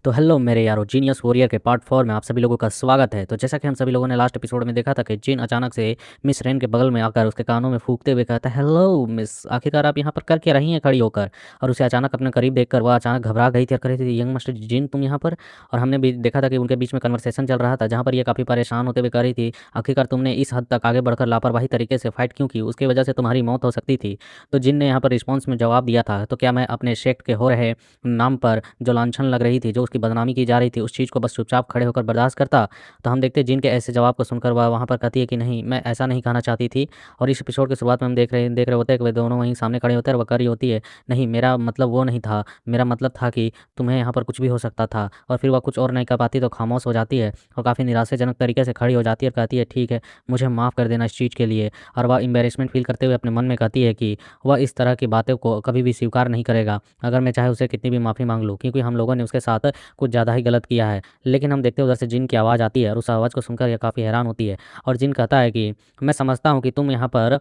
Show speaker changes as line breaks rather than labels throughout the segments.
तो हेलो मेरे यारो, जीनियस वॉरियर के पार्ट 4 में आप सभी लोगों का स्वागत है। तो जैसा कि हम सभी लोगों ने लास्ट एपिसोड में देखा था कि जिन अचानक से मिस रेन के बगल में आकर उसके कानों में फूंकते हुए कहता है, हेलो मिस, आखिरकार आप यहाँ पर कर क्या रही हैं खड़ी होकर। और उसे अचानक अपने करीब देखकर वह अचानक घबरा गई थी और कह रही थी, यंग मास्टर जिन तुम यहाँ पर। और हमने भी देखा था कि उनके बीच में कन्वर्सेशन चल रहा था जहाँ पर ये काफ़ी परेशान होते हुए कह रही थी, आखिरकार तुमने इस हद तक आगे बढ़कर लापरवाही तरीके से फाइट क्यों की, उसकी वजह से तुम्हारी मौत हो सकती थी। तो जिन ने यहाँ पर रिस्पॉन्स में जवाब दिया था, तो क्या मैं अपने सेक्ट के हो रहे नाम पर जो लांछन लग रही थी, जो उसकी बदनामी की जा रही थी, उस चीज़ को बस चुपचाप खड़े होकर बर्दाश्त करता। तो हम देखते हैं जिन के ऐसे जवाब को सुनकर वह वहाँ पर कहती है कि नहीं, मैं ऐसा नहीं कहना चाहती थी। और इस एपिसोड के शुरुआत में हम देख रहे होते हैं कि वे दोनों वहीं सामने खड़े होते हैं और वह कर रही होती है, नहीं मेरा मतलब वो नहीं था, मेरा मतलब था कि तुम्हें यहाँ पर कुछ भी हो सकता था। और फिर वह कुछ और नहीं कर पाती तो खामोश हो जाती है और काफ़ी निराशाजनक तरीके से खड़ी हो जाती है और कहती है, ठीक है, मुझे माफ़ कर देना इस चीज़ के लिए। और वह एम्बेरसमेंट फील करते हुए अपने मन में कहती है कि वह इस तरह की बातों को कभी भी स्वीकार नहीं करेगा, अगर मैं चाहे उसे कितनी भी माफ़ी मांग लूँ, क्योंकि हम लोगों ने उसके साथ कुछ ज़्यादा ही गलत किया है। लेकिन हम देखते हैं उधर से जिन की आवाज़ आती है और उस आवाज़ को सुनकर यह काफ़ी हैरान होती है। और जिन कहता है कि मैं समझता हूँ कि तुम यहाँ पर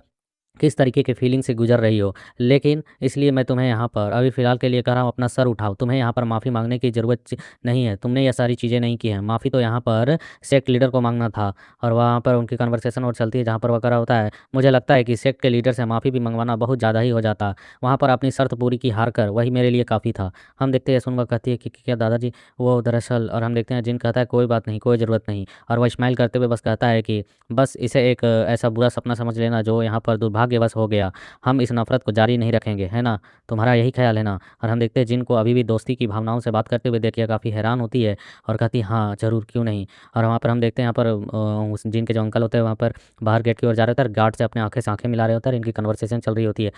किस तरीके के फीलिंग से गुजर रही हो, लेकिन इसलिए मैं तुम्हें यहाँ पर अभी फ़िलहाल के लिए कह रहा हूँ, अपना सर उठाओ, तुम्हें यहाँ पर माफ़ी मांगने की ज़रूरत नहीं है, तुमने ये सारी चीज़ें नहीं की हैं, माफ़ी तो यहाँ पर सेक्ट लीडर को मांगना था। और वहाँ पर उनकी कन्वर्सेशन और चलती है जहाँ पर वह कर रहा होता है, मुझे लगता है कि सेक्ट के लीडर से माफ़ी भी मंगवाना बहुत ज़्यादा ही हो जाता, वहाँ पर अपनी शर्त पूरी की हार कर वही मेरे लिए काफ़ी था। हम देखते हैं सुनवा कहती है कि क्या दादाजी वो दरअसल। और हम देखते हैं जिन कहता है कोई बात नहीं, कोई ज़रूरत नहीं। और वह स्माइल करते हुए बस कहता है कि बस इसे एक ऐसा बुरा सपना समझ लेना जो यहाँ पर दुर्भाग्यवश हो गया, हम इस नफ़रत को जारी नहीं रखेंगे, है ना? तुम्हारा यही ख़्याल है ना? और हम देखते हैं जिन को अभी भी दोस्ती की भावनाओं से बात करते हुए देखिए काफ़ी हैरान होती है और कहती है, हाँ, ज़रूर, क्यों नहीं। और वहाँ पर हम देखते हैं यहाँ पर उस जिन के जो अंकल होते हैं वहाँ पर बाहर गेट की ओर जा रहे होते हैं, गार्ड से अपने आँखें से आँखें मिला रहे होते हैं, इनकी कन्वर्सेशन चल रही होती है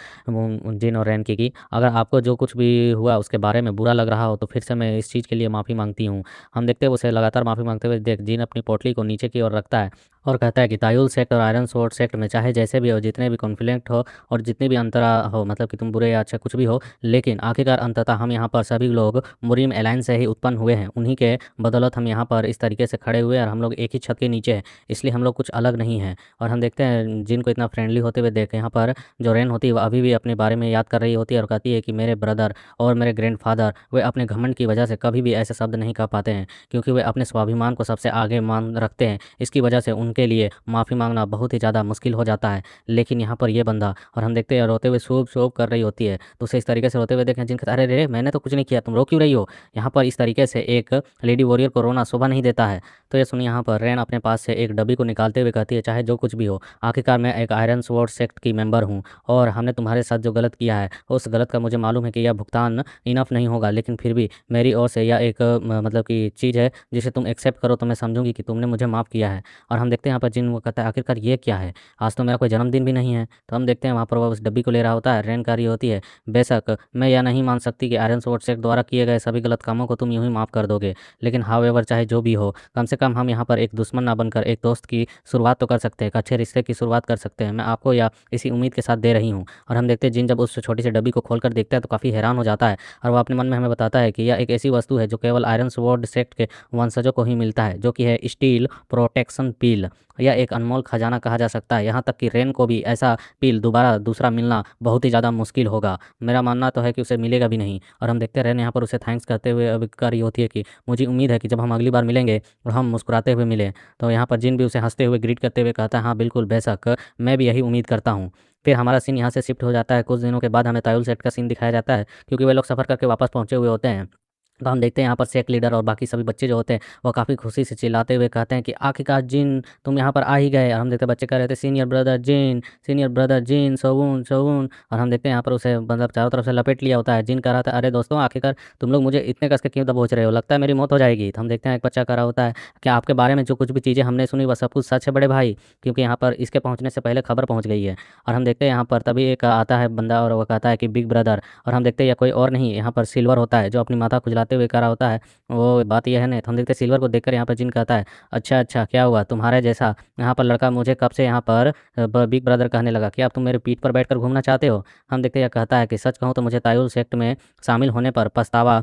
जिन और रैन की। अगर आपको जो कुछ भी हुआ उसके बारे में बुरा लग रहा हो तो फिर से मैं इस चीज़ के लिए माफ़ी माँगती हूँ। हम देखते हैं उसे लगातार माफ़ी माँगते हुए देख जिन अपनी पोटली को नीचे की ओर रखता है और कहता है कि तायुल सेक्ट और आयरन स्वॉर्ड सेक्ट में चाहे जैसे भी हो, जितने भी कॉन्फ्लिक्ट हो और जितनी भी अंतरा हो, मतलब कि तुम बुरे या अच्छे कुछ भी हो, लेकिन आखिरकार अंततः हम यहाँ पर सभी लोग मुरीम एलायंस से ही उत्पन्न हुए हैं, उन्हीं के बदौलत हम यहाँ पर इस तरीके से खड़े हुए हैं और हम लोग एक ही छत के नीचे हैं, इसलिए हम लोग कुछ अलग नहीं हैं। और हम देखते हैं जिनको इतना फ्रेंडली होते हुए देख यहाँ पर जो रेन होती है वह अभी भी अपने बारे में याद कर रही होती है और कहती है कि मेरे ब्रदर और मेरे ग्रैंडफादर वे अपने घमंड की वजह से कभी भी ऐसे शब्द नहीं कह पाते हैं, क्योंकि वे अपने स्वाभिमान को सबसे आगे मान रखते हैं। इसकी वजह से उनके लिए माफ़ी मांगना बहुत ही ज़्यादा मुश्किल हो जाता है। लेकिन यहाँ पर ये बंदा, और हम देखते हैं रोते हुए शोभ शोभ कर रही होती है, तो उसे इस तरीके से रोते हुए देखें जिनका, अरे रे मैंने तो कुछ नहीं किया, तुम रो क्यों रही हो। यहाँ पर इस तरीके से एक लेडी वॉरियर को रोना शोभा नहीं देता है। तो ये सुनिए, यहाँ पर रैन अपने पास से एक डब्बी को निकालते हुए कहती है, चाहे जो कुछ भी हो, आखिरकार मैं एक आयरन स्वॉर्ड सेक्ट की मेंबर हूँ और हमने तुम्हारे साथ जो गलत किया है उस गलत का मुझे मालूम है कि यह भुगतान इनफ नहीं होगा, लेकिन फिर भी मेरी ओर से यह एक मतलब कि चीज़ है जिसे तुम एक्सेप्ट करो तो मैं समझूंगी कि तुमने मुझे माफ़ किया है। और हम देखते हैं यहाँ पर जिन वो कहता है, आखिरकार ये क्या है, आज तो मेरा कोई जन्मदिन भी नहीं है। तो हम देखते हैं वहाँ पर वह उस डब्बी को ले रहा होता है, रैन कारी होती है, बेशक मैं यह नहीं मान सकती कि आयरन स्वॉर्ड सेक्ट द्वारा किए गए सभी गलत कामों को तुम यूं ही माफ़ कर दोगे, लेकिन हाउएवर चाहे जो भी हो, कम से कम हम यहाँ पर एक दुश्मन ना बनकर एक दोस्त की शुरुआत तो कर सकते हैं, एक अच्छे रिश्ते की शुरुआत कर सकते हैं, मैं आपको या इसी उम्मीद के साथ दे रही हूँ। और हम देखते हैं जिन जब उस छोटी सी डब्बी को खोलकर देखता है तो काफ़ी हैरान हो जाता है और वह अपने मन में हमें बताता है कि यह एक ऐसी वस्तु है जो केवल आयरन स्वॉर्ड सेक्ट के वंशजों को ही मिलता है, जो कि है स्टील प्रोटेक्शन पील। यह एक अनमोल खजाना कहा जा सकता है, यहाँ तक कि रेन को भी ऐसा पील दोबारा दूसरा मिलना बहुत ही ज़्यादा मुश्किल होगा, मेरा मानना तो है कि उसे मिलेगा भी नहीं। और हम देखते हैं रेन यहाँ पर उसे थैंक्स करते हुए अब कर रही होती है कि मुझे उम्मीद है कि जब हम अगली बार मिलेंगे और हम मुस्कुराते हुए मिलें। तो यहाँ पर जिन भी उसे हंसते हुए ग्रीट करते हुए कहता है, हाँ बिल्कुल, बेशक मैं भी यही उम्मीद करता हूँ। फिर हमारा सीन यहाँ से शिफ्ट हो जाता है, कुछ दिनों के बाद हमें तायुल सेट का सीन दिखाया जाता है, क्योंकि वे लोग सफ़र करके वापस पहुँचे हुए होते हैं। तो हम देखते हैं यहाँ पर सेक्ट लीडर और बाकी सभी बच्चे जो होते हैं वो काफ़ी खुशी से चिल्लाते हुए कहते हैं कि आखिरकार जिन तुम यहाँ पर आ ही गए। और हम देखते हैं बच्चे कह रहे थे, सीनियर ब्रदर जिन, सीनियर ब्रदर जिन, सोगुन सोगुन। और हम देखते हैं यहाँ पर उसे मतलब चारों तरफ से लपेट लिया होता है। जिन कह रहा था, अरे दोस्तों आखिरकार तुम लोग मुझे इतने कस के क्यों दबोच रहे हो, लगता है मेरी मौत हो जाएगी। तो हम देखते हैं एक बच्चा कह रहा होता है, क्या आपके बारे में जो कुछ भी चीज़ें हमने सुनी वह सब कुछ सच है बड़े भाई, क्योंकि यहाँ पर इसके पहुँचने से पहले खबर पहुँच गई है। और हम देखते हैं यहाँ पर तभी एक आता है बंदा और वह कहता है कि बिग ब्रदर। और हम देखते हैं यह कोई और नहीं, यहाँ पर सिल्वर होता है जो अपनी माथा खुजलाते हुए कह रहा होता है, वो बात यह है ना। तो हम देखते हैं सिल्वर को देखकर यहाँ पर जिन कहता है, अच्छा अच्छा, क्या हुआ, तुम्हारे जैसा यहाँ पर लड़का मुझे कब से यहाँ पर बिग ब्रदर कहने लगा, क्या अब तुम मेरे पीठ पर बैठकर घूमना चाहते हो। हम देखते हैं यह कहता है कि सच कहूँ तो मुझे तायुल सेक्ट में शामिल होने पर पछतावा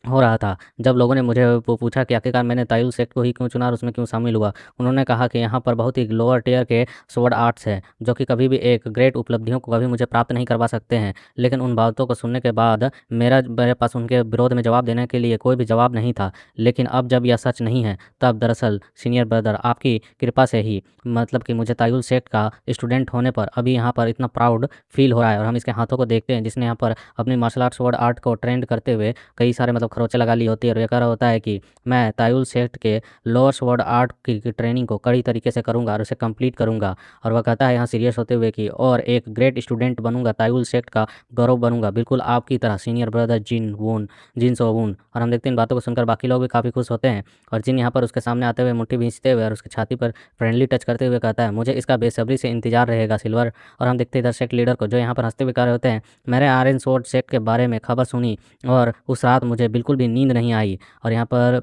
हो रहा था। जब लोगों ने मुझे वो पूछा कि आखिरकार मैंने तायुल सेक्ट को ही क्यों चुना और उसमें क्यों शामिल हुआ, उन्होंने कहा कि यहाँ पर बहुत ही लोअर टियर के स्वॉर्ड आर्ट्स हैं, जो कि कभी भी एक ग्रेट उपलब्धियों को कभी मुझे प्राप्त नहीं करवा सकते हैं। लेकिन उन बातों को सुनने के बाद मेरे पास उनके विरोध में जवाब देने के लिए कोई भी जवाब नहीं था। लेकिन अब जब यह सच नहीं है, तब दरअसल सीनियर ब्रदर आपकी कृपा से ही मतलब कि मुझे तायुल सेक्ट का स्टूडेंट होने पर अभी यहाँ पर इतना प्राउड फील हो रहा है। और हम इसके हाथों को देखते हैं, जिसने यहाँ पर अपनी मार्शल आर्ट स्वॉर्ड आर्ट को ट्रेंड करते हुए कई सारे मतलब खरोंचे लगा ली होती है, और ये कह रहा होता है कि मैं तायुल सेक्ट के लोअर स्वॉर्ड आर्ट की ट्रेनिंग को कड़ी तरीके से करूंगा और उसे कंप्लीट करूंगा। और वह कहता है यहाँ सीरियस होते हुए कि और एक ग्रेट स्टूडेंट बनूंगा, तायुल सेक्ट का गौरव बनूंगा, बिल्कुल आपकी तरह सीनियर ब्रदर जिन सोवून। और हम देखते हैं इन बातों को सुनकर बाकी लोग भी काफ़ी खुश होते हैं। और जिन यहाँ पर उसके सामने आते हुए मुट्ठी भींचते हुए और उसकी छाती पर फ्रेंडली टच करते हुए कहता है, मुझे इसका बेसब्री से इंतजार रहेगा सिल्वर। और हम देखते हैं इधर सेक्ट लीडर को, जो यहाँ पर हंसते हुए कह रहे होते हैं, मैंने आयरन स्वॉर्ड सेक्ट के बारे में खबर सुनी और उस रात मुझे बिल्कुल भी नींद नहीं आई। और यहाँ पर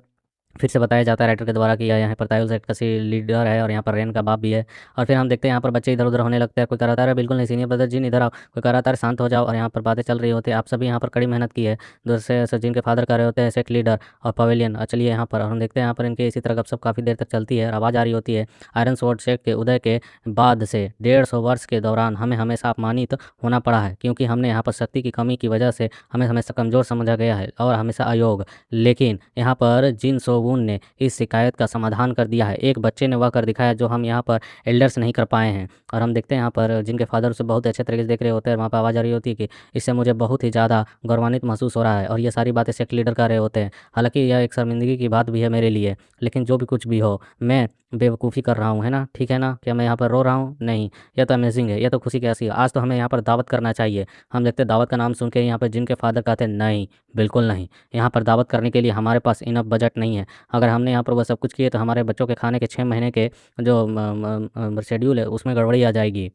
फिर से बताया जाता है राइटर के द्वारा कि यह यहाँ पर तायुल सेक्ट का लीडर है और यहाँ पर रेन का बाप भी है। और फिर हम देखते हैं यहाँ पर बच्चे इधर उधर होने लगते हैं। कोई कराता है बिल्कुल नहीं सीनियर ब्रदर जिन इधर आओ, कोई कराता है शांत हो जाओ। और यहाँ पर बातें चल रही होती है, आप सभी यहाँ पर कड़ी मेहनत की है। दूसरे सचिन के फादर कर रहे होते हैं सेक्ट लीडर और पवेलियन। चलिए यहाँ पर और हम देखते हैं यहाँ पर इनके इसी तरह गपशप काफ़ी देर तक चलती है और आवाज़ आ रही होती है, आयरन स्वॉर्ड सेक्ट के उदय के बाद से 150 वर्ष के दौरान हमें हमेशा अपमानित होना पड़ा है, क्योंकि हमने यहाँ पर शक्ति की कमी की वजह से हमें हमेशा कमज़ोर समझा गया है और हमेशा अयोग्य। लेकिन यहाँ पर जिन सोगुन ने इस शिकायत का समाधान कर दिया है, एक बच्चे ने वह कर दिखाया जो हम यहाँ पर एल्डर्स नहीं कर पाए हैं। और हम देखते हैं यहाँ पर जिनके फादर उसे बहुत अच्छे तरीके से देख रहे होते हैं, वहाँ पर आवाज़ आ रही होती है कि इससे मुझे बहुत ही ज़्यादा गौरवान्वित महसूस हो रहा है। और ये सारी बातें सेक्ट लीडर कर रहे होते हैं। हालांकि यह एक शर्मिंदगी की बात भी है मेरे लिए, लेकिन जो भी कुछ भी हो, मैं बेवकूफ़ी कर रहा हूँ, है ना, ठीक है ना, क्या मैं यहाँ पर रो रहा हूँ? नहीं, यह तो अमेजिंग है, यह तो खुशी कैसी है। आज तो हमें यहाँ पर दावत करना चाहिए। हम देखते हैं दावत का नाम सुन के यहाँ पर जिनके फादर कहते हैं, नहीं बिल्कुल नहीं, यहाँ पर दावत करने के लिए हमारे पास इनफ बजट नहीं है। अगर हमने यहाँ पर वह सब कुछ किए तो हमारे बच्चों के खाने के 6 महीने के जो शेड्यूल है उसमें गड़बड़ी आ जाएगी।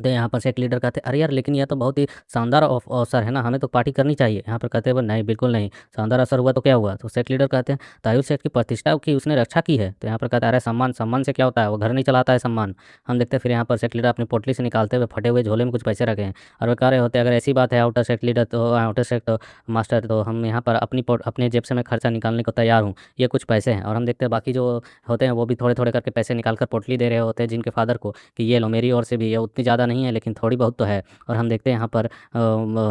तो यहाँ पर सेट लीडर कहते हैं, अरे यार लेकिन यह तो बहुत ही शानदार अवसर है ना, हमें तो पार्टी करनी चाहिए। यहाँ पर कहते हैं, नहीं बिल्कुल नहीं, शानदार अवसर हुआ तो क्या हुआ? तो सेट लीडर कहते हैं, तायुल सेठ की प्रतिष्ठा की उसने रक्षा की है। तो यहाँ पर कहता है, अरे सम्मान सम्मान से क्या होता है, वो घर नहीं चलाता है सम्मान। हम देखते हैं फिर यहाँ पर सेट लीडर अपनी पोटली से निकालते हुए फटे हुए झोले में कुछ पैसे रखे हैं और वो कह रहे होते हैं, अगर ऐसी बात है आउटर सेट लीडर तो आउटर सेट मास्टर, तो हम यहाँ पर अपने जेब से मैं खर्चा निकालने को तैयार हूँ, ये कुछ पैसे हैं। और हम देखते हैं बाकी जो होते हैं वो भी थोड़े थोड़े करके पैसे निकाल कर पोटली दे रहे होते हैं जिनके फादर को, कि ये लो मेरी ओर से भी, ये उतनी ज़्यादा नहीं है लेकिन थोड़ी बहुत तो है। और हम देखते हैं यहाँ पर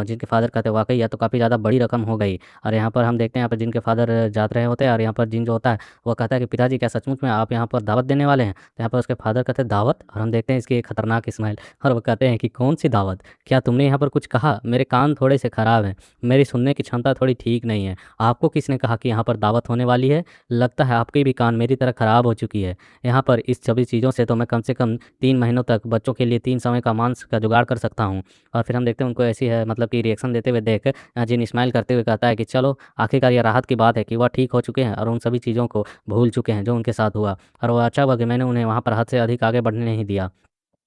जिनके फादर कहते हैं, वाकई यह तो काफ़ी ज़्यादा बड़ी रकम हो गई। और यहाँ पर हम देखते हैं यहाँ पर जिनके फादर जात रहे होते हैं और यहाँ पर जिन जो होता है वो कहता है कि पिताजी क्या सचमुच में आप यहाँ पर दावत देने वाले हैं? तो यहाँ पर उसके फादर कहते हैं, दावत? और हम देखते हैं इसकी एक खतरनाक स्माइल, और वो कहते हैं कि कौन सी दावत, क्या तुमने यहाँ पर कुछ कहा? मेरे कान थोड़े से ख़राब हैं, मेरी सुनने की क्षमता थोड़ी ठीक नहीं है। आपको किसने कहा कि यहाँ पर दावत होने वाली है? लगता है आपके भी कान मेरी तरह ख़राब हो चुकी है। यहाँ पर इस सभी चीज़ों से तो मैं कम से कम 3 महीनों तक बच्चों के लिए 3 समय का मांस का जुगाड़ कर सकता हूँ। और फिर हम देखते हैं उनको ऐसी है मतलब कि रिएक्शन देते हुए देख जिन स्माइल करते हुए कहता है कि चलो आखिरकार ये राहत की बात है कि वह ठीक हो चुके हैं और उन सभी चीज़ों को भूल चुके हैं जो उनके साथ हुआ। और वो अच्छा हुआ कि मैंने उन्हें वहाँ पर हद से अधिक आगे बढ़ने नहीं दिया।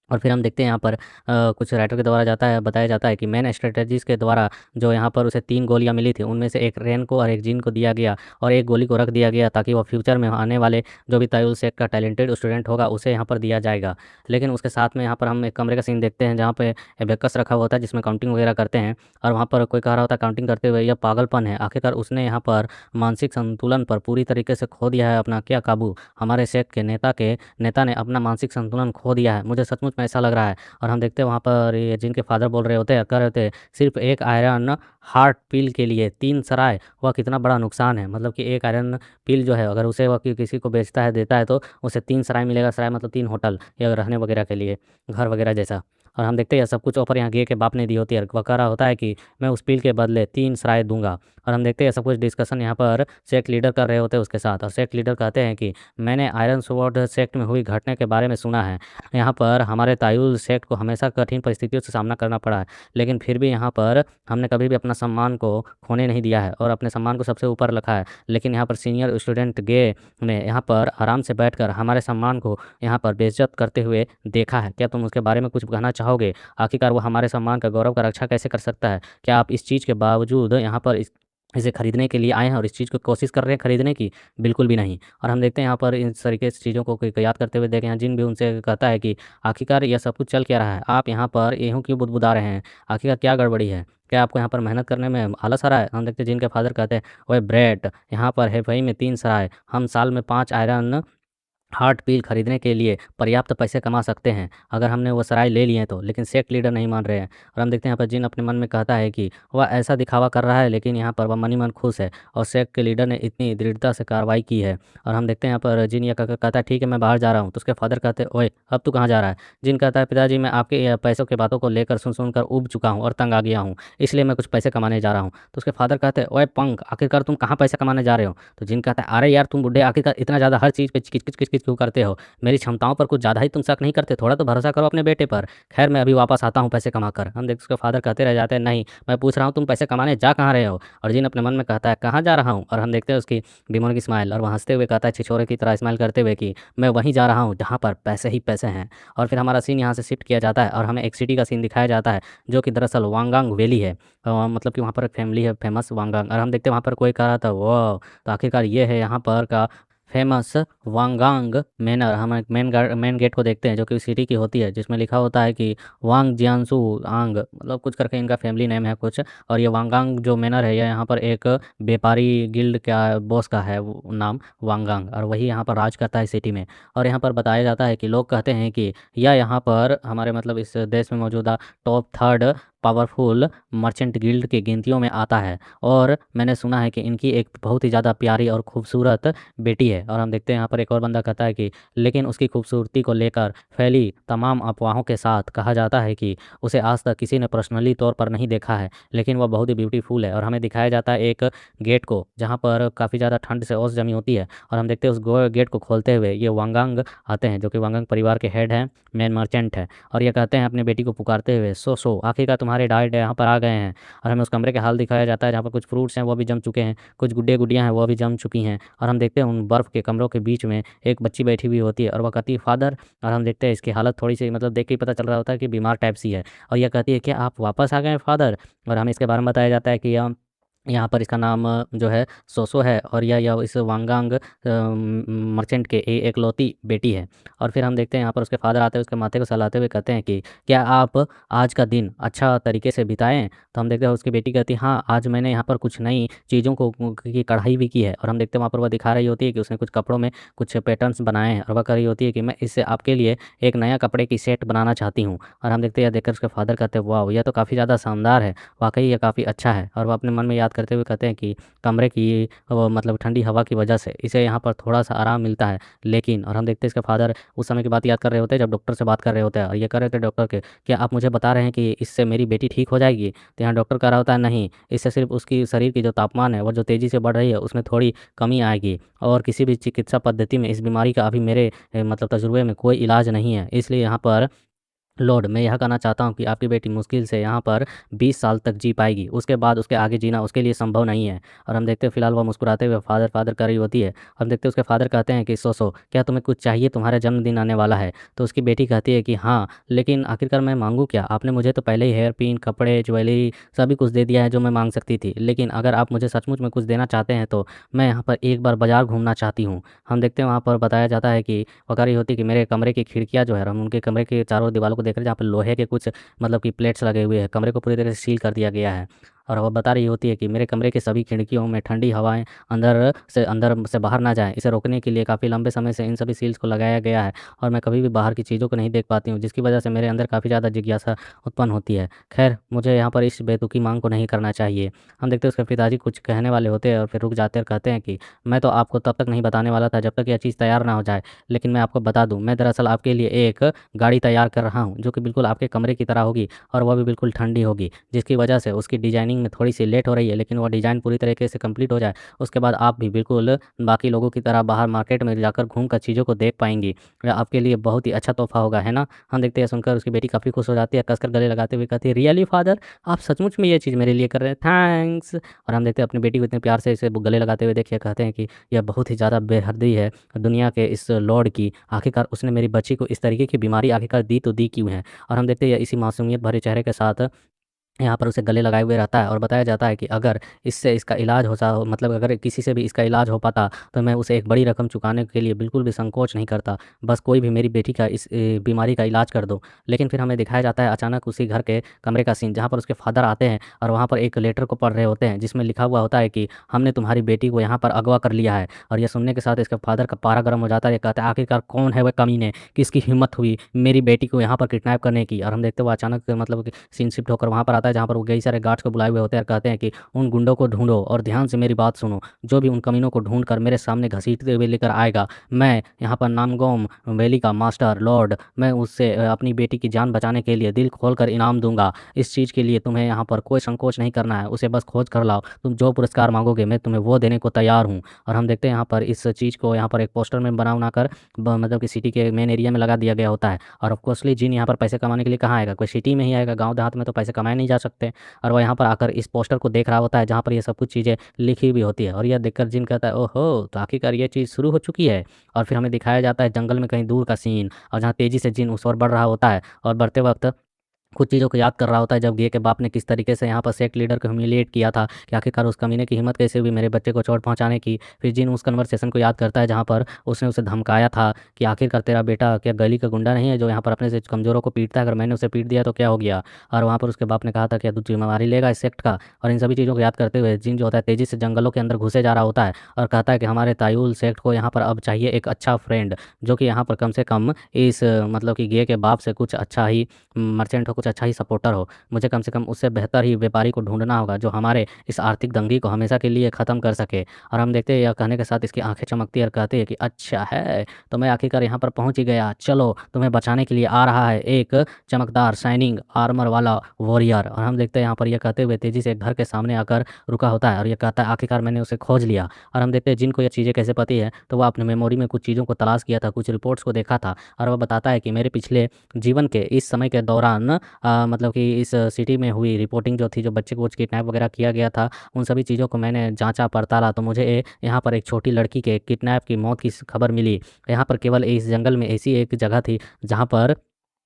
और फिर हम देखते हैं यहाँ पर कुछ राइटर के द्वारा बताया जाता है कि मैन स्ट्रेटजीज़ के द्वारा जो यहाँ पर उसे 3 गोलियाँ मिली थी, उनमें से एक रेन को और एक जिन को दिया गया और एक गोली को रख दिया गया ताकि वो फ्यूचर में आने वाले जो भी तायुल सेक का टैलेंटेड स्टूडेंट होगा उसे यहाँ पर दिया जाएगा। लेकिन उसके साथ में यहाँ पर हम एक कमरे का सीन देखते हैं जहाँ पे एबेकस रखा हुआ होता है जिसमें काउंटिंग वगैरह करते हैं। और वहाँ पर कोई कह रहा होता है काउंटिंग करते हुए, यह पागलपन है, आखिरकार उसने यहाँ पर मानसिक संतुलन पर पूरी तरीके से खो दिया है अपना क्या काबू। हमारे सेक के नेता ने अपना मानसिक संतुलन खो दिया है, मुझे सचमुच में ऐसा लग रहा है। और हम देखते हैं वहाँ पर ये जिनके फादर बोल रहे होते हैं, कह रहे होते हैं, सिर्फ एक आयरन हार्ट पिल के लिए 3 सराय, वह कितना बड़ा नुकसान है। मतलब कि एक आयरन पिल जो है अगर उसे वह किसी को बेचता है देता है तो उसे 3 सराय मिलेगा। सराय मतलब 3 होटल या रहने वगैरह के लिए घर वगैरह जैसा। और हम देखते हैं सब कुछ ऑफर यहाँ गे के बाप ने दी होती है। वह कह रहा होता है कि मैं उस पिल के बदले 3 सराय दूंगा। और हम देखते हैं सब कुछ डिस्कशन यहाँ पर सेक्ट लीडर कर रहे होते हैं उसके साथ। और सेक्ट लीडर कहते हैं कि मैंने आयरन स्वॉर्ड सेक्ट में हुई घटना के बारे में सुना है। यहाँ पर हमारे तायुल सेक्ट को हमेशा कठिन परिस्थितियों से सामना करना पड़ा है, लेकिन फिर भी यहाँ पर हमने कभी भी अपना सम्मान को खोने नहीं दिया है और अपने सम्मान को सबसे ऊपर रखा है। लेकिन यहाँ पर सीनियर स्टूडेंट गे ने यहाँ पर आराम से बैठकर हमारे सम्मान को यहाँ पर बेइज्जत करते हुए देखा है। क्या तुम उसके बारे में कुछ कहना चाहोगे? आखिरकार वो हमारे सम्मान का गौरव का रक्षा कैसे कर सकता है? क्या आप इस चीज़ के बावजूद यहाँ पर इसे खरीदने के लिए आए हैं और इस चीज़ को कोशिश कर रहे हैं खरीदने की? बिल्कुल भी नहीं। और हम देखते हैं यहाँ पर इन तरीके से चीज़ों को याद करते हुए देखें, जिन भी उनसे कहता है कि आखिरकार यह सब कुछ चल क्या रहा है, आप यहाँ पर यूँ क्यों बुदबुदा रहे हैं, आखिरकार क्या गड़बड़ी है? क्या आपको यहाँ पर मेहनत करने में आलस आ रहा है? हम देखते हैं जिन के फादर कहते हैं, ओए ब्रेट, यहाँ पर है वही में 3 सराय, हम साल में 5 आयरन हार्ट पील खरीदने के लिए पर्याप्त पैसे कमा सकते हैं अगर हमने वो सराय ले लिए हैं तो। लेकिन सेक्ट लीडर नहीं मान रहे हैं। और हम देखते हैं यहाँ पर जिन अपने मन में कहता है कि वह ऐसा दिखावा कर रहा है, लेकिन यहाँ पर वह मनी मन खुश है और सेक्ट के लीडर ने इतनी दृढ़ता से कार्रवाई की है। और हम देखते हैं यहाँ पर जिन यह कहता है ठीक है मैं बाहर जा रहा हूँ, तो उसके फादर कहते हैं ओए अब तू कहाँ जा रहा है? जिन कहता है पिताजी मैं आपके पैसों की बातों को लेकर सुन कर उब चुका हूँ और तंग आ गया हूँ, इसलिए मैं कुछ पैसे कमाने जा रहा हूँ। तो उसके फादर कहते हैं ओए पंक, आखिरकार तुम कहाँ पैसे कमाने जा रहे हो? तो जिन कहता है अरे यार तुम बुढ़े आखिरकार इतना ज़्यादा हर चीज़ पे किच किच किच किच क्यों करते हो? मेरी क्षमताओं पर कुछ ज़्यादा ही तुम शक नहीं करते? थोड़ा तो भरोसा करो अपने बेटे पर। खैर मैं अभी वापस आता हूँ पैसे कमाकर। हम देख उसके फादर कहते रह जाते हैं नहीं, मैं पूछ रहा हूँ तुम पैसे कमाने जा कहाँ रहे हो? और जिन अपने मन में कहता है कहाँ जा रहा हूँ? और हम देखते हैं उसकी डिमोन की स्माइल, और वह हंसते हुए कहता है छिछोरे की तरह स्माइल करते हुए कि मैं वहीं जा रहा हूँ जहाँ पर पैसे ही पैसे हैं। और फिर हमारा सीन यहाँ से शिफ्ट किया जाता है और हमें एक सिटी का सीन दिखाया जाता है जो कि दरअसल वांगांग वैली है। मतलब कि वहाँ पर एक फैमिली है फेमस वांगांग, और हम देखते हैं वहाँ पर कोई कह रहा था वो, तो आखिरकार ये है यहाँ पर का फेमस वांगांग मैनर। हम एक मेन गेट को देखते हैं जो कि सिटी की होती है, जिसमें लिखा होता है कि वांग जियांसू आंग, मतलब कुछ करके इनका फैमिली नेम है कुछ। और ये वांगांग जो मैनर है, ये यहाँ पर एक व्यापारी गिल्ड का बॉस का है नाम वांगांग, और वही यहाँ पर राज करता है सिटी में। और यहाँ पर बताया जाता है कि लोग कहते हैं कि यह यहाँ पर हमारे मतलब इस देश में मौजूदा top 3rd powerful merchant guild की गिनतियों में आता है। और मैंने सुना है कि इनकी एक बहुत ही ज़्यादा प्यारी और खूबसूरत बेटी है। और हम देखते हैं यहाँ पर एक और बंदा कहता है कि लेकिन उसकी खूबसूरती को लेकर फैली तमाम अफवाहों के साथ कहा जाता है कि उसे आज तक किसी ने पर्सनली तौर पर नहीं देखा है, लेकिन वह बहुत ही ब्यूटीफुल है। और हमें दिखाया जाता है एक गेट को जहाँ पर काफ़ी ज़्यादा ठंड से ओस जमी होती है, और हम देखते हैं उस गेट को खोलते हुए ये वांगांग आते हैं जो कि वांगांग परिवार के हेड हैं, मेन मर्चेंट है। और ये कहते हैं अपनी बेटी को पुकारते हुए सो आखिरकार तुम्हारे डैड यहाँ पर आ गए हैं। और हमें उस कमरे के हाल दिखाया जाता है जहाँ पर कुछ फ्रूट्स हैं वो भी जम चुके हैं, कुछ गुड्डे गुड्डियाँ हैं वो भी जम चुकी हैं। और हम देखते हैं उन बर्फ़ के कमरों के बीच में एक बच्ची बैठी हुई होती है और वह कहती है फादर। और हम देखते हैं इसकी हालत थोड़ी सी मतलब देख के ही पता चल रहा होता है कि बीमार टाइप सी है। और यह कहती है कि आप वापस आ गए हैं फादर। और हमें इसके बारे में बताया जाता है कि यहाँ पर इसका नाम जो है सोसो है, और यह इस वांगांग मर्चेंट के एकलौती बेटी है। और फिर हम देखते हैं यहाँ पर उसके फादर आते हैं, उसके माथे को सहलाते हुए कहते हैं कि क्या आप आज का दिन अच्छा तरीके से बिताएं? तो हम देखते हैं उसकी बेटी कहती है हाँ आज मैंने यहाँ पर कुछ नई चीज़ों को की कढ़ाई भी की है। और हम देखते हैं वहाँ पर वह दिखा रही होती है कि उसने कुछ कपड़ों में कुछ पैटर्न्स बनाए हैं, और वह कह रही होती है कि मैं इससे आपके लिए एक नया कपड़े की सेट बनाना चाहती हूँ। और हम देखते हैं यह देखकर उसके फादर कहते हैं वाह यह तो काफ़ी ज़्यादा शानदार है, वाकई ये काफ़ी अच्छा है। और वह अपने मन में याद करते हुए कहते हैं कि कमरे की वो मतलब ठंडी हवा की वजह से इसे यहाँ पर थोड़ा सा आराम मिलता है। लेकिन और हम देखते हैं इसके फादर उस समय की बात याद कर रहे होते हैं जब डॉक्टर से बात कर रहे होते हैं, और ये कह रहे थे डॉक्टर के क्या आप मुझे बता रहे हैं कि इससे मेरी बेटी ठीक हो जाएगी? तो यहाँ डॉक्टर कह रहा होता है नहीं, इससे सिर्फ उसकी शरीर की जो तापमान है वो जो तेज़ी से बढ़ रही है उसमें थोड़ी कमी आएगी, और किसी भी चिकित्सा पद्धति में इस बीमारी का अभी मेरे मतलब तजुर्बे में कोई इलाज नहीं है। इसलिए यहाँ पर लॉर्ड मैं यह कहना चाहता हूँ कि आपकी बेटी मुश्किल से यहाँ पर 20 साल तक जी पाएगी, उसके बाद उसके आगे जीना उसके लिए संभव नहीं है। और हम देखते हैं फिलहाल वह मुस्कुराते हुए फादर फादर कर रही होती है। हम देखते हैं उसके फादर कहते हैं कि सो क्या तुम्हें कुछ चाहिए, तुम्हारा जन्मदिन आने वाला है? तो उसकी बेटी कहती है कि हाँ, लेकिन आखिरकार मैं मांगूँ क्या? आपने मुझे तो पहले ही हेयर पिन, कपड़े, ज्वेलरी सभी कुछ दे दिया है जो मैं मांग सकती थी, लेकिन अगर आप मुझे सचमुच में कुछ देना चाहते हैं तो मैं यहाँ पर एक बार बाजार घूमना चाहती हूँ। हम देखते हैं वहाँ पर बताया जाता है कि वो कह रही होती है कि मेरे कमरे की खिड़कियाँ जो है, हम उनके कमरे के चारों दीवारों को देख रहे हैं जहाँ पर लोहे के कुछ मतलब कि प्लेट्स लगे हुए हैं, कमरे को पूरी तरह से सील कर दिया गया है। और वो बता रही होती है कि मेरे कमरे की सभी खिड़कियों में ठंडी हवाएं अंदर से बाहर ना जाएं, इसे रोकने के लिए काफ़ी लंबे समय से इन सभी सील्स को लगाया गया है, और मैं कभी भी बाहर की चीज़ों को नहीं देख पाती हूँ, जिसकी वजह से मेरे अंदर काफ़ी ज़्यादा जिज्ञासा उत्पन्न होती है। खैर मुझे यहाँ पर इस बेतुकी मांग को नहीं करना चाहिए। हम देखते हैं उसके पिताजी कुछ कहने वाले होते हैं और फिर रुक जाते हैं और कहते हैं कि मैं तो आपको तब तक नहीं बताने वाला था जब तक यह चीज़ तैयार ना हो जाए, लेकिन मैं आपको बता दूँ मैं दरअसल आपके लिए एक गाड़ी तैयार कर रहा हूँ जो कि बिल्कुल आपके कमरे की तरह होगी, और वह भी बिल्कुल ठंडी होगी, जिसकी वजह से उसकी डिजाइनिंग में थोड़ी सी लेट हो रही है, लेकिन वो डिज़ाइन पूरी तरीके से कंप्लीट हो जाए उसके बाद आप भी बिल्कुल बाकी लोगों की तरह बाहर मार्केट में जाकर घूम कर चीज़ों को देख पाएंगी। यह आपके लिए बहुत ही अच्छा तोहफा होगा, है ना? हम देखते हैं सुनकर उसकी बेटी काफ़ी खुश हो जाती है, कसकर गले लगाते हुए कहती है रियली फादर, आप सचमुच में ये चीज़ मेरे लिए कर रहे हैं, थैंक्स। और हम देखते हैं अपनी बेटी को इतने प्यार से इसे गले लगाते हुए देखिए कहते हैं कि यह बहुत ही ज़्यादा बेहर्दी है दुनिया के इस लॉर्ड की, आखिरकार उसने मेरी बच्ची को इस तरीके की बीमारी आखिरकार दी तो दी क्यों है? और हम देखते हैं इसी मासूमियत भरे चेहरे के साथ यहाँ पर उसे गले लगाए हुए रहता है और बताया जाता है कि अगर इससे इसका इलाज हो सा मतलब अगर किसी से भी इसका इलाज हो पाता तो मैं उसे एक बड़ी रकम चुकाने के लिए बिल्कुल भी संकोच नहीं करता। बस कोई भी मेरी बेटी का इस बीमारी का इलाज कर दो। लेकिन फिर हमें दिखाया जाता है अचानक उसी घर के कमरे का सीन जहाँ पर उसके फादर आते हैं और वहाँ पर एक लेटर को पढ़ रहे होते हैं जिसमें लिखा हुआ होता है कि हमने तुम्हारी बेटी को यहाँ पर अगवा कर लिया है। और यह सुनने के साथ इसके फादर का पारा गर्म हो जाता है। ये कहता है आखिरकार कौन है वह कमीने, किसकी हिम्मत हुई मेरी बेटी को यहाँ पर किडनैप करने की। और हम देखते हैं वो अचानक मतलब सीन शिफ्ट होकर वहाँ पर आता है जहाँ पर वो कई सारे गार्ड्स को बुलाए हुए होते हैं और कहते हैं कि उन गुंडों को ढूंढो और ध्यान से मेरी बात सुनो। जो भी उन कमीनों को ढूंढ कर मेरे सामने घसीटते हुए लेकर आएगा, मैं यहाँ पर नामगोम वैली का मास्टर लॉर्ड, मैं उससे अपनी बेटी की जान बचाने के लिए दिल खोल कर इनाम दूंगा। इस चीज़ के लिए तुम्हें यहाँ पर कोई संकोच नहीं करना है, उसे बस खोज कर लाओ। तुम जो पुरस्कार मांगोगे मैं तुम्हें वो देने को तैयार हूँ। और हम देखते हैं यहाँ पर इस चीज़ को यहाँ पर एक पोस्टर में बना कर मतलब कि सिटी के मेन एरिया में लगा दिया गया होता है। और ऑफकोर्सली जिन यहाँ पर पैसे कमाने के लिए कहाँ आएगा, कोई सिटी में ही आएगा, गाँव देहात में तो पैसे कमाए नहीं जा सकते। और वह यहाँ पर आकर इस पोस्टर को देख रहा होता है जहाँ पर ये सब कुछ चीज़ें लिखी हुई होती है। और यह देखकर जिन कहता है ओहो, तो आखिरकार ये चीज़ शुरू हो चुकी है। और फिर हमें दिखाया जाता है जंगल में कहीं दूर का सीन और जहाँ तेज़ी से जिन उस ओर बढ़ रहा होता है और बढ़ते वक्त कुछ चीज़ों को याद कर रहा होता है जब गे के बाप ने किस तरीके से यहाँ पर सेक्ट लीडर को ह्यूमिलिएट किया था कि आखिरकार उस कमीने की हिम्मत कैसे हुई मेरे बच्चे को चोट पहुँचाने की। फिर जिन उस कन्वर्सेशन को याद करता है जहाँ पर उसने उसे धमकाया था कि आखिरकार तेरा बेटा क्या गली का गुंडा नहीं है जो यहाँ पर अपने से कमज़ोरों को पीटता है, अगर मैंने उसे पीट दिया तो क्या हो गया। और वहाँ पर उसके बाप ने कहा था कि तू जिम्मेवारी लेगा इस सेक्ट का। और इन सभी चीज़ों को याद करते हुए जिन जो होता है तेज़ी से जंगलों के अंदर घुसे जा रहा होता है और कहता है कि हमारे तायुल सेक्ट को यहाँ पर अब चाहिए एक अच्छा फ्रेंड जो कि यहाँ पर कम से कम इस मतलब कि गे के बाप से कुछ अच्छा ही मर्चेंट हो, कुछ अच्छा ही सपोर्टर हो। मुझे कम से कम उससे बेहतर ही व्यापारी को ढूंढना होगा जो हमारे इस आर्थिक दंगी को हमेशा के लिए ख़त्म कर सके। और हम देखते हैं यह कहने के साथ इसकी आंखें चमकती है और कहती है कि अच्छा है, तो मैं आखिरकार यहाँ पर पहुँच ही गया। चलो तुम्हें बचाने के लिए आ रहा है एक चमकदार शाइनिंग आर्मर वाला वॉरियर। और हम देखते हैं यहाँ पर यह कहते हुए तेज़ी से एक घर के सामने आकर रुका होता है और यह कहता है आखिरकार मैंने उसे खोज लिया। और हम देखते हैं जिनको यह चीज़ें कैसे पता है तो वह अपने मेमोरी में कुछ चीज़ों को तलाश किया था, कुछ रिपोर्ट्स को देखा था और वह बताता है कि मेरे पिछले जीवन के इस समय के दौरान मतलब कि इस सिटी में हुई रिपोर्टिंग जो थी, जो बच्चे को कुछ किडनैप वगैरह किया गया था, उन सभी चीज़ों को मैंने जांचा पड़ताला तो मुझे यहाँ पर एक छोटी लड़की के किडनैप की मौत की खबर मिली। यहाँ पर केवल इस जंगल में ऐसी एक जगह थी जहाँ पर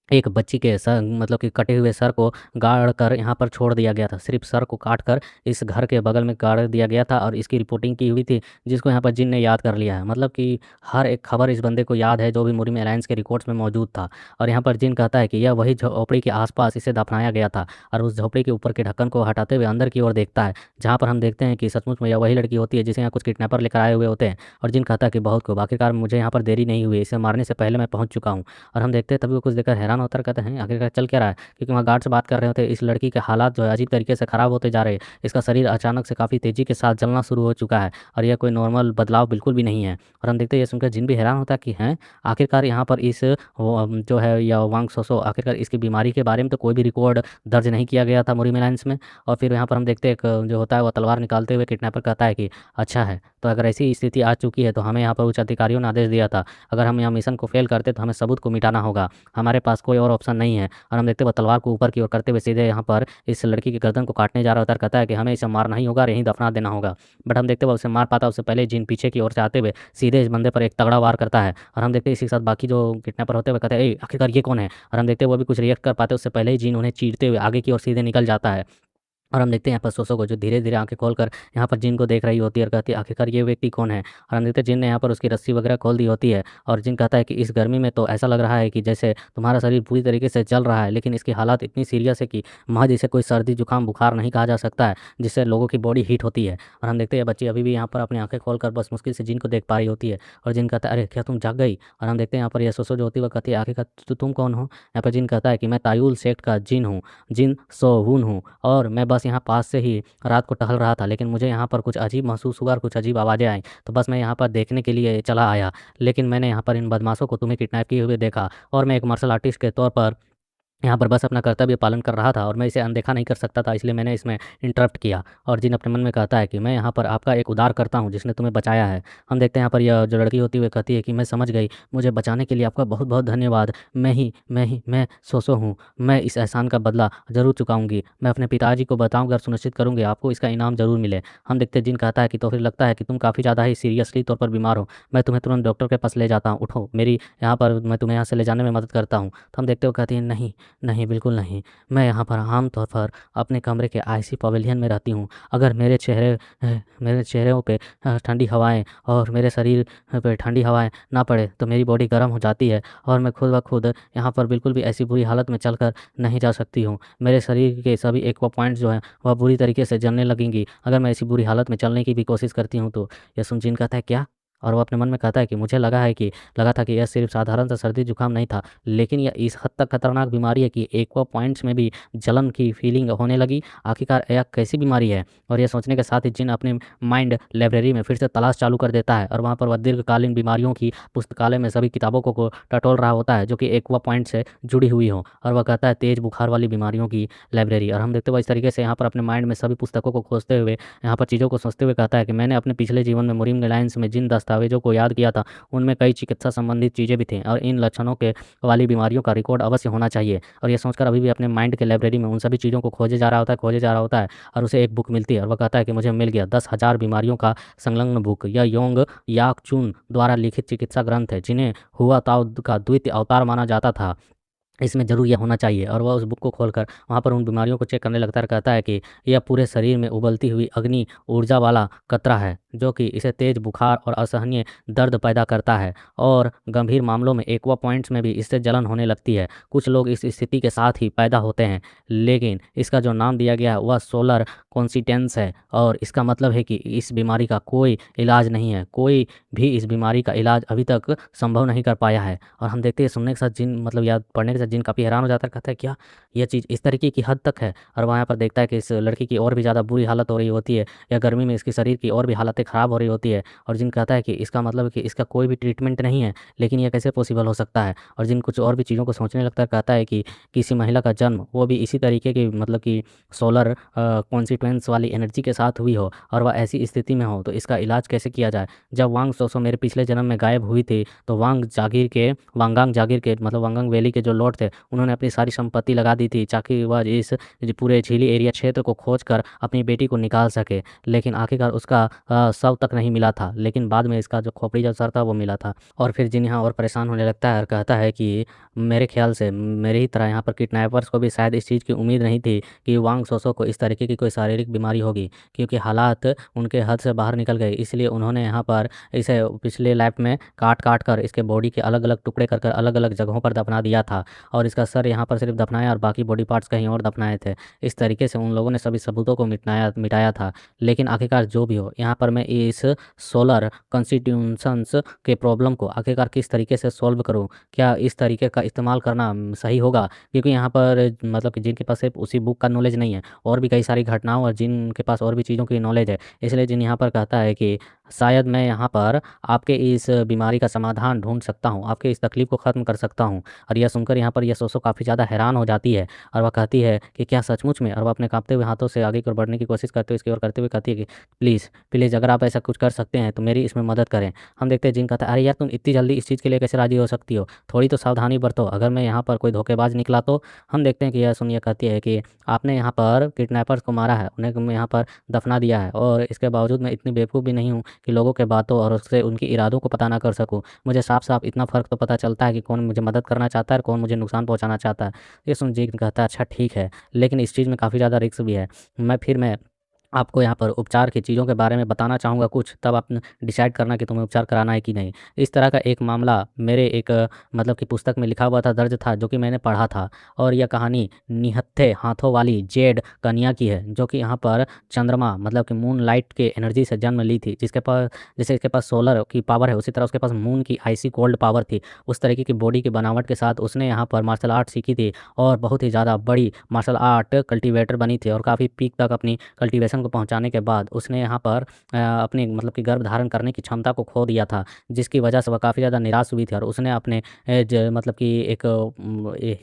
एक बच्ची के सर मतलब कि कटे हुए सर को गाड़ कर यहाँ पर छोड़ दिया गया था। सिर्फ सर को काट कर इस घर के बगल में गाड़ दिया गया था और इसकी रिपोर्टिंग की हुई थी जिसको यहाँ पर जिन ने याद कर लिया है। मतलब कि हर एक खबर इस बंदे को याद है जो भी मुरीम अलायंस के रिकॉर्ड्स में मौजूद था। और यहाँ पर जिन कहता है कि यह वही झोपड़ी के आसपास इसे दफनाया गया था और उस झोपड़ी के ऊपर के ढक्कन को हटाते हुए अंदर की ओर देखता है जहाँ पर हम देखते हैं कि सचमुच में यह वही लड़की होती है जिसे यहाँ कुछ किडनैपर लेकर आए हुए होते हैं। और जिन कहता है कि बहुत खूब, आखिरकार मुझे यहाँ पर देरी नहीं हुई, इसे मारने से पहले मैं पहुँच चुका हूँ। और हम देखते हैं तभी वो कुछ देखकर हैरान होकर कहते हैं आखिरकार चल क्या रहा है, क्योंकि वहाँ गार्ड से बात कर रहे होते हैं। इस लड़की के हालात जो है अजीब तरीके से ख़राब होते जा रहे हैं। इसका शरीर अचानक से काफ़ी तेज़ी के साथ जलना शुरू हो चुका है और यह कोई नॉर्मल बदलाव बिल्कुल भी नहीं है। और हम देखते हैं ये सुनकर जिन भी हैरान होता है कि हैं आखिरकार यहाँ पर इस जो है या वांग सोसो आखिरकार इसकी बीमारी के बारे में तो कोई भी रिकॉर्ड दर्ज नहीं किया गया था मुरीम अलायंस में। और फिर यहाँ पर हम देखते हैं एक जो होता है वो तलवार निकालते हुए किडनैपर कहता है कि अच्छा है, तो अगर ऐसी स्थिति आ चुकी है तो हमें यहाँ पर उच्च अधिकारियों ने आदेश दिया था अगर हम यहाँ मिशन को फेल करते तो हमें सबूत को मिटाना होगा, हमारे पास कोई और ऑप्शन नहीं है। और हम देखते हुए तलवार को ऊपर की ओर करते हुए सीधे यहाँ पर इस लड़की की गर्दन को काटने जा रहा होता है। कहता है कि हमें इसे मारना ही होगा और यहीं दफना देना होगा। बट हम देखते हुए उसे मार पाता उससे पहले जिन पीछे की ओर से आते हुए सीधे इस बंदे पर एक तगड़ा वार करता है। और हम देखते हैं इसी के साथ बाकी जो किडनैपर होते हुए कहते हैं आखिरकार ये कौन है। और हम देखते हैं वो भी कुछ रिएक्ट कर पाते उससे पहले ही जिन उन्हें चीरते हुए आगे की ओर सीधे निकल जाता है। और हम देखते हैं यहाँ पर सोसो को जो धीरे धीरे आंखें खोलकर यहाँ पर जिन को देख रही होती है और कहती है आखिरकार ये व्यक्ति कौन है। और हम देखते हैं जिन ने यहाँ पर उसकी रस्सी वगैरह खोल दी होती है और जिन कहता है कि इस गर्मी में तो ऐसा लग रहा है कि जैसे तुम्हारा शरीर पूरी तरीके से जल रहा है, लेकिन इसकी हालत इतनी सीरियस है कि महज इसे कोई सर्दी जुकाम बुखार नहीं कहा जा सकता है जिससे लोगों की बॉडी हीट होती है। और हम देखते हैं बच्ची अभी भी यहाँ पर अपनी आंखें खोल कर बस मुश्किल से जिन को देख पा रही होती है और जिन कहता है अरे क्या तुम जाग गई। और हम देखते हैं यहाँ पर यह सोसो जो होती है वह कहती है आखिरकार तुम कौन हो। यहाँ पर जिन कहता है कि मैं तायुल सेक्ट का जिन हूँ, जिन सोवून हूँ और मैं बस यहाँ पास से ही रात को टहल रहा था, लेकिन मुझे यहाँ पर कुछ अजीब महसूस हुआ और कुछ अजीब आवाज़ें आई तो बस मैं यहाँ पर देखने के लिए चला आया। लेकिन मैंने यहाँ पर इन बदमाशों को तुम्हें किडनैप किए हुए देखा और मैं एक मार्शल आर्टिस्ट के तौर पर यहाँ पर बस अपना कर्तव्य पालन कर रहा था और मैं इसे अनदेखा नहीं कर सकता था, इसलिए मैंने इसमें इंटरप्ट किया। और जिन अपने मन में कहता है कि मैं यहाँ पर आपका एक उदार करता हूँ जिसने तुम्हें बचाया है। हम देखते हैं यहाँ पर यह जो लड़की होती है कहती है कि मैं समझ गई, मुझे बचाने के लिए आपका बहुत बहुत धन्यवाद। मैं सोसो हूँ, मैं इस एहसान का बदला ज़रूर चुकाऊंगी। मैं अपने पिताजी को बताऊँगा और सुनिश्चित करूँगी आपको इसका इनाम ज़रूर मिले। हम देखते हैं जिन कहता है कि तो फिर लगता है कि तुम काफ़ी ज़्यादा ही सीरियसली तौर पर बीमार हो, मैं तुम्हें तुरंत डॉक्टर के पास ले जाता हूँ, उठो मेरी यहाँ पर मैं तुम्हें यहाँ से ले जाने में मदद करता हूँ। तो हम देखते हो कहती हैं नहीं, नहीं, बिल्कुल नहीं। मैं यहाँ पर आम तौर पर अपने कमरे के आईसी पवेलियन में रहती हूँ। अगर मेरे चेहरे पे ठंडी हवाएँ और मेरे शरीर पे ठंडी हवाएँ ना पड़े तो मेरी बॉडी गर्म हो जाती है और मैं खुद ब खुद यहाँ पर बिल्कुल भी ऐसी बुरी हालत में चलकर नहीं जा सकती हूँ। मेरे शरीर के सभी एक्वा पॉइंट्स जो हैं वह बुरी तरीके से जलने लगेंगी अगर मैं ऐसी बुरी हालत में चलने की भी कोशिश करती हूँ तो। ये सुन जिन कहता है, क्या? और वो अपने मन में कहता है कि मुझे लगा था कि यह सिर्फ साधारण सा सर्दी जुकाम नहीं था, लेकिन यह इस हद तक खतरनाक बीमारी है कि एक्वा पॉइंट्स में भी जलन की फीलिंग होने लगी। आखिरकार यह कैसी बीमारी है? और यह सोचने के साथ ही जिन अपने माइंड लाइब्रेरी में फिर से तलाश चालू कर देता है और वहाँ पर वह दीर्घकालीन बीमारियों की पुस्तकालय में सभी किताबों को टटोल रहा होता है जो कि एक्वा पॉइंट से जुड़ी हुई हो, और वह कहता है तेज बुखार वाली बीमारियों की लाइब्रेरी। और हम देखते हुए इस तरीके से यहाँ पर अपने माइंड में सभी पुस्तकों को खोजते हुए, यहाँ पर चीज़ों को सोचते हुए कहता है कि मैंने अपने पिछले जीवन में मुरीम लाइन्स में जिन दस्तावेजों को याद किया था उनमें कई चिकित्सा संबंधित चीज़ें भी थीं और इन लक्षणों के वाली बीमारियों का रिकॉर्ड अवश्य होना चाहिए। और ये सोचकर अभी भी अपने माइंड के लाइब्रेरी में उन सभी चीज़ों को खोजे जा रहा होता है और उसे एक बुक मिलती है और वह कहता है कि मुझे मिल गया 10,000 बीमारियों का संलग्न बुक। यह योंग याक चुन द्वारा लिखित चिकित्सा ग्रंथ है जिन्हें हुआ ताओ का द्वितीय अवतार माना जाता था। इसमें ज़रूर यह होना चाहिए। और वह उस बुक को खोलकर वहाँ पर उन बीमारियों को चेक करने लगता है और कहता है कि यह पूरे शरीर में उबलती हुई अग्नि ऊर्जा वाला कतरा है जो कि इसे तेज बुखार और असहनीय दर्द पैदा करता है, और गंभीर मामलों में एक्वा पॉइंट्स में भी इससे जलन होने लगती है। कुछ लोग इस स्थिति के साथ ही पैदा होते हैं, लेकिन इसका जो नाम दिया गया है वह सोलर कॉन्सिटेंस है और इसका मतलब है कि इस बीमारी का कोई इलाज नहीं है। कोई भी इस बीमारी का इलाज अभी तक संभव नहीं कर पाया है। और हम देखते हैं सुनने के साथ जिन याद पढ़ने के साथ जिन काफ़ी हैरान हो जाता है, कहता है क्या यह चीज़ इस तरीके की हद तक है? और वहाँ पर देखता है कि इस लड़की की और भी ज़्यादा बुरी हालत हो रही होती है या गर्मी में इसके शरीर की और भी हालतें ख़राब हो रही होती है। और जिन कहता है कि इसका मतलब है कि इसका कोई भी ट्रीटमेंट नहीं है, लेकिन यह कैसे पॉसिबल हो सकता है? और जिन कुछ और भी चीज़ों को सोचने लगता है, कहता है कि किसी महिला का जन्म वो भी इसी तरीके की कि सोलर कॉन्सिक्वेंस वाली एनर्जी के साथ हुई हो और वह ऐसी स्थिति में हो तो इसका इलाज कैसे किया जाए? जब वांग सोसो मेरे पिछले जन्म में गायब हुई थी तो वांगांग जागीर के वांगांग वैली के जो लॉर्ड थे उन्होंने अपनी सारी संपत्ति लगा दी थी ताकि वह इस पूरे झीली एरिया क्षेत्र को खोज कर अपनी बेटी को निकाल सके। लेकिन आखिरकार उसका शव तक नहीं मिला था, लेकिन बाद में इसका जो खोपड़ी जो सर था वो मिला था। और फिर जिन यहाँ और परेशान होने लगता है और कहता है कि मेरे ख्याल से मेरे ही तरह यहाँ पर किडनैपर्स को भी शायद इस चीज़ की उम्मीद नहीं थी कि वांग सोसो को इस तरीके की कोई शारीरिक बीमारी होगी, क्योंकि हालात उनके हद से बाहर निकल गए। इसलिए उन्होंने यहाँ पर इसे पिछले लाइफ में काट कर इसके बॉडी के अलग अलग टुकड़े कर अलग अलग जगहों पर दफना दिया था और इसका सर यहाँ पर सिर्फ दफनाया और बाकी बॉडी पार्ट्स कहीं और दफनाए थे। इस तरीके से उन लोगों ने सभी सबूतों को मिटाया था। लेकिन आखिरकार जो भी हो, यहाँ पर मैं इस सोलर कॉन्स्टिट्यूशंस के प्रॉब्लम को आखिरकार किस तरीके से सॉल्व करूँ? क्या इस तरीके का इस्तेमाल करना सही होगा? क्योंकि यहाँ पर कि जिनके पास सिर्फ उसी बुक का नॉलेज नहीं है, और भी कई सारी घटनाओं और जिनके पास और भी चीज़ों की नॉलेज है। इसलिए जिन यहाँ पर कहता है कि शायद मैं यहाँ पर आपके इस बीमारी का समाधान ढूँढ सकता हूँ, आपके इस तकलीफ़ को ख़त्म कर सकता हूँ। और यह सुनकर यहाँ पर यह सोसो काफ़ी ज़्यादा हैरान हो जाती है और वह कहती है कि क्या सचमुच में? और वह अपने काँपते हुए हाथों से आगे की ओर बढ़ने की कोशिश करते हुए इसकी ओर करते हुए कहती है कि प्लीज़ अगर आप ऐसा कुछ कर सकते हैं तो मेरी इसमें मदद करें। हम देखते हैं जिन कहता है, अरे यार तुम इतनी जल्दी इस चीज़ के लिए कैसे राज़ी हो सकती हो? थोड़ी तो सावधानी बरतो, अगर मैं यहाँ पर कोई धोखेबाज निकला तो? हम देखते हैं कि यह सुनिए कहती है कि आपने यहाँ पर किडनैपर्स को मारा है, उन्हें यहाँ पर दफना दिया है, और इसके बावजूद मैं इतनी बेवकूफ़ भी नहीं हूँ कि लोगों के बातों और उससे उनके इरादों को पता ना कर सकूँ। मुझे साफ-साफ इतना फ़र्क तो पता चलता है कि कौन मुझे मदद करना चाहता है और कौन मुझे नुकसान पहुँचाना चाहता है। ये सुन जीन कहता है, अच्छा ठीक है, लेकिन इस चीज़ में काफ़ी ज़्यादा रिस्क भी है। मैं आपको यहाँ पर उपचार की चीज़ों के बारे में बताना चाहूँगा कुछ, तब आप डिसाइड करना कि तुम्हें उपचार कराना है कि नहीं। इस तरह का एक मामला मेरे एक कि पुस्तक में लिखा हुआ था, दर्ज था, जो कि मैंने पढ़ा था। और यह कहानी निहत्थे हाथों वाली जेड कन्या की है, जो कि यहाँ पर चंद्रमा कि मून लाइट के एनर्जी से जन्म ली थी, जिसके पास जैसे इसके पास सोलर की पावर है उसी तरह उसके पास मून की आइसी कोल्ड पावर थी। उस तरीके की बॉडी की बनावट के साथ उसने यहाँ पर मार्शल आर्ट सीखी थी और बहुत ही ज़्यादा बड़ी मार्शल आर्ट कल्टिवेटर बनी थी, और काफ़ी पीक तक अपनी कल्टीवेशन को पहुंचाने के बाद उसने यहाँ पर अपनी कि गर्भ धारण करने की क्षमता को खो दिया था, जिसकी वजह से वह काफ़ी ज़्यादा निराश हुई थी। और उसने अपने कि एक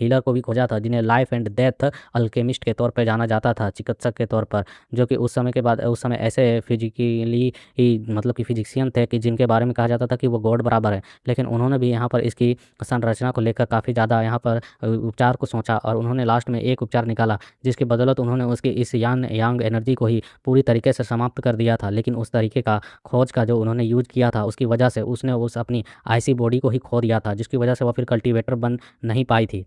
हीलर को भी खोजा था, जिन्हें लाइफ एंड डेथ अल्केमिस्ट के तौर पर जाना जाता था, चिकित्सक के तौर पर, जो कि उस समय ऐसे फिजिकली ही कि फिजिशियन थे कि जिनके बारे में कहा जाता था कि वो गॉड बराबर है। लेकिन उन्होंने भी यहाँ पर इसकी संरचना को लेकर काफ़ी ज़्यादा यहाँ पर उपचार को सोचा, और उन्होंने लास्ट में एक उपचार निकाला जिसकी बदौलत उन्होंने उसकी इस यांग एनर्जी को ही पूरी तरीके से समाप्त कर दिया था। लेकिन उस तरीके का खोज का जो उन्होंने यूज़ किया था उसकी वजह से उसने उस अपनी आईसी बॉडी को ही खो दिया था, जिसकी वजह से वह फिर कल्टीवेटर बन नहीं पाई थी।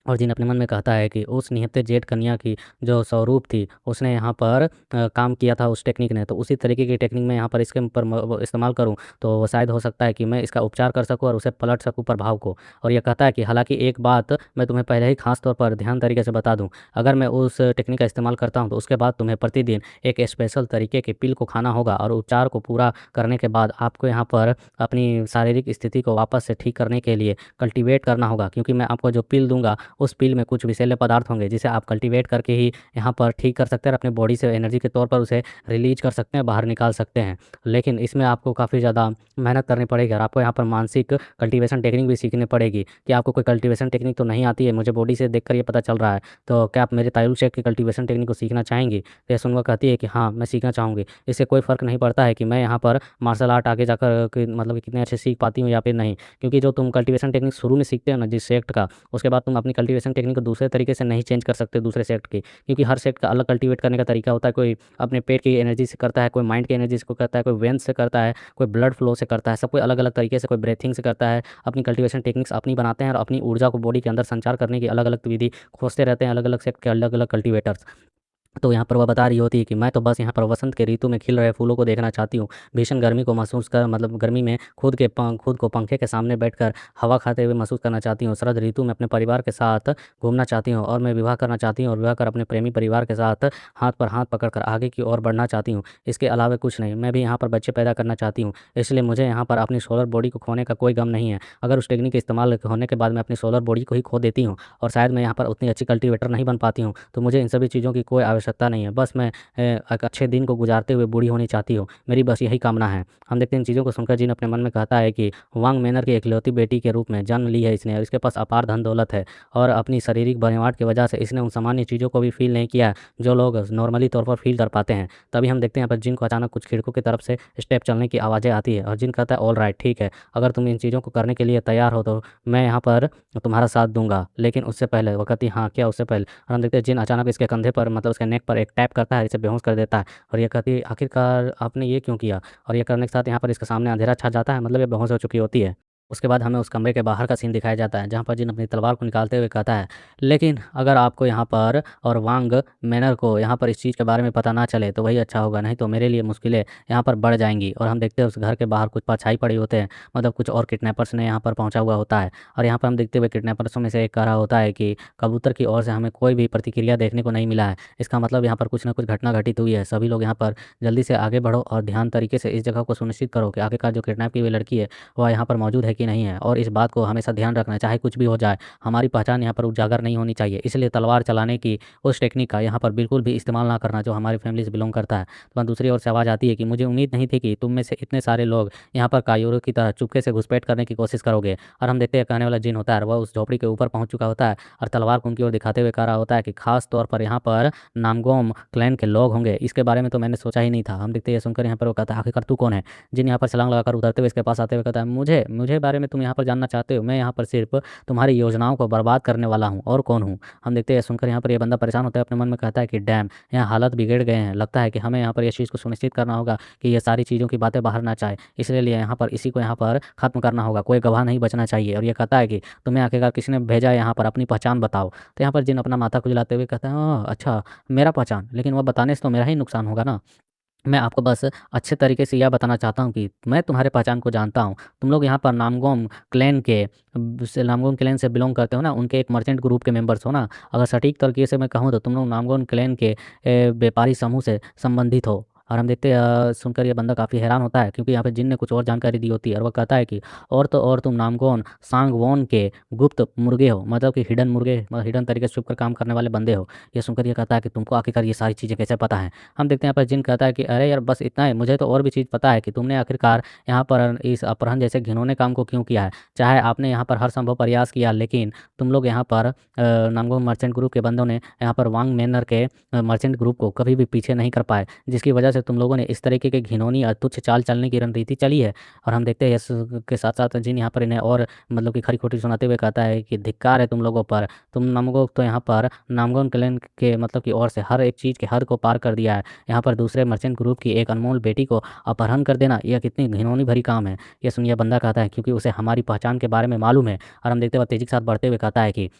और जिन अपने मन में कहता है कि उस निहत्थे जेठ कन्या की जो स्वरूप थी, उसने यहाँ पर काम किया था उस टेक्निक ने, तो उसी तरीके की टेक्निक मैं यहाँ पर इसके ऊपर वो इस्तेमाल करूँ, तो वो शायद हो सकता है कि मैं इसका उपचार कर सकूँ और उसे पलट सकूँ प्रभाव को। और ये कहता है कि हालाँकि एक बात मैं तुम्हें पहले ही ख़ास तौर पर ध्यान तरीके से बता दूँ, अगर मैं उस टेक्निक का इस्तेमाल करता हूँ, तो उसके बाद तुम्हें प्रतिदिन एक स्पेशल तरीके के पिल को खाना होगा और उपचार को पूरा करने के बाद आपको यहाँ पर अपनी शारीरिक स्थिति को वापस से ठीक करने के लिए कल्टीवेट करना होगा, क्योंकि मैं आपको जो पिल दूँगा उस पिल में कुछ विषैले पदार्थ होंगे जिसे आप कल्टीवेट करके ही यहाँ पर ठीक कर सकते हैं और अपने बॉडी से एनर्जी के तौर पर उसे रिलीज कर सकते हैं, बाहर निकाल सकते हैं। लेकिन इसमें आपको काफ़ी ज़्यादा मेहनत करनी पड़ेगी और आपको यहाँ पर मानसिक कल्टीवेशन टेक्निक भी सीखनी पड़ेगी कि आपको कोई कल्टीवेशन टेक्निक तो नहीं आती है, मुझे बॉडी से देखकर ये पता चल रहा है, तो क्या आप मेरे तायुल शेख की कल्टीवेशन टेक्निक को सीखना चाहेंगी? तो यह सुनकर कहती है कि हाँ, मैं सीखना चाहूँगी। इससे कोई फ़र्क नहीं पड़ता है कि मैं यहाँ पर मार्शल आर्ट आगे जाकर मतलब कि कितने अच्छे सीख पाती हूँ या फिर नहीं, क्योंकि जो तुम कल्टीवेशन टेक्निक शुरू में सीखते हो ना जिस सेक्ट का, उसके बाद तुम अपनी कल्टीवेशन टेक्निक को दूसरे तरीके से नहीं चेंज कर सकते दूसरे सेक्ट की, क्योंकि हर सेक्ट का अलग कल्टीवेट करने का तरीका होता है। कोई अपने पेट की एनर्जी से करता है, कोई माइंड की एनर्जी से करता है, कोई वेन्स से करता है, कोई ब्लड फ्लो से करता है, सब कोई अलग अलग तरीके से, कोई ब्रेथिंग से करता है। अपनी कल्टीवेशन टेक्निक्स अपनी बनाते हैं और अपनी ऊर्जा को बॉडी के अंदर संचार करने की अलग अलग विधि खोजते रहते हैं अलग अलग सेक्ट के अलग अलग कल्टीवेटर्स। तो यहाँ पर वह बता रही होती है कि मैं तो बस यहाँ पर वसंत के ऋतु में खिल रहे फूलों को देखना चाहती हूँ। भीषण गर्मी को महसूस कर मतलब गर्मी में खुद को पंखे के सामने बैठकर हवा खाते हुए महसूस करना चाहती हूँ। शरद ऋतु में अपने परिवार के साथ घूमना चाहती हूँ और मैं विवाह करना चाहती हूँ और विवाह कर अपने प्रेमी परिवार के साथ हाथ पर हाथ पकड़कर आगे की ओर बढ़ना चाहती हूँ। इसके अलावा कुछ नहीं, मैं भी यहाँ पर बच्चे पैदा करना चाहती हूँ। इसलिए मुझे यहाँ पर अपनी सोलर बॉडी को खोने का कोई गम नहीं है। अगर उस टेक्निक के इस्तेमाल होने के बाद मैं अपनी सोलर बॉडी को ही खो देती हूँ और शायद मैं यहाँ पर उतनी अच्छी कल्टीवेटर नहीं बन पाती हूँ, तो मुझे इन सभी चीज़ों की कोई आवश्यकता नहीं है। बस मैं एक अच्छे दिन को गुजारते हुए बूढ़ी होनी चाहती हूँ, मेरी बस यही कामना है। हम देखते हैं इन चीज़ों को सुनकर जिन अपने मन में कहता है कि वांग मैनर की इकलौती बेटी के रूप में जन्म ली है इसने और इसके पास अपार धन दौलत है और अपनी शारीरिक बनावट की वजह से इसने उन सामान्य चीज़ों को भी फील नहीं किया जो लोग नॉर्मली तौर पर फील कर पाते हैं। तभी हम देखते हैं यहाँ पर जिन को अचानक कुछ खिड़कों की तरफ से स्टेप चलने की आवाज़ें आती है और जिन कहता है ऑल राइट, ठीक है, अगर तुम इन चीज़ों को करने के लिए तैयार हो तो मैं यहाँ पर तुम्हारा साथ दूंगा, लेकिन उससे पहले वो कहती हाँ क्या उससे पहले। और हम देखते हैं जिन अचानक इसके कंधे पर मतलब उसके नेक पर एक टैप करता है, इसे बेहोश कर देता है और ये कहती है आखिरकार आपने ये क्यों किया। और ये करने के साथ यहाँ पर इसके सामने अंधेरा छा जाता है, मतलब ये बेहोश हो चुकी होती है। उसके बाद हमें उस कमरे के बाहर का सीन दिखाया जाता है जहाँ पर जिन अपनी तलवार को निकालते हुए कहता है लेकिन अगर आपको यहाँ पर और वांग मैनर को यहाँ पर इस चीज़ के बारे में पता ना चले तो वही अच्छा होगा, नहीं तो मेरे लिए मुश्किलें यहाँ पर बढ़ जाएंगी। और हम देखते हैं उस घर के बाहर कुछ परछाई पड़ी होते हैं, मतलब कुछ और किडनैपर्स ने यहाँ पर पहुँचा हुआ होता है और यहाँ पर हम देखते हुए किडनैपर्सों में से एक कह रहा होता है कि कबूतर की ओर से हमें कोई भी प्रतिक्रिया देखने को नहीं मिला है, इसका मतलब यहाँ पर कुछ ना कुछ घटना घटित हुई है। सभी लोग यहाँ पर जल्दी से आगे बढ़ो और ध्यान तरीके से इस जगह को सुनिश्चित करो कि आखिरकार जो किडनैप की हुई लड़की है वह यहाँ पर मौजूद है कि नहीं है। और इस बात को हमेशा ध्यान रखना है, चाहे कुछ भी हो जाए हमारी पहचान यहाँ पर उजागर नहीं होनी चाहिए, इसलिए तलवार चलाने की उस टेक्निक का यहाँ पर बिल्कुल भी इस्तेमाल ना करना जो हमारी फैमिली से बिलोंग करता है। तो दूसरी ओर से आवाज़ आती है कि मुझे उम्मीद नहीं थी कि तुम में से इतने सारे लोग यहाँ पर कायोरों की तरह चुपके से घुसपैठ करने की कोशिश करोगे। और हम देखते हैं कहने वाला जिन होता है वह उस झोपड़ी के ऊपर पहुंच चुका होता है और तलवार को उनकी ओर दिखाते हुए कह रहा होता है कि खास तौर पर यहाँ पर नामगोम क्लैन के लोग होंगे, इसके बारे में तो मैंने सोचा ही नहीं था। हम देखते हैं सुनकर यहाँ पर वो कहता है आखिरकार तू कौन है। जिन यहाँ पर छलांग लगाकर उतरते हुए इसके पास आते हुए कहता है मुझे मुझे बारे में तुम यहाँ पर जानना चाहते हो, मैं यहाँ पर सिर्फ तुम्हारी योजनाओं को बर्बाद करने वाला हूँ, और कौन हूँ। हम देखते हैं सुनकर यहाँ पर ये बंदा परेशान होता है, अपने मन में कहता है कि डैम यहाँ हालत बिगड़ गए हैं, लगता है कि हमें यहाँ पर इस चीज़ को सुनिश्चित करना होगा कि ये सारी चीज़ों की बातें बाहर ना चाहे, इसलिए यहाँ पर इसी को यहाँ पर खत्म करना होगा, कोई गवाह नहीं बचना चाहिए। और ये कहता है कि तुम्हें आखिरकार किसने भेजा यहाँ पर, अपनी पहचान बताओ। तो यहाँ पर जिन अपना माथा खुजलाते हुए कहता है अच्छा मेरा पहचान, लेकिन वह बताने से तो मेरा ही नुकसान होगा ना। मैं आपको बस अच्छे तरीके से यह बताना चाहता हूँ कि मैं तुम्हारे पहचान को जानता हूँ। तुम लोग यहाँ पर नामगोम क्लैन से बिलोंग करते हो ना, उनके एक मर्चेंट ग्रुप के मेंबर्स हो ना। अगर सटीक तरीके से मैं कहूँ तो तुम लोग नामगोम क्लैन के व्यापारी समूह से संबंधित हो। और हम देखते हैं सुनकर ये बंदा काफ़ी हैरान होता है, क्योंकि यहाँ पे जिन ने कुछ और जानकारी दी होती है और वह कहता है कि और तो और तुम नामगोन सांगवोन के गुप्त मुर्गे हो, मतलब कि हिडन मुर्गे, मतलब हिडन तरीके से छुपकर काम करने वाले बंदे हो। ये सुनकर ये कहता है कि तुमको आखिरकार ये सारी चीज़ें कैसे पता है। हम देखते हैं यहाँ पर जिन कहता है कि अरे यार बस इतना है, मुझे तो और भी चीज़ पता है कि तुमने आखिरकार यहाँ पर इस अपहरण जैसे घिनौने काम को क्यों किया है। चाहे आपने यहाँ पर हर संभव प्रयास किया, लेकिन तुम लोग यहाँ पर नामगोन मर्चेंट ग्रुप के बंदों ने यहाँ पर वांग मैनर के मर्चेंट ग्रुप को कभी भी पीछे नहीं कर पाए, जिसकी वजह से तुम लोगों ने इस तरीके के घिनौनी और तुच्छ चाल चलने की रणनीति चली है। और हम देखते हैं इस के साथ साथ जिन यहाँ पर इन्हें और मतलब कि खरी खोटी सुनाते हुए कहता है कि धिक्कार है तुम लोगों पर, तुम नमगो तो यहाँ पर नामगोन क्लैन के मतलब की ओर से हर एक चीज़ के हद को पार कर दिया है। यहाँ पर दूसरे मर्चेंट ग्रुप की एक अनमोल बेटी को अपहरण कर देना यह कितनी घिनौनी भरी काम है। यह सुनिए बंदा कहता है क्योंकि उसे हमारी पहचान के बारे में मालूम है। और हम देखते हुए तेजी के साथ बढ़ते हुए कहता है कि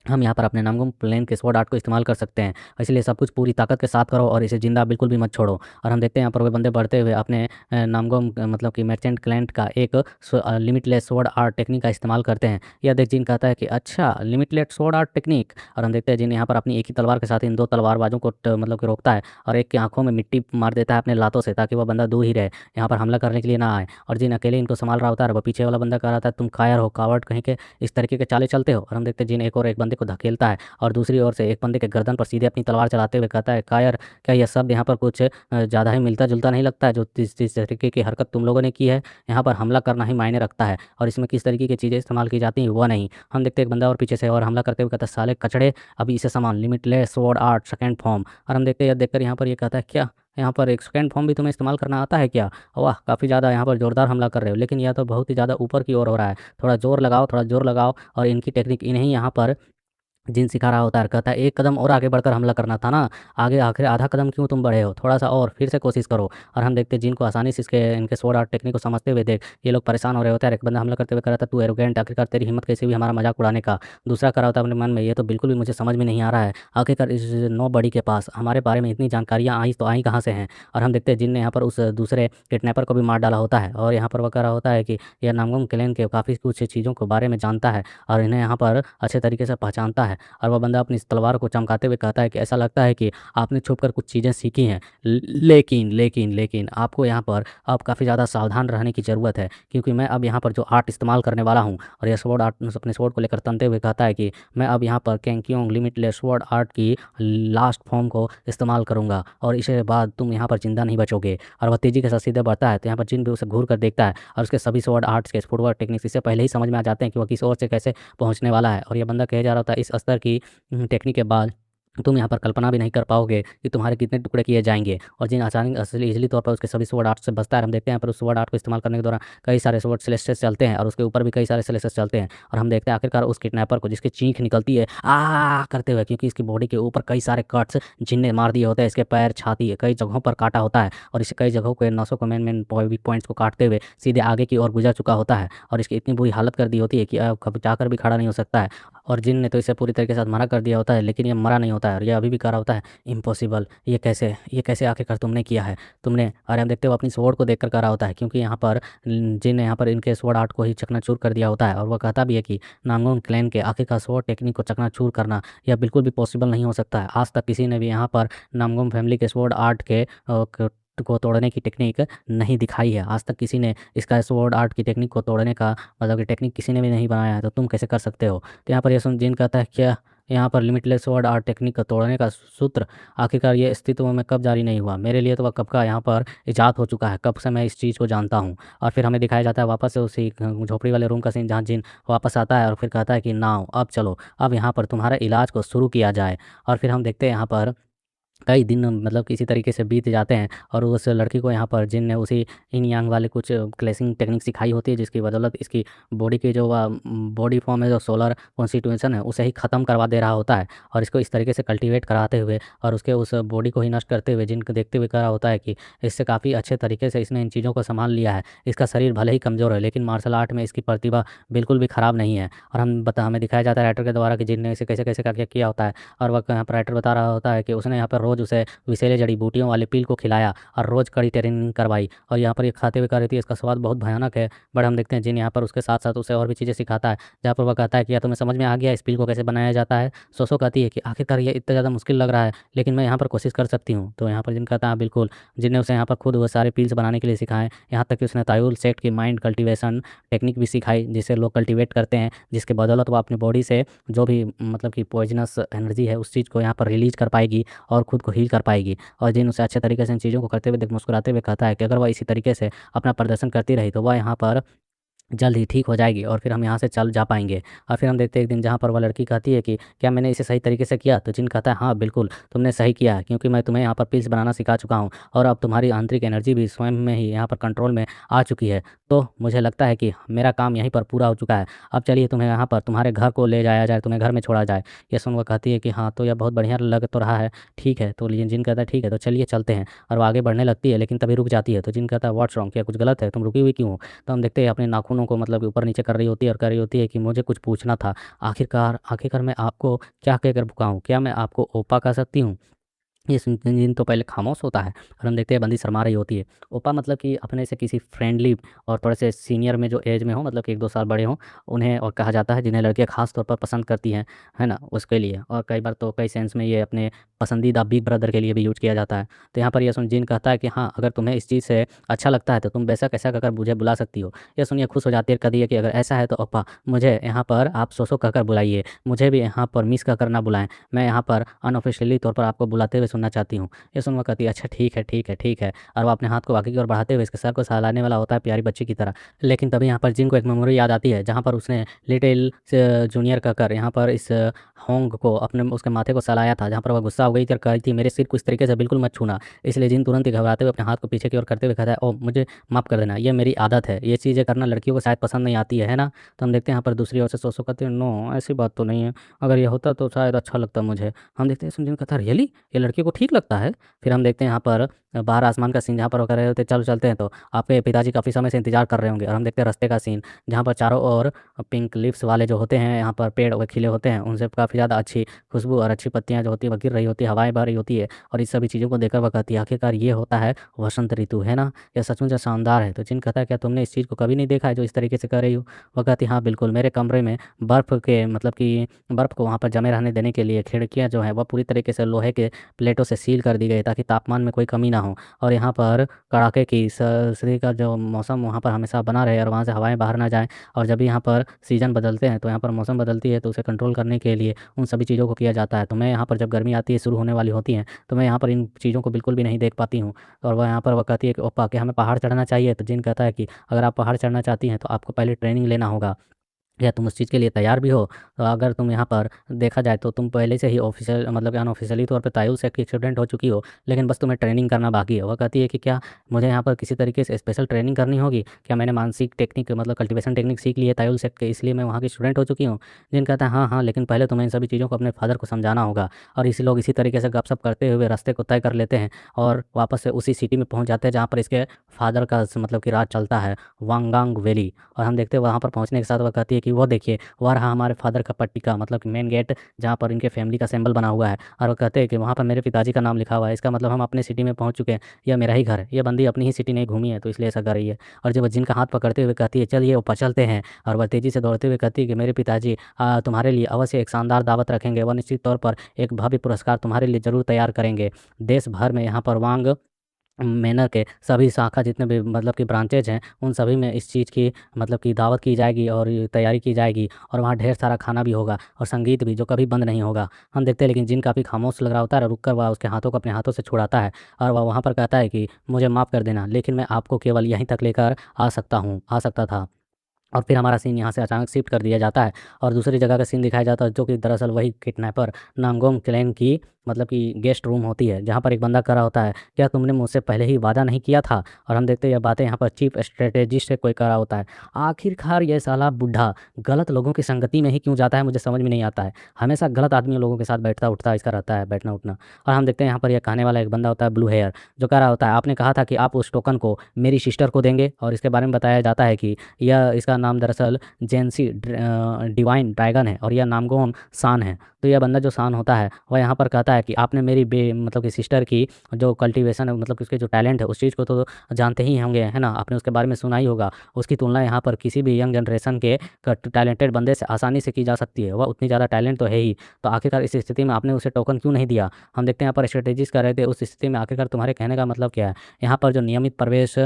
हम यहाँ पर अपने नामगुम प्लेन के स्वॉर्ड आर्ट को इस्तेमाल कर सकते हैं। इसलिए सब कुछ पूरी ताकत के साथ करो और इसे ज़िंदा बिल्कुल भी मत छोड़ो। और हम देखते हैं यहाँ पर वे बंदे बढ़ते हुए अपने नामगुम मतलब कि मर्चेंट क्लाइंट का एक लिमिटलेस स्वॉर्ड आर्ट टेक्निक का इस्तेमाल करते हैं। यह देख जिन कहता है कि अच्छा लिमिटलेस स्वॉर्ड आर्ट टेक्निक। और हम देखते हैं जिन यहाँ पर अपनी एक ही तलवार के साथ इन दो तलवारबाजों को मतलब कि रोकता है और एक की आंखों में मिट्टी मार देता है अपने लातों से, ताकि वह बंदा दूर ही रहे, यहाँ पर हमला करने के लिए ना आए। और जिन अकेले इनको संभाल रहा होता है, वह पीछे वाला बंदा कह रहा था तुम कायर हो, कावर्ड कहीं के, इस तरीके के चाले चलते हो। और हम देखते हैं जिन एक और एक बंदे को धकेलता है और दूसरी ओर से एक बंदे के गर्दन पर सीधे अपनी तलवार चलाते हुए कहता है, कायर क्या यह शब्द यहाँ पर कुछ ज़्यादा ही मिलता जुलता नहीं लगता है? जो जिस तरीके की हरकत तुम लोगों ने की है, यहाँ पर हमला करना ही मायने रखता है और इसमें किस तरीके की चीज़ें इस्तेमाल की जाती हैं वह नहीं। हम देखते हैं एक बंदा और पीछे से और हमला करते हुए कहता है, साले कचड़े अभी इसे सामान limitless sword art second form. और हम देखते हैं देखकर यहाँ पर ये कहता है, क्या यहाँ पर एक सेकंड फॉर्म भी तुम्हें इस्तेमाल करना आता है क्या? वाह, काफ़ी ज़्यादा यहाँ पर ज़ोरदार हमला कर रहे हो, लेकिन यह तो बहुत ही ज़्यादा ऊपर की ओर हो रहा है। थोड़ा ज़ोर लगाओ, थोड़ा ज़ोर लगाओ। और इनकी टेक्निक इन्हें यहाँ पर जिन सिखा रहा होता है, कहता है एक कदम और आगे बढ़कर हमला करना था ना, आगे आखिर आधा कदम क्यों तुम बढ़े हो, थोड़ा सा और फिर से कोशिश करो। और हम देखते हैं जिनको आसानी से इसके इनके स्वॉर्ड आर्ट टेक्निक को समझते हुए देख ये लोग परेशान हो रहे होते हैं। एक बंदा हमला करते हुए कह रहा था, तू एरोगेंट, आखिरकार तेरी हिम्मत कैसे हुई हमारा मजाक उड़ाने का। दूसरा कह रहा होता है अपने मन में, ये तो बिल्कुल भी मुझे समझ में नहीं आ रहा है, आखिरकार इस नो बडी के पास हमारे बारे में इतनी जानकारियाँ आई तो आई कहाँ से हैं। और हम देखते हैं जिन ने यहाँ पर उस दूसरे किडनैपर को भी मार डाला होता है और यहाँ पर वह कह रहा होता है कि यह नामगुम क्लैन के काफ़ी कुछ चीज़ों के बारे में जानता है और इन्हें यहाँ पर अच्छे तरीके से पहचानता है। और वह बंदा अपनी इस तलवार को चमकाते हुए कहता है कि ऐसा लगता है कि आपने छुपकर कुछ चीज़ें सीखी हैं, लेकिन आपको यहाँ पर अब काफ़ी ज़्यादा सावधान रहने की ज़रूरत है, क्योंकि मैं अब यहाँ पर जो आर्ट इस्तेमाल करने वाला हूँ। और यह स्वॉर्ड आर्ट अपने स्वॉर्ड को लेकर तनते हुए कहता है कि मैं अब यहाँ पर कैंकियोंग लिमिटलेस स्वॉर्ड आर्ट की लास्ट फॉर्म को इस्तेमाल करूँगा और इसके बाद तुम यहाँ पर जिंदा नहीं बचोगे। और वह तेज़ी के साथ सीधे बढ़ता है तो यहाँ पर जिन भी उसे घूर कर देखता है और उसके सभी स्वॉर्ड आर्ट्स के फुटवर्क टेक्निक्स इससे पहले ही समझ में आ जाते हैं कि वह किस ओर से कैसे पहुँचने वाला है। और यह बंदा कहे जा रहा होता है, इस स्तर की टेक्निक के बाद तुम यहाँ पर कल्पना भी नहीं कर पाओगे कि तुम्हारे कितने टुकड़े किए जाएंगे। और जिन अचानक असली इजली तौर पर उसके सभी स्वॉर्ड आर्ट से बचता है। हम देखते हैं यहाँ पर उस स्वॉर्ड आर्ट को इस्तेमाल करने के दौरान कई सारे स्वॉर्ड सेलेस्टेस चलते हैं और उसके ऊपर भी कई सारे सेलेस्टेस चलते हैं। और हम देखते हैं आखिरकार उस किडनैपर को, जिसकी चीख निकलती है आ करते हुए, क्योंकि इसकी बॉडी के ऊपर कई सारे कट्स जिनने मार दिए होते हैं, इसके पैर छाती कई जगहों पर काटा होता है और इसे कई जगहों के नसों को मेन वीक पॉइंट्स को काटते हुए सीधे आगे की ओर गुजर चुका होता है और इसकी इतनी बुरी हालत कर दी होती है कि अब कभी जाकर भी खड़ा नहीं हो सकता है। और जिन ने तो इसे पूरी तरीके से मना कर दिया होता है, लेकिन ये मरा नहीं होता है और यह अभी भी कह रहा होता है, इम्पॉसिबल, ये कैसे आखिरकार तुमने किया है तुमने। और हम देखते हो अपनी स्वॉर्ड को देखकर कह रहा होता है, क्योंकि यहाँ पर जिन ने यहाँ पर इनके स्वॉर्ड आर्ट को ही चकनाचूर कर दिया होता है। और वह कहता भी है कि नांगोन क्लैन के आखिरकार स्वॉर्ड टेक्निक को चकनाचूर करना यह बिल्कुल भी पॉसिबल नहीं हो सकता है। आज तक किसी ने भी यहाँ पर नामगोम फैमिली के स्वॉर्ड आर्ट को तोड़ने की टेक्निक नहीं दिखाई है। आज तक किसी ने इसका स्वॉर्ड आर्ट की टेक्निक को तोड़ने का मतलब कि टेक्निक किसी ने भी नहीं बनाया है, तो तुम कैसे कर सकते हो। तो यहाँ पर यह जिन कहता है, क्या यहाँ पर लिमिटलेस स्वॉर्ड आर्ट टेक्निक को तोड़ने का सूत्र आखिरकार ये अस्तित्व में कब जारी नहीं हुआ, मेरे लिए तो वह कब का यहाँ पर ईजाद हो चुका है, कब से मैं इस चीज़ को जानता हूँ। और फिर हमें दिखाया जाता है वापस से उसी झोपड़ी वाले रूम का सीन, जहाँ जिन वापस आता है और फिर कहता है कि नाउ अब चलो, अब यहाँ पर तुम्हारे इलाज को शुरू किया जाए। और फिर हम देखते हैं यहाँ पर कई दिन मतलब किसी तरीके से बीत जाते हैं और उस लड़की को यहाँ पर जिन ने उसी इन यांग वाले कुछ क्लेसिंग टेक्निक सिखाई होती है, जिसकी बदौलत इसकी बॉडी की जो बॉडी फॉर्म है, जो सोलर कॉन्स्टिट्यूशन है, उसे ही ख़त्म करवा दे रहा होता है और इसको इस तरीके से कल्टीवेट कराते हुए और उसके उस बॉडी को ही नष्ट करते हुए जिनको देखते हुए कह रहा होता है कि इससे काफ़ी अच्छे तरीके से इसने इन चीज़ों को संभाल लिया है। इसका शरीर भले ही कमज़ोर है, लेकिन मार्शल आर्ट में इसकी प्रतिभा बिल्कुल भी ख़राब नहीं है। और हमें दिखाया जाता है राइटर के द्वारा कि जिन ने इसे कैसे कैसे क्या क्या किया होता है। और वह यहाँ पर राइटर बता रहा होता है कि उसने यहाँ पर रोज़ उसे विषैले जड़ी बूटियों वाले पील को खिलाया और रोज़ कड़ी ट्रेनिंग करवाई। और यहाँ पर ये खाते हुए कह रही थी इसका स्वाद बहुत भयानक है। बट हम देखते हैं जिन यहाँ पर उसके साथ साथ उसे और भी चीज़ें सिखाता है, जहाँ पर वह कहता है कि या तुम्हें समझ में आ गया इस पील को कैसे बनाया जाता है। सोसो कहती है कि आखिरकार ये इतना ज़्यादा मुश्किल लग रहा है, लेकिन मैं यहाँ पर कोशिश कर सकती हूँ। तो यहाँ पर जिन कहता है बिल्कुल, जिनने उसे यहाँ पर खुद वो सारे पील्स बनाने के लिए सिखाए, यहाँ तक कि उसने तायुल सेट की माइंड कल्टीवेशन टेक्निक भी सिखाई, जिसे लोग कल्टीवेट करते हैं, जिसके बदौलत वो अपनी बॉडी से जो भी मतलब कि पॉइजनस एनर्जी है उस चीज़ को यहाँ पर रिलीज कर पाएगी और खुद को हील कर पाएगी। और जिन उसे अच्छे तरीके से इन चीज़ों को करते हुए देख मुस्कुराते हुए कहता है कि अगर वह इसी तरीके से अपना प्रदर्शन करती रही तो वह यहाँ पर जल्द ही ठीक हो जाएगी और फिर हम यहाँ से चल जा पाएंगे। और फिर हम देखते हैं एक दिन जहाँ पर वह लड़की कहती है कि क्या मैंने इसे सही तरीके से किया, तो जिन कहता है हाँ बिल्कुल तुमने सही किया है, क्योंकि मैं तुम्हें यहाँ पर पिल्स बनाना सिखा चुका हूँ और अब तुम्हारी आंतरिक एनर्जी भी स्वयं में ही यहाँ पर कंट्रोल में आ चुकी है। तो मुझे लगता है कि मेरा काम यहीं पर पूरा हो चुका है। अब चलिए तुम्हें यहाँ पर तुम्हारे घर को ले जाया जाए, तुम्हें घर में छोड़ा जाए। ये सुन वो कहती है कि हाँ, तो यह बहुत बढ़िया लग तो रहा है, ठीक है। तो लेकिन जिन कहता है ठीक है तो चलिए चलते हैं, और वो आगे बढ़ने लगती है लेकिन तभी रुक जाती है। तो जिन कहता है व्हाट्स रॉन्ग, क्या कुछ गलत है, तुम रुकी हुई क्यों हो? तो हम देखते हैं अपने नाखूनों को मतलब ऊपर नीचे कर रही होती है और कह रही होती है कि मुझे कुछ पूछना था। आखिरकार आखिरकार मैं आपको क्या कहकर पुकारूँ? क्या मैं आपको ओपा कह सकती हूँ? ये सुनते जिन तो पहले खामोश होता है और हम देखते हैं बंदी शर्मा रही होती है। ओपा मतलब कि अपने से किसी फ्रेंडली और थोड़े से सीनियर में जो एज में हो, मतलब कि 1-2 साल बड़े हों, उन्हें और कहा जाता है, जिन्हें लड़कियाँ ख़ास तौर पर पसंद करती हैं, है ना? उसके लिए, और कई बार तो कई सेंस में ये अपने पसंदीदा बिग ब्रदर के लिए भी यूज़ किया जाता है। तो यहाँ पर ये सुन जिन कहता है कि हाँ, अगर तुम्हें इस चीज़ से अच्छा लगता है तो तुम बेशक ऐसा कहकर मुझे बुला सकती हो। ये सुनिए खुश हो जाती है, कहती है कि अगर ऐसा है तो ओप्पा, मुझे यहाँ पर आप सो-सो कहकर बुलाइए, मुझे भी यहाँ पर मिस कहकर ना बुलाएँ। मैं यहाँ पर अनऑफ़िशियली तौर पर आपको बुलाते हुए सुनना चाहती हूँ। ये सुन वो कहती है अच्छा ठीक है, ठीक है, ठीक है, और वो अपने हाथ को आगे की ओर बढ़ाते हुए इसके सर को सहलाने वाला होता है प्यारी बच्ची की तरह। लेकिन तभी यहाँ पर जिन को एक मेमोरी याद आती है जहाँ पर उसने लिटिल जूनियर कहकर यहाँ पर इस होंग को अपने उसके माथे को सहलाया था, जहाँ पर वह गुस्सा हो गई थी और कही थी मेरे सिर को इस तरीके से बिल्कुल मत छूना। इसलिए जिन तुरंत ही घबराते हुए अपने हाथ को पीछे की ओर करते हुए कहता है ओह! मुझे माफ़ कर देना, ये मेरी आदत है। ये चीज़ें करना लड़कियों को शायद पसंद नहीं आती है ना? तो हम देखते हैं यहाँ पर दूसरी ओर से सोसो कहती है नो, ऐसी बात तो नहीं है। अगर ये होता तो शायद अच्छा लगता मुझे। हम देखते हैं सुनजिन कहता है रियली? ये लड़कियों को ठीक लगता है? फिर हम देखते हैं यहाँ पर बाहर आसमान का सीन, जहाँ पर वो कह रहे होते हैं चलो चलते हैं, तो आपके पिताजी काफ़ी समय से इंतज़ार कर रहे होंगे, और हम देखते हैं रास्ते का सीन, जहाँ पर चारों ओर पिंक लीव्स वाले जो होते हैं यहाँ पर पेड़ वो खिले होते हैं, उनसे काफ़ी ज़्यादा अच्छी खुशबू और अच्छी पत्तियाँ जो होती है वो गिर रही होती है, हवाएँ बह रही होती है, और इस सभी चीज़ों को देखकर वह कहती है आखिरकार ये होता है वसंत ऋतु, है ना? यह सचमुच शानदार है। तो जिन कहता है क्या तुमने इस चीज़ को कभी नहीं देखा है जो इस तरीके से कर रही हो? वह कहती है हाँ बिल्कुल, मेरे कमरे में बर्फ़ के मतलब कि बर्फ़ को वहाँ पर जमे रहने देने के लिए खिड़कियाँ जो हैं वह पूरी तरीके से लोहे के प्लेटों से सील कर दी गई है ताकि तापमान में कोई कमी ना हो, और यहाँ पर कड़ाके की सर्दी का जो मौसम वहाँ पर हमेशा बना रहे और वहाँ से हवाएँ बाहर ना जाएँ। और जब भी यहाँ पर सीज़न बदलते हैं तो यहाँ पर मौसम बदलती है, तो उसे कंट्रोल करने के लिए उन सभी चीज़ों को किया जाता है। तो मैं यहाँ पर जब गर्मी आती है, शुरू होने वाली होती हैं, तो मैं यहाँ पर इन चीज़ों को बिल्कुल भी नहीं देख पाती हूँ। और वह यहाँ पर वो कहती है कि ओप्पा क्या हमें पहाड़ चढ़ना चाहिए? तो जिन कहता है कि अगर आप पहाड़ चढ़ना चाहती हैं तो आपको पहले ट्रेनिंग लेना होगा। या तुम उस चीज़ के लिए तैयार भी हो? तो अगर तुम यहाँ पर देखा जाए तो तुम पहले से ही ऑफ़िशियल मतलब कि अनऑफ़िशियली तौर पे तायु सेट की स्टूडेंट हो चुकी हो, लेकिन बस तुम्हें ट्रेनिंग करना बाकी है। वो कहती है कि क्या मुझे यहाँ पर किसी तरीके से स्पेशल ट्रेनिंग करनी होगी? क्या मैंने मानसिक टेक्निक मतलब कल्टीवेशन टेक्निक सीख ली है तायु सेट के, इसलिए मैं वहाँ की स्टूडेंट हो चुकी हूँ? जिन कहता है हाँ, हाँ, लेकिन पहले तुम्हें इन सभी चीज़ों को अपने फ़ादर को समझाना होगा। और इसी लोग इसी तरीके से गपशप करते हुए रास्ते को तय कर लेते हैं और वापस से उसी सिटी में पहुँच जाते हैं जहाँ पर इसके फ़ादर का मतलब कि राज चलता है, वांगगांग वैली। और हम देखते हैं वहाँ पर पहुँचने के साथ वह कहती है कि वो देखिए वो रहा हमारे फादर का पट्टिका मतलब कि मेन गेट, जहाँ पर इनके फैमिली का सिंबल बना हुआ है, और वो कहते हैं कि वहाँ पर मेरे पिताजी का नाम लिखा हुआ है, इसका मतलब हम अपने सिटी में पहुँच चुके हैं, यह मेरा ही घर है। ये बंदी अपनी ही सिटी नहीं घूमी है तो इसलिए ऐसा कर रही है। और जब वो जिनका हाथ पकड़ते हुए कहती है चलिए ऊपर चलते हैं, और वह तेज़ी से दौड़ते हुए कहती है कि मेरे पिताजी तुम्हारे लिए अवश्य एक शानदार दावत रखेंगे, वह निश्चित तौर पर एक भव्य पुरस्कार तुम्हारे लिए ज़रूर तैयार करेंगे। देश भर में यहाँ पर वांग मैनर के सभी शाखा जितने भी मतलब कि ब्रांचेज़ हैं, उन सभी में इस चीज़ की मतलब कि दावत की जाएगी और ये तैयारी की जाएगी, और वहाँ ढेर सारा खाना भी होगा और संगीत भी जो कभी बंद नहीं होगा। हम देखते हैं लेकिन जिन काफ़ी खामोश लग रहा होता है, रुक कर वह उसके हाथों को अपने हाथों से छुड़ाता है, और वह वहाँ पर कहता है कि मुझे माफ़ कर देना, लेकिन मैं आपको केवल यहीं तक लेकर आ सकता था। और फिर हमारा सीन यहाँ से अचानक शिफ्ट कर दिया जाता है और दूसरी जगह का सीन दिखाया जाता है, जो कि दरअसल वही किडनैपर नामगोंग क्लैन की मतलब कि गेस्ट रूम होती है, जहाँ पर एक बंदा खड़ा होता है, क्या तुमने मुझसे पहले ही वादा नहीं किया था? और हम देखते हैं ये बातें यहाँ पर चीफ स्ट्रेटेजिस्ट से कोई खड़ा होता है। आखिरकार ये साला बुड्ढा गलत लोगों की संगति में ही क्यों जाता है, मुझे समझ में नहीं आता है। हमेशा गलत आदमी लोगों के साथ बैठता उठता इसका रहता है, बैठना उठना। और हम देखते हैं यहाँ पर यह कहने वाला एक बंदा होता है ब्लू हेयर, जो कह रहा होता है आपने कहा था कि आप उस टोकन को मेरी सिस्टर को देंगे, और इसके बारे में बताया जाता है कि यह इसका नाम दरअसल जेंसी डिवाइन ड्रैगन है और यह नामगोम शान है। तो यह बंदा जो शान होता है वह यहाँ पर कहता है कि आपने मेरी बे मतलब कि सिस्टर की जो कल्टीवेशन है मतलब कि उसके जो टैलेंट है उस चीज़ को तो जानते ही होंगे, है ना? आपने उसके बारे में सुना ही होगा। उसकी तुलना यहाँ पर किसी भी यंग जनरेशन के टैलेंटेड बंदे से आसानी से की जा सकती है। वह उतनी ज़्यादा टैलेंट तो है ही। तो आखिरकार इस स्थिति में आपने उसे टोकन क्यों नहीं दिया? हम देखते हैं यहाँ पर स्ट्रेटेजिस्ट कर रहे थे, उस स्थिति में आखिरकार तुम्हारे कहने का मतलब क्या है? यहाँ पर जो नियमित प्रवेश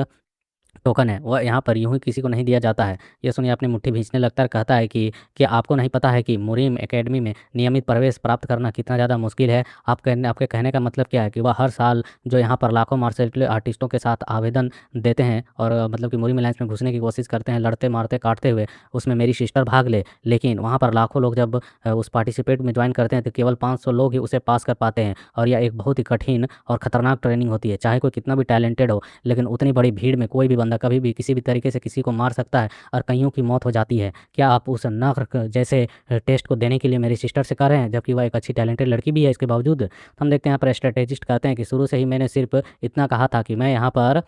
टोकन है, वह यहाँ पर यूँ ही किसी को नहीं दिया जाता है। ये सुनिए अपनी मुट्ठी भींचने लगता है, कहता है कि क्या आपको नहीं पता है कि मुरीम एकेडमी में नियमित प्रवेश प्राप्त करना कितना ज़्यादा मुश्किल है? आपके कहने का मतलब क्या है कि वह हर साल जो यहाँ पर लाखों मार्शल आर्टिस्टों के साथ आवेदन देते हैं और मतलब कि मुरीम अलायंस में घुसने की कोशिश करते हैं, लड़ते, मारते, काटते हुए, उसमें मेरी सिस्टर भाग ले। लेकिन वहाँ पर लाखों लोग जब उस पार्टिसिपेट में जॉइन करते हैं तो केवल 500 लोग ही उसे पास कर पाते हैं, और यह एक बहुत ही कठिन और खतरनाक ट्रेनिंग होती है। चाहे कोई कितना भी टैलेंटेड हो, लेकिन उतनी बड़ी भीड़ में कोई भी बंदा बंदा कभी भी किसी भी तरीके से किसी को मार सकता है और कईयों की मौत हो जाती है। क्या आप उस नर्क जैसे टेस्ट को देने के लिए मेरी सिस्टर से कह रहे हैं, जबकि वह एक अच्छी टैलेंटेड लड़की भी है इसके बावजूद? तो हम देखते हैं यहाँ पर स्ट्रेटेजिस्ट कहते हैं कि शुरू से ही मैंने सिर्फ इतना कहा था कि मैं यहाँ पर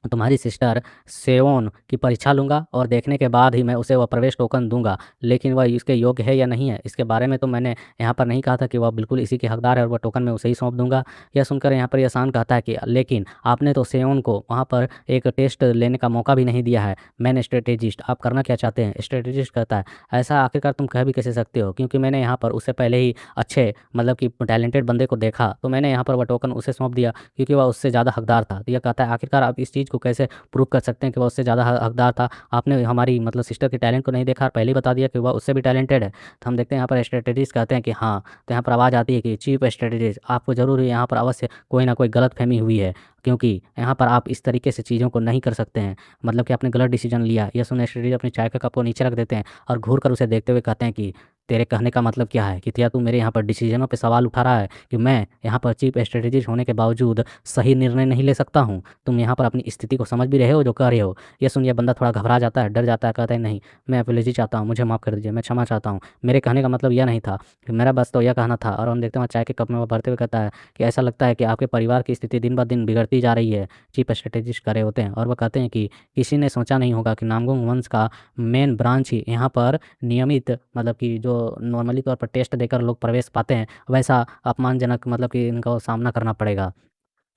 तुम्हारी सिस्टर सेओन की परीक्षा लूँगा और देखने के बाद ही मैं उसे वह प्रवेश टोकन दूँगा। लेकिन वह इसके योग्य है या नहीं है, इसके बारे में तो मैंने यहाँ पर नहीं कहा था कि वह बिल्कुल इसी के हकदार है और वह टोकन मैं उसे ही सौंप दूँगा। यह सुनकर यहाँ पर यसान कहता है कि लेकिन आपने तो सेओन को वहाँ पर एक टेस्ट लेने का मौका भी नहीं दिया है। मैंने स्ट्रेटेजिस्ट, आप करना क्या चाहते हैं? स्ट्रेटेजिस्ट कहता है, ऐसा आखिरकार तुम कह भी कैसे सकते हो? क्योंकि मैंने यहाँ पर उससे पहले ही अच्छे मतलब कि टैलेंटेड बंदे को देखा, तो मैंने यहाँ पर वह टोकन उसे सौंप दिया क्योंकि वह उससे ज़्यादा हकदार था। तो यह कहता है, आखिरकार आप इस चीज़ को कैसे प्रूव कर सकते हैं कि वह उससे ज़्यादा हकदार था? आपने हमारी मतलब सिस्टर के टैलेंट को नहीं देखा और पहले ही बता दिया कि वह उससे भी टैलेंटेड है। तो हम देखते हैं यहाँ पर स्ट्रेटेजिस्ट कहते हैं कि हाँ, तो यहाँ पर आवाज़ आती है कि चीफ स्ट्रेटेजिस्ट, आपको ज़रूर यहाँ पर अवश्य कोई ना कोई गलतफ़हमी हुई है, क्योंकि यहाँ पर आप इस तरीके से चीज़ों को नहीं कर सकते हैं। मतलब कि आपने गलत डिसीजन लिया। यह सुन स्ट्रेटेजिस्ट अपनी चाय का कप को नीचे रख देते हैं और घूर कर उसे देखते हुए कहते हैं कि तेरे कहने का मतलब क्या है? कि क्या तू मेरे यहाँ पर डिसीजनों पे सवाल उठा रहा है कि मैं यहाँ पर चीफ स्ट्रेटेजिस्ट होने के बावजूद सही निर्णय नहीं ले सकता हूँ? तुम यहाँ पर अपनी स्थिति को समझ भी रहे हो जो कर रहे हो? यह सुन यह बंदा थोड़ा घबरा जाता है, डर जाता है, कहता है नहीं, मैं अपॉलॉजी चाहता हूँ, मुझे माफ़ कर दीजिए, मैं क्षमा चाहता हूँ। मेरे कहने का मतलब यह नहीं था, कि मेरा बस तो यह कहना था। और हम देखते हैं चाय के कप में वो भरते हुए कहता है कि ऐसा लगता है कि आपके परिवार की स्थिति दिन ब दिन बिगड़ती जा रही है। चीफ स्ट्रेटेजिस्ट कर रहे होते हैं और वह कहते हैं कि किसी ने सोचा नहीं होगा कि नामगुंग वंश का मेन ब्रांच ही यहाँ पर नियमित मतलब कि जो नॉर्मली तौर पर टेस्ट देकर लोग प्रवेश पाते हैं, वैसा अपमानजनक मतलब कि इनका सामना करना पड़ेगा।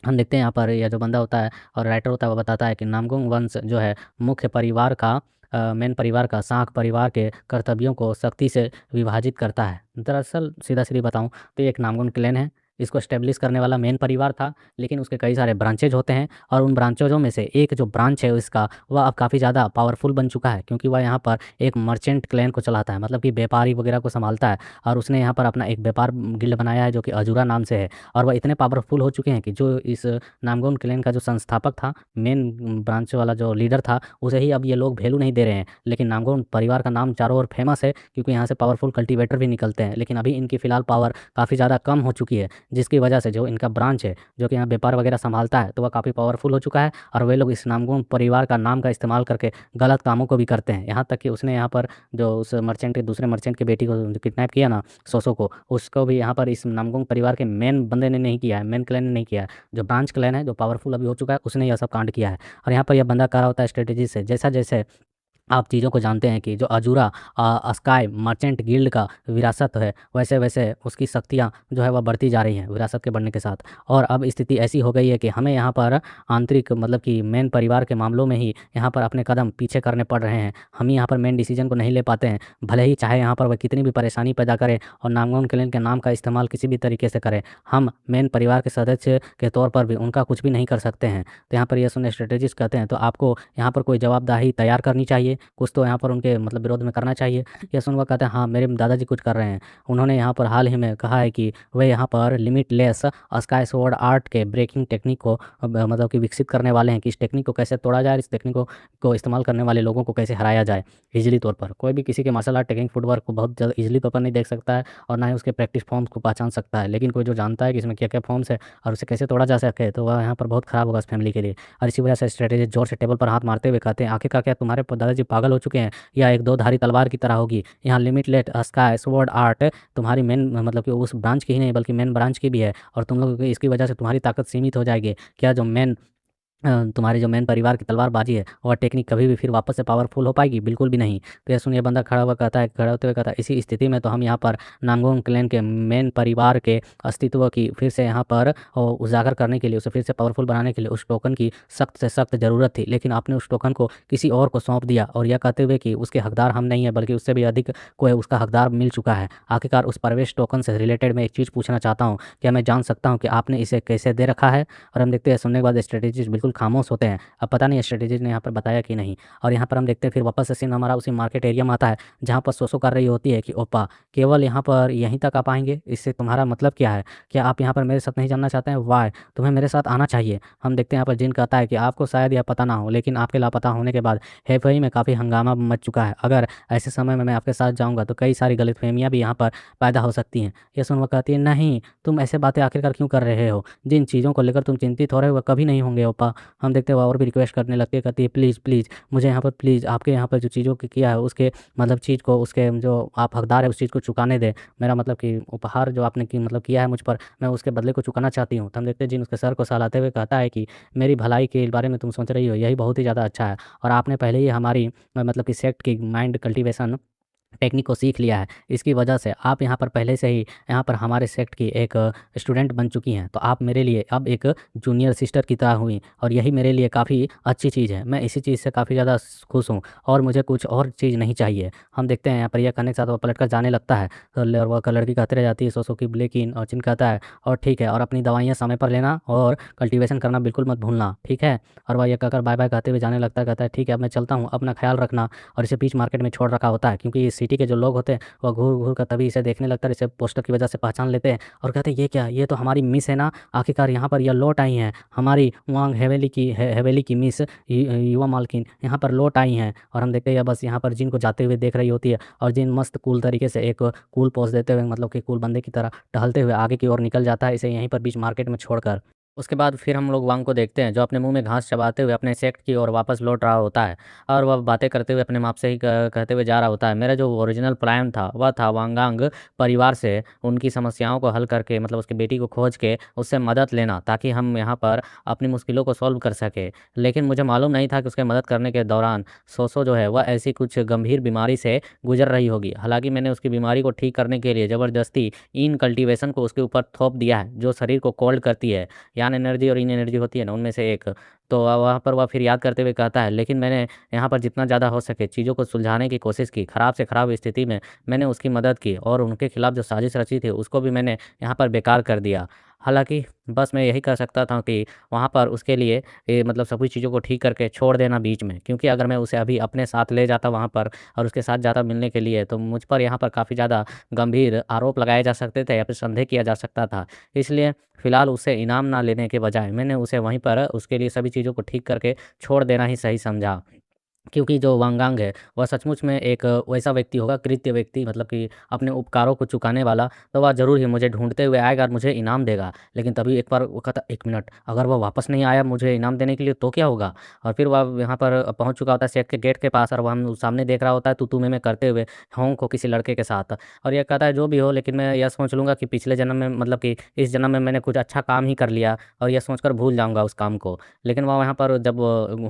हम देखते हैं यहाँ पर यह जो बंदा होता है और राइटर होता है, वो बताता है कि नामगुंग वंश जो है मुख्य परिवार का मेन परिवार का शाख परिवार के कर्तव्यों को सख्ती से विभाजित करता है। दरअसल सीधा-सीधी बताऊँ तो ये एक नामगुंग क्लैन है। इसको एस्टेब्लिश करने वाला मेन परिवार था, लेकिन उसके कई सारे ब्रांचेज़ होते हैं और उन ब्रांचेज़ों में से एक जो ब्रांच है इसका, वह अब काफ़ी ज़्यादा पावरफुल बन चुका है, क्योंकि वह यहाँ पर एक मर्चेंट क्लैन को चलाता है, मतलब कि व्यापारी वगैरह को सँभालता है। और उसने यहाँ पर अपना एक व्यापार गिल्ड बनाया है जो कि अजूरा नाम से है। और वह इतने पावरफुल हो चुके हैं कि जो इस नामगुंग क्लैन का जो संस्थापक था, मेन ब्रांच वाला जो लीडर था, उसे ही अब ये लोग वैल्यू नहीं दे रहे हैं। लेकिन नामगुंग परिवार का नाम चारों ओर फेमस है, क्योंकि यहाँ से पावरफुल कल्टीवेटर भी निकलते हैं। लेकिन अभी इनकी फ़िलहाल पावर काफ़ी ज़्यादा कम हो चुकी है, जिसकी वजह से जो इनका ब्रांच है, जो कि यहाँ व्यापार वगैरह सँभालता है, तो वह काफ़ी पावरफुल हो चुका है और वे लोग इस नामगुंग परिवार का नाम का इस्तेमाल करके गलत कामों को भी करते हैं। यहाँ तक कि उसने यहाँ पर जो उस मर्चेंट के दूसरे मर्चेंट की बेटी को जो किडनैप किया ना, सोसो को, उसको भी यहाँ पर इस नामगुंग परिवार के मेन बंदे ने नहीं किया है, मेन क्लैन ने नहीं किया है। जो ब्रांच क्लैन है, जो पावरफुल अभी हो चुका है, उसने यह सब कांड किया है। और यहाँ पर यह बंदा कह रहा होता है स्ट्रेटेजी से, जैसा-जैसे आप चीज़ों को जानते हैं कि जो अजूरा स्काई मर्चेंट गिल्ड का विरासत है, वैसे-वैसे उसकी शक्तियाँ जो है वह बढ़ती जा रही हैं विरासत के बढ़ने के साथ। और अब स्थिति ऐसी हो गई है कि हमें यहाँ पर आंतरिक मतलब कि मेन परिवार के मामलों में ही यहाँ पर अपने कदम पीछे करने पड़ रहे हैं। हम ही यहाँ पर मेन डिसीजन को नहीं ले पाते हैं, भले ही चाहे यहाँ पर वह कितनी भी परेशानी पैदा करें और नामगुंग क्लैन के नाम का इस्तेमाल किसी भी तरीके से करें, हम मेन परिवार के सदस्य के तौर पर भी उनका कुछ भी नहीं कर सकते हैं। तो यहाँ पर ये सुने स्ट्रेटेजिस्ट कहते हैं, तो आपको यहाँ पर कोई जवाबदेही तैयार करनी चाहिए, कुछ तो यहाँ पर उनके मतलब विरोध में करना चाहिए। यह सुन वह कहते हैं, हाँ, मेरे दादाजी कुछ कर रहे हैं। उन्होंने यहाँ पर हाल ही में कहा है कि वे यहाँ पर लिमिटलेस स्काई स्वॉर्ड आर्ट के ब्रेकिंग टेक्निक को मतलब कि विकसित करने वाले हैं कि इस टेक्निक को कैसे तोड़ा जाए, इस टेक्निक को इस्तेमाल करने वाले लोगों को कैसे हराया जाए ईज़िली तौर पर। कोई भी किसी के मार्शल आर्ट टेक्निक फुटवर्क को बहुत ज़्यादा ईज़िली तौर पर नहीं देख सकता है और ना ही उसके प्रैक्टिस फॉर्म्स को पहचान सकता है। लेकिन कोई जो जानता है कि इसमें क्या-क्या फॉर्म्स है और उसे कैसे तोड़ा जा सके, तो वह यहाँ पर बहुत खराब होगा उस फैमिली के लिए। और इसी वजह से स्ट्रेटेजिस्ट ज़ोर से टेबल पर हाथ मारते हुए कहते हैं, आखिरकार क्या तुम्हारे दादाजी पागल हो चुके हैं? या एक दो-धारी तलवार की तरह होगी। यहाँ लिमिटलेस स्काई स्वॉर्ड आर्ट तुम्हारी मेन मतलब कि उस ब्रांच की ही नहीं बल्कि मेन ब्रांच की भी है और तुम लोग इसकी वजह से तुम्हारी ताकत सीमित हो जाएगी। क्या जो मेन तुम्हारे जो मेन परिवार की तलवारबाजी है, वह टेक्निक कभी भी फिर वापस से पावरफुल हो पाएगी? बिल्कुल भी नहीं। तो यह सुन ये बंदा खड़ा होते हुए कहता है, इसी स्थिति में तो हम यहाँ पर नामगुंग क्लैन के मेन परिवार के अस्तित्व की फिर से यहाँ पर उजागर करने के लिए, उसे फिर से पावरफुल बनाने के लिए उस टोकन की सख्त से सख्त ज़रूरत थी। लेकिन आपने उस टोकन को किसी और को सौंप दिया और यह कहते हुए कि उसके हकदार हम नहीं हैं, बल्कि उससे भी अधिक कोई उसका हकदार मिल चुका है। आखिरकार उस प्रवेश टोकन से रिलेटेड मैं एक चीज़ पूछना चाहता हूँ, क्या मैं जान सकता हूँ कि आपने इसे कैसे दे रखा है? और हम देखते हैं सुनने के बाद स्ट्रेटेजिस्ट बिल्कुल खामोश होते हैं। अब पता नहीं स्ट्रेटेजिस्ट ने यहाँ पर बताया कि नहीं। और यहाँ पर हम देखते हैं फिर वापस से सीन हमारा उसी मार्केट एरिया में आता है, जहाँ पर सोसो कर रही होती है कि ओप्पा केवल यहाँ पर यहीं तक आ पाएँगे? इससे तुम्हारा मतलब क्या है? क्या आप यहाँ पर मेरे साथ नहीं जानना चाहते हैं? व्हाय? तुम्हें मेरे साथ आना चाहिए। हम देखते हैं यहाँ पर जिन कहता है कि आपको शायद यह पता ना हो, लेकिन आपके लापता होने के बाद हेफई में काफ़ी हंगामा मच चुका है। अगर ऐसे समय में मैं आपके साथ जाऊँगा तो कई सारी गलतफ़हमियाँ भी यहाँ पर पैदा हो सकती हैं। ये सुन वो कहती है, नहीं, तुम ऐसे बातें आखिरकार क्यों कर रहे हो? जिन चीज़ों को लेकर तुम चिंतित हो रहे हो वह कभी नहीं होंगे ओप्पा। हम देखते हैं वो और भी रिक्वेस्ट करने लगती है, कहती है प्लीज़ प्लीज़ मुझे यहाँ पर प्लीज़ आपके यहाँ पर जो चीज़ों की किया है उसके मतलब चीज़ को उसके जो आप हकदार है उस चीज़ को चुकाने दें। मेरा मतलब कि उपहार जो आपने की मतलब किया है मुझ पर, मैं उसके बदले को चुकाना चाहती हूँ। तो हम देखते हैं जिन उसके सर को सहलाते हुए कहता है कि मेरी भलाई के बारे में तुम सोच रही हो, यही बहुत ही ज़्यादा अच्छा है और आपने पहले ही हमारी मतलब कि सेक्ट की माइंड कल्टीवेशन टेक्निक को सीख लिया है। इसकी वजह से आप यहाँ पर पहले से ही यहाँ पर हमारे सेक्ट की एक स्टूडेंट बन चुकी हैं। तो आप मेरे लिए अब एक जूनियर सिस्टर की तरह हुई और यही मेरे लिए काफ़ी अच्छी चीज़ है। मैं इसी चीज़ से काफ़ी ज़्यादा खुश हूँ और मुझे कुछ और चीज़ नहीं चाहिए। हम देखते हैं यहाँ पर यह कहने के साथ वो पलट कर जाने लगता है और वह लड़की कहते रह जाती है सोसो की लेकिन और चिन कहता है और ठीक है और अपनी दवाइयाँ समय पर लेना और कल्टीवेशन करना बिल्कुल मत भूलना, ठीक है? और वह यह कहकर बाय बाय कहते हुए जाने लगता है, कहता है ठीक है अब मैं चलता हूँ, अपना ख्याल रखना। और इसे बीच मार्केट में छोड़ रखा होता है क्योंकि इस सिटी के जो लोग होते हैं वह घूर-घूर कर तभी इसे देखने लगता है, इसे पोस्टर की वजह से पहचान लेते हैं और कहते हैं ये क्या? ये तो हमारी मिस है ना, आखिरकार यहाँ पर यह लौट आई हैं, हमारी वांग हवेली की मिस युवा मालकिन यहाँ पर लौट आई हैं। और हम देखते हैं बस यहाँ पर जिन को जाते हुए देख रही होती है और जिन मस्त कूल तरीके से एक कूल पोज़ देते हुए मतलब कि कूल बंदे की तरह टहलते हुए आगे की ओर निकल जाता है, इसे यहीं पर बीच मार्केट में छोड़कर। उसके बाद फिर हम लोग वांग को देखते हैं जो अपने मुँह में घास चबाते हुए अपने सेक्ट की ओर वापस लौट रहा होता है और वह बातें करते हुए अपने माप से ही कहते हुए जा रहा होता है। मेरा जो ओरिजिनल प्लान था वह था वांगांग परिवार से उनकी समस्याओं को हल करके मतलब उसकी बेटी को खोज के उससे मदद लेना ताकि हम यहाँ पर अपनी मुश्किलों को सॉल्व कर सके। लेकिन मुझे मालूम नहीं था कि उसके मदद करने के दौरान सोसो जो है वह ऐसी कुछ गंभीर बीमारी से गुजर रही होगी। हालांकि मैंने उसकी बीमारी को ठीक करने के लिए ज़बरदस्ती इन कल्टीवेशन को उसके ऊपर थोप दिया है जो शरीर को कोल्ड करती है। यान एनर्जी और इन एनर्जी होती है ना उनमें से एक। तो वहाँ पर वह फिर याद करते हुए कहता है लेकिन मैंने यहाँ पर जितना ज़्यादा हो सके चीज़ों को सुलझाने की कोशिश की। ख़राब से ख़राब स्थिति में मैंने उसकी मदद की और उनके खिलाफ़ जो साजिश रची थी उसको भी मैंने यहाँ पर बेकार कर दिया। हालाँकि बस मैं यही कर सकता था कि वहाँ पर उसके लिए मतलब सभी चीज़ों को ठीक करके छोड़ देना बीच में। क्योंकि अगर मैं उसे अभी अपने साथ ले जाता वहाँ पर और उसके साथ जाता मिलने के लिए तो मुझ पर यहाँ पर काफ़ी ज़्यादा गंभीर आरोप लगाए जा सकते थे या फिर संदेह किया जा सकता था। इसलिए फ़िलहाल उससे इनाम ना लेने के बजाय मैंने उसे वहीं पर उसके लिए सभी चीज़ों को ठीक करके छोड़ देना ही सही समझा। क्योंकि जो वांगांग है, वह सचमुच में एक वैसा व्यक्ति होगा, कृत्य व्यक्ति मतलब कि अपने उपकारों को चुकाने वाला, तो वह ज़रूर ही मुझे ढूँढते हुए आएगा और मुझे इनाम देगा। लेकिन तभी एक बार वो कहता 1 मिनट, अगर वह वापस नहीं आया मुझे इनाम देने के लिए तो क्या होगा? और फिर वह यहाँ पर पहुँच चुका होता है सेट के गेट के पास और वह हम सामने देख रहा होता है तू-तू, मैं-मैं करते हुए होंग को किसी लड़के के साथ। और ये कहता है जो भी हो लेकिन मैं यह सोच लूँगा कि पिछले जन्म में मतलब कि इस जन्म में मैंने कुछ अच्छा काम ही कर लिया और ये सोचकर भूल जाऊँगा उस काम को। लेकिन वह वहाँ पर जब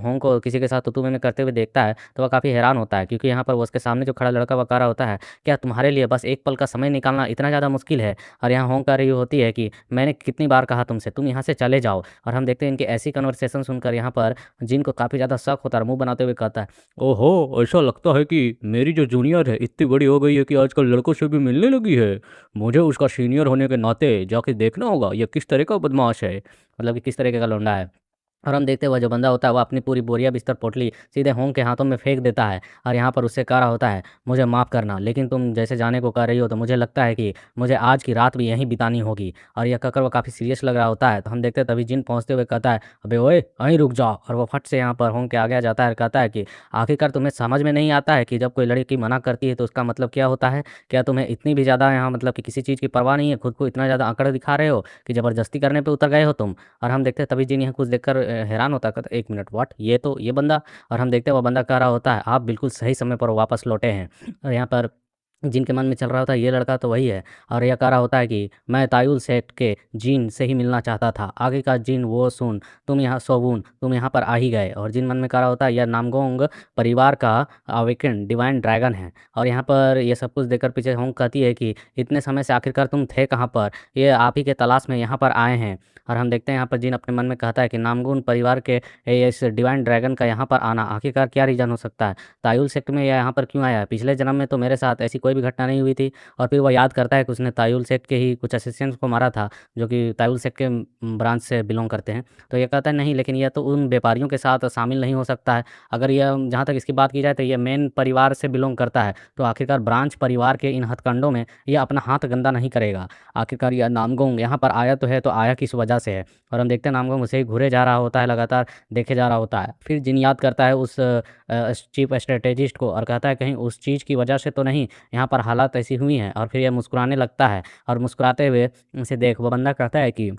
होंग को किसी के साथ तू-तू, मैं-मैं करते हुए देखता है तो वह काफ़ी हैरान होता है क्योंकि यहाँ पर वो उसके सामने जो खड़ा लड़का वो कह रहा होता है, क्या तुम्हारे लिए बस एक पल का समय निकालना इतना ज़्यादा मुश्किल है? और यहाँ होंग कह रही होती है कि मैंने कितनी बार कहा तुमसे, तुम यहाँ से चले जाओ। और हम देखते हैं इनकी ऐसी कन्वर्सेशन सुनकर यहाँ पर जिन को काफ़ी ज़्यादा शक होता है और मुँह बनाते हुए कहता है, ओहो! ऐसा लगता है कि मेरी जो जूनियर है इतनी बड़ी हो गई है कि आजकल लड़कों से भी मिलने लगी है। मुझे उसका सीनियर होने के नाते जाके देखना होगा ये किस तरह का बदमाश है, मतलब कि किस तरीके का लौंडा है। और हम देखते हैं वह जो बंदा होता है वो अपनी पूरी बोरिया बिस्तर पोटली सीधे होंग के हाथों में फेंक देता है और यहाँ पर उससे कह रहा होता है मुझे माफ़ करना लेकिन तुम जैसे जाने को कह रही हो तो मुझे लगता है कि मुझे आज की रात भी यहीं बितानी होगी। और यह कहकर वो काफ़ी सीरियस लग रहा होता है तो हम देखते हैं तभी जिन पहुँचते हुए कहता है अबे ओए वहीं रुक जाओ। और वो फट से यहाँ पर होंग के आगे आ जाता है और कहता है कि आखिरकार तुम्हें समझ में नहीं आता है कि जब कोई लड़की मना करती है तो उसका मतलब क्या होता है? क्या तुम्हें इतनी भी ज़्यादा यहाँ मतलब कि किसी चीज़ की परवाह नहीं है, खुद को इतना ज़्यादा आंकड़ दिखा रहे हो कि ज़बरदस्ती करने पे उतर गए हो तुम? और हम देखते हैं तभी जिन यहाँ कुछ देखकर हैरान होता है, कहता है 1 मिनट व्हाट? ये तो ये बंदा। और हम देखते हैं वो बंदा कह रहा होता है आप बिल्कुल सही समय पर वापस लौटे हैं। और यहाँ पर जिनके मन में चल रहा होता है ये लड़का तो वही है। और ये कह रहा होता है कि मैं तायुल सेठ के जीन से ही मिलना चाहता था। आगे का जीन वो सुन, तुम यहाँ सोबून, तुम यहाँ पर आ ही गए। और जिन मन में कह रहा होता है यह नामगोंग परिवार का अवेकन डिवाइन ड्रैगन है। और यहाँ पर ये सब कुछ देखकर पीछे होंग कहती है कि इतने समय से आखिरकार तुम थे कहाँ पर? ये आप ही के तलाश में यहाँ पर आए हैं। और हम देखते हैं यहाँ पर जिन अपने मन में कहता है कि नामगुन परिवार के इस डिवाइन ड्रैगन का यहाँ पर आना आखिरकार क्या रीज़न हो सकता है? तायुल सेक्ट में या यहाँ पर क्यों आया है? पिछले जन्म में तो मेरे साथ ऐसी कोई भी घटना नहीं हुई थी। और फिर वो याद करता है कि उसने तायुल सेक्ट के ही कुछ असिस्टेंट्स को मारा था, जो कि तायुल सेक्ट के ब्रांच से बिलॉन्ग करते हैं। तो ये कहता है नहीं लेकिन ये तो उन व्यापारियों के साथ शामिल नहीं हो सकता है। अगर यह जहाँ तक इसकी बात की जाए तो ये मेन परिवार से बिलॉन्ग करता है, तो आखिरकार ब्रांच परिवार के इन हथकंडों में ये अपना हाथ गंदा नहीं करेगा। आखिरकार यह नामगोंग यहाँ पर आया तो है, तो आया किस वजह से है? और हम देखते हैं नामगोंग उसे ही घूरे जा रहा होता है, लगातार देखे जा रहा होता है। फिर जिन याद करता है उस चीफ स्ट्रैटेजिस्ट को और कहता है कहीं उस चीज़ की वजह से तो नहीं यहाँ पर हालात ऐसी हुई हैं। और फिर ये मुस्कुराने लगता है और मुस्कुराते हुए उसे देख वो बंदा कहता है कि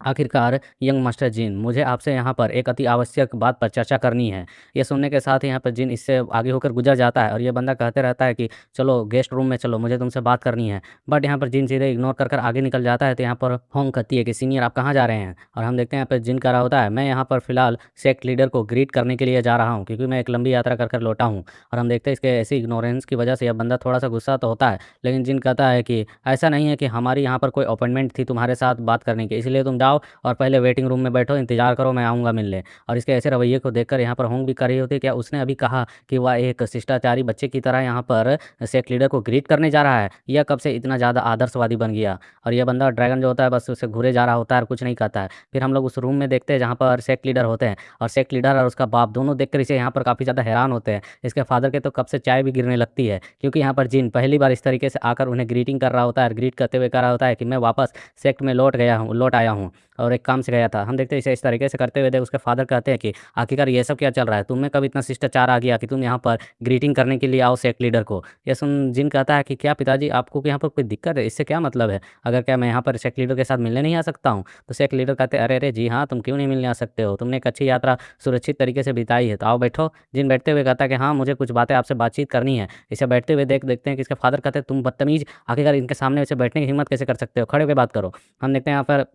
आखिरकार यंग मास्टर जिन, मुझे आपसे यहाँ पर एक अति आवश्यक बात पर चर्चा करनी है। ये सुनने के साथ ही यहाँ पर जिन इससे आगे होकर गुज़र जाता है और ये बंदा कहते रहता है कि चलो गेस्ट रूम में चलो, मुझे तुमसे बात करनी है। बट यहाँ पर जिन सीधे इग्नोर कर आगे निकल जाता है, तो यहाँ पर होंग कहती है कि सीनियर आप कहाँ जा रहे हैं? और हम देखते हैं यहाँ पर जिन कह रहा होता है, मैं यहाँ पर फ़िलहाल सेक्ट लीडर को ग्रीट करने के लिए जा रहा हूँ, क्योंकि मैं एक लंबी यात्रा कर लौटा हूँ। और हम देखते हैं इसके ऐसी इग्नोरेंस की वजह से यह बंदा थोड़ा-सा गुस्सा तो होता है, लेकिन जिन कहता है कि ऐसा नहीं है कि हमारी यहाँ पर कोई अपॉइंटमेंट थी तुम्हारे साथ बात करने की, इसलिए तुम जाओ और पहले वेटिंग रूम में बैठो, इंतज़ार करो, मैं आऊँगा मिलने। और इसके ऐसे रवैये को देखकर यहाँ पर होंग भी कर रही होती है, क्या उसने अभी कहा कि वह एक शिष्टाचारी बच्चे की तरह यहाँ पर सेक्ट लीडर को ग्रीट करने जा रहा है? यह कब से इतना ज़्यादा आदर्शवादी बन गया? और ये बंदा ड्रैगन जो होता है बस उसे घूरे जा रहा होता है और कुछ नहीं कहता है। फिर हम लोग उस रूम में देखते हैं जहाँ पर सेक्ट लीडर होते हैं, और सेक्ट लीडर और उसका बाप दोनों देखकर इसे यहाँ पर काफ़ी ज़्यादा हैरान होते हैं। इसके फादर के तो कप से चाय भी गिरने लगती है, क्योंकि यहाँ पर जिन पहली बार इस तरीके से आकर उन्हें ग्रीटिंग कर रहा होता है और ग्रीट करते हुए कह रहा होता है कि मैं वापस सेक्ट में लौट आया हूँ और एक काम से गया था। हम देखते हैं इसे इस तरीके से करते हुए देख उसके फादर कहते हैं कि आखिरकार ये सब क्या चल रहा है? तुम में कब इतना शिष्टाचार आ गया कि तुम यहाँ पर ग्रीटिंग करने के लिए आओ सेक्ट लीडर को? ये सुन जिन कहता है कि क्या पिताजी आपको यहाँ पर कोई दिक्कत है? इससे क्या मतलब है? अगर क्या मैं यहाँ पर सेक्ट लीडर के साथ मिलने नहीं आ सकता हूँ? तो सेक्ट लीडर कहते हैं, अरे अरे जी हाँ, तुम क्यों नहीं मिलने आ सकते हो? तुमने एक अच्छी यात्रा सुरक्षित तरीके से बिताई है, तो आओ बैठो। जिन बैठते हुए कहता है कि हाँ, मुझे कुछ बातें आपसे बातचीत करनी है। इसे बैठते हुए देखते हैं कि इसके फादर कहते हैं, तुम बदतमीज़, आखिरकार इनके सामने इसे बैठने की हिम्मत कैसे कर सकते हो? खड़े होके बात करो। हम देखते हैं यहाँ पर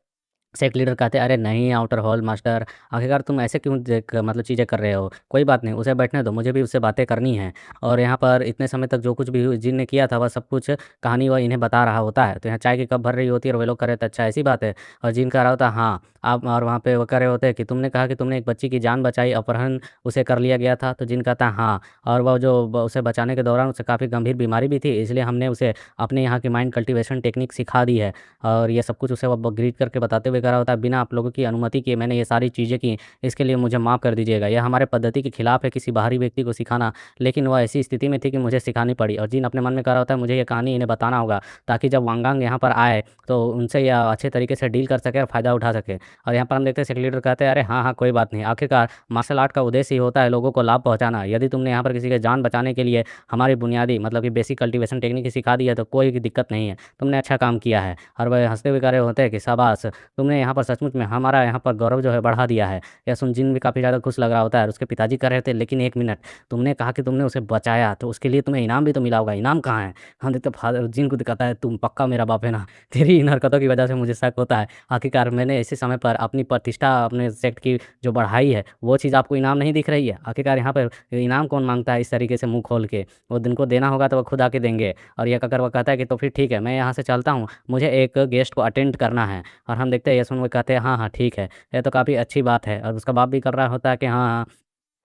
सेक्ट लीडर कहते हैं, "अरे नहीं आउटर हॉल मास्टर, आखिरकार तुम ऐसे क्यों मतलब चीज़ें कर रहे हो? कोई बात नहीं, उसे बैठने दो, मुझे भी उससे बातें करनी हैं।" और यहाँ पर इतने समय तक जो कुछ भी जिन ने किया था, वह सब कुछ कहानी वह इन्हें बता रहा होता है। तो यहाँ चाय की कप भर रही होती है और वे लोग कह रहे थे, "अच्छा ऐसी बात है?" और जिन कह रहा होता है, "हाँ।" आप और वहाँ पे वो कह रहे होते हैं कि, "तुमने कहा कि तुमने एक बच्ची की जान बचाई, अपहरण उसे कर लिया गया था?" तो जिन कहता है, "हाँ।" और वो जो उसे बचाने के दौरान उसे काफ़ी गंभीर बीमारी भी थी, इसलिए हमने उसे अपने यहाँ की माइंड कल्टीवेशन टेक्निक सिखा दी है। और ये सब कुछ उसे वो ग्रीट करके बताते हुए कह रहा होता है, बिना आप लोगों की अनुमति के मैंने ये सारी चीज़ें की, इसके लिए मुझे माफ़ कर दीजिएगा। यह हमारे पद्धति के खिलाफ है किसी बाहरी व्यक्ति को सिखाना, लेकिन वह ऐसी स्थिति में थी कि मुझे सिखानी पड़ी। और जिन अपने मन में कह रहा होता है, मुझे ये कहानी इन्हें बताना होगा, ताकि जब वांगांग यहाँ पर आए तो उनसे यह अच्छे तरीके से डील कर सके और फ़ायदा उठा सके। और यहाँ पर हम देखते हैं सेक्रेटरी लीडर कहते हैं, अरे हाँ हाँ कोई बात नहीं, आखिरकार मार्शल आर्ट का उद्देश्य ही होता है लोगों को लाभ पहुँचाना। यदि तुमने यहाँ पर किसी की जान बचाने के लिए हमारी बुनियादी मतलब कि बेसिक कल्टीवेशन टेक्निक ही सिखा दी है, तो कोई दिक्कत नहीं है, तुमने अच्छा काम किया है। और वह हंसते हुए कह रहे होते हैं कि शाबाश, तुमने यहाँ पर सचमुच में हमारा यहाँ पर गौरव जो है बढ़ा दिया है। यह सुन जिन भी काफ़ी ज़्यादा खुश लग रहा होता है और उसके पिताजी कह रहे थे, लेकिन 1 मिनट, तुमने कहा कि तुमने उसे बचाया, तो उसके लिए तुम्हें इनाम भी तो मिला होगा, इनाम कहाँ है? हम देखते फादर जिन को कहता है, तुम पक्का मेरा बाप है ना? तेरी इन हरकतों की वजह से मुझे शक होता है। आखिरकार मैंने ऐसे समय पर अपनी प्रतिष्ठा अपने सेक्ट की जो बढ़ाई है, वो चीज़ आपको इनाम नहीं दिख रही है? आखिरकार यहाँ पर इनाम कौन माँगता है इस तरीके से मुँह खोल के? वो जिनको देना होगा तो वो खुद आके देंगे। और ये कहकर वो कहता है कि तो फिर ठीक है, मैं यहाँ से चलता हूँ, मुझे एक गेस्ट को अटेंड करना है। और हम देखते हैं यशवंत वो कहते हैं, हाँ, हाँ, ठीक है। ये तो काफ़ी अच्छी बात है। और उसका बाप भी कर रहा होता है कि हाँ, हाँ,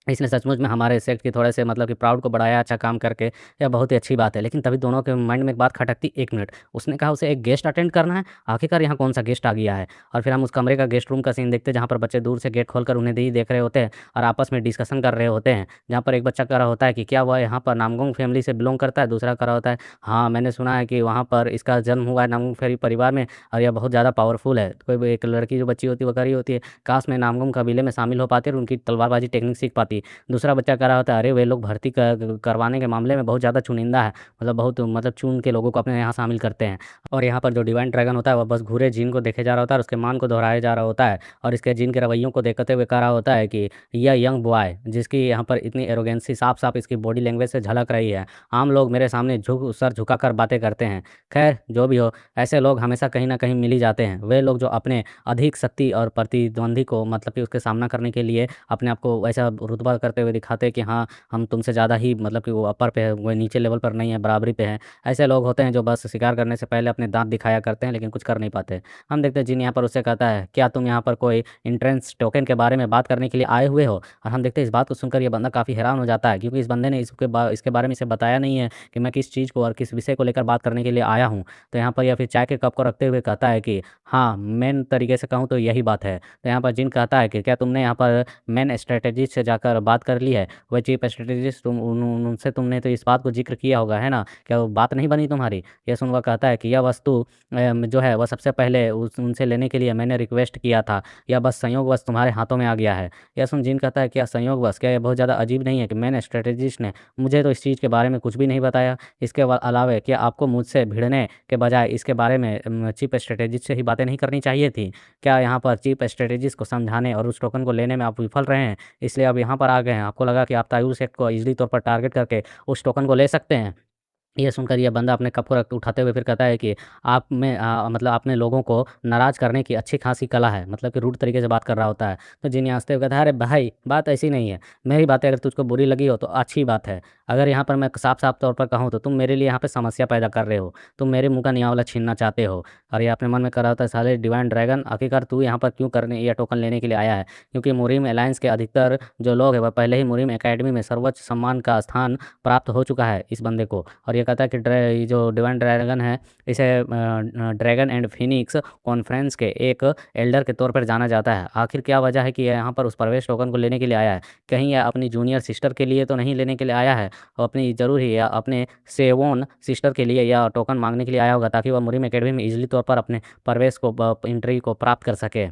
इसने सचमुच में हमारे सेक्ट के थोड़े से मतलब कि प्राउड को बढ़ाया अच्छा काम करके, यह बहुत ही अच्छी बात है। लेकिन तभी दोनों के माइंड में एक बात खटकती, 1 मिनट, उसने कहा उसे एक गेस्ट अटेंड करना है, आखिरकार यहाँ कौन-सा गेस्ट आ गया है? और फिर हम उस कमरे का गेस्ट रूम का सीन देखते हैं जहाँ पर बच्चे दूर से गेट खोलकर उन्हें ही देख रहे होते हैं और आपस में डिस्कशन कर रहे होते हैं। जहाँ पर एक बच्चा कह रहा होता है कि क्या वह यहाँ पर नामगोंग फैमिली से बिलॉन्ग करता है? दूसरा कह रहा होता है, हाँ, मैंने सुना है कि वहाँ पर इसका जन्म हुआ है नामगोंग परिवार में और यह बहुत ज़्यादा पावरफुल है। कोई भी एक लड़की जो बच्ची होती है वो कह रही होती है, काश मैं नामगोंग कबीले में शामिल हो पाती और उनकी तलवारबाज़ी टेक्निक सीख पाती। दूसरा बच्चा कह रहा होता है, अरे वे लोग भर्ती करवाने के मामले में बहुत ज़्यादा चुनिंदा है, मतलब बहुत मतलब चुन के लोगों को अपने यहाँ शामिल करते हैं। और यहाँ पर जो डिवाइन ड्रैगन होता है वह बस घूरे जीन को देखे जा रहा होता है और उसके मान को दोहराया जा रहा होता है और इसके जीन के रवैयों को देखते हुए कह रहा होता है कि यह यंग बॉय जिसकी यहाँ पर इतनी एरोगेंसी साफ साफ इसकी बॉडी लैंग्वेज से झलक रही है, आम लोग मेरे सामने सर झुकाकर बातें करते हैं। खैर जो भी हो, ऐसे लोग हमेशा कहीं ना कहीं मिल ही जाते हैं, वे लोग जो अपने अधिक शक्ति और प्रतिद्वंदी को मतलब कि उसके सामना करने के लिए अपने आप को ऐसा रुतबा करते हुए दिखाते हैं कि हाँ, हम तुमसे ज़्यादा ही मतलब कि वो अपर पे है, वो नीचे लेवल पर नहीं है, बराबरी पे है। ऐसे लोग होते हैं जो बस शिकार करने से पहले अपने दाँत दिखाया करते हैं लेकिन कुछ कर नहीं पाते। हम देखते हैं जिन यहाँ पर उससे कहता है, क्या तुम यहाँ पर कोई एंट्रेंस टोकन के बारे में बात करने के लिए आए हुए हो? और हम देखते हैं इस बात को सुनकर ये बंदा काफ़ी हैरान हो जाता है, क्योंकि इस बंदे ने इसके बारे में इसे बताया नहीं है कि मैं किस चीज़ को और किस विषय को लेकर बात करने के लिए आया हूँ। तो यहाँ पर या फिर चाय के कप को रखते हुए कहता है कि हाँ, मेन तरीके से कहूँ तो यही बात है। तो यहाँ पर जिन कहता है कि क्या तुमने यहाँ पर मेन स्ट्रैटेजी से जाकर पर बात कर ली है, वह चीफ स्ट्रेटेजिस्ट उनसे तुमने तो इस बात को जिक्र किया होगा, है ना? क्या वो बात नहीं बनी तुम्हारी? यह सुन वह कहता है कि यह वस्तु जो है वह सबसे पहले उनसे लेने के लिए मैंने रिक्वेस्ट किया था, यह बस संयोगवश तुम्हारे हाथों में आ गया है। यह सुन जिन कहता है क्या संयोगवश, क्या यह बहुत ज़्यादा अजीब नहीं है कि मैंने स्ट्रेटेजिस्ट ने मुझे तो इस चीज़ के बारे में कुछ भी नहीं बताया। इसके अलावा क्या आपको मुझसे भिड़ने के बजाय इसके बारे में चीफ स्ट्रेटेजिस्ट से ही बातें नहीं करनी चाहिए थी? क्या यहाँ पर चीफ स्ट्रेटेजिस्ट को समझाने और उस टोकन को लेने में आप विफल रहे हैं, इसलिए अब यहाँ पर आ गए हैं? आपको लगा कि आप तायुल सेक्ट को ईज़िली तौर पर टारगेट करके उस टोकन को ले सकते हैं? ये सुनकर यह बंदा अपने कप को उठाते हुए फिर कहता है कि आप में मतलब आपने लोगों को नाराज़ करने की अच्छी खासी कला है, मतलब कि रूड तरीके से बात कर रहा होता है। तो जिन्नी हँसते हुए कहता है, अरे भाई बात ऐसी नहीं है, मेरी बातें अगर तुझको बुरी लगी हो तो अच्छी बात है। अगर यहाँ पर मैं साफ साफ तौर पर कहूँ तो तुम मेरे लिए यहाँ पे समस्या पैदा कर रहे हो, तुम मेरे मुँह का निवाला छीनना चाहते हो। और ये अपने मन में कर रहा होता है, साले डिवाइन ड्रैगन आखिरकार तू यहाँ पर क्यों करने या टोकन लेने के लिए आया है? क्योंकि मुरीम अलायंस के अधिकतर जो लोग हैं वह पहले ही मुरीम एकेडमी में सर्वोच्च सम्मान का स्थान प्राप्त हो चुका है इस बंदे को। और ये कहता है कि ये जो डिवाइन ड्रैगन है इसे ड्रैगन एंड फिनिक्स कॉन्फ्रेंस के एक एल्डर के तौर पर जाना जाता है। आखिर क्या वजह है कि यह यहाँ पर उस प्रवेश टोकन को लेने के लिए आया है? कहीं यह अपनी जूनियर सिस्टर के लिए तो नहीं लेने के लिए आया है, और अपनी ज़रूर ही या अपने सेवोन सिस्टर के लिए या टोकन मांगने के लिए आया होगा ताकि वह मुरीम एकेडमी में इजीली तौर पर अपने प्रवेश को एंट्री को प्राप्त कर सके।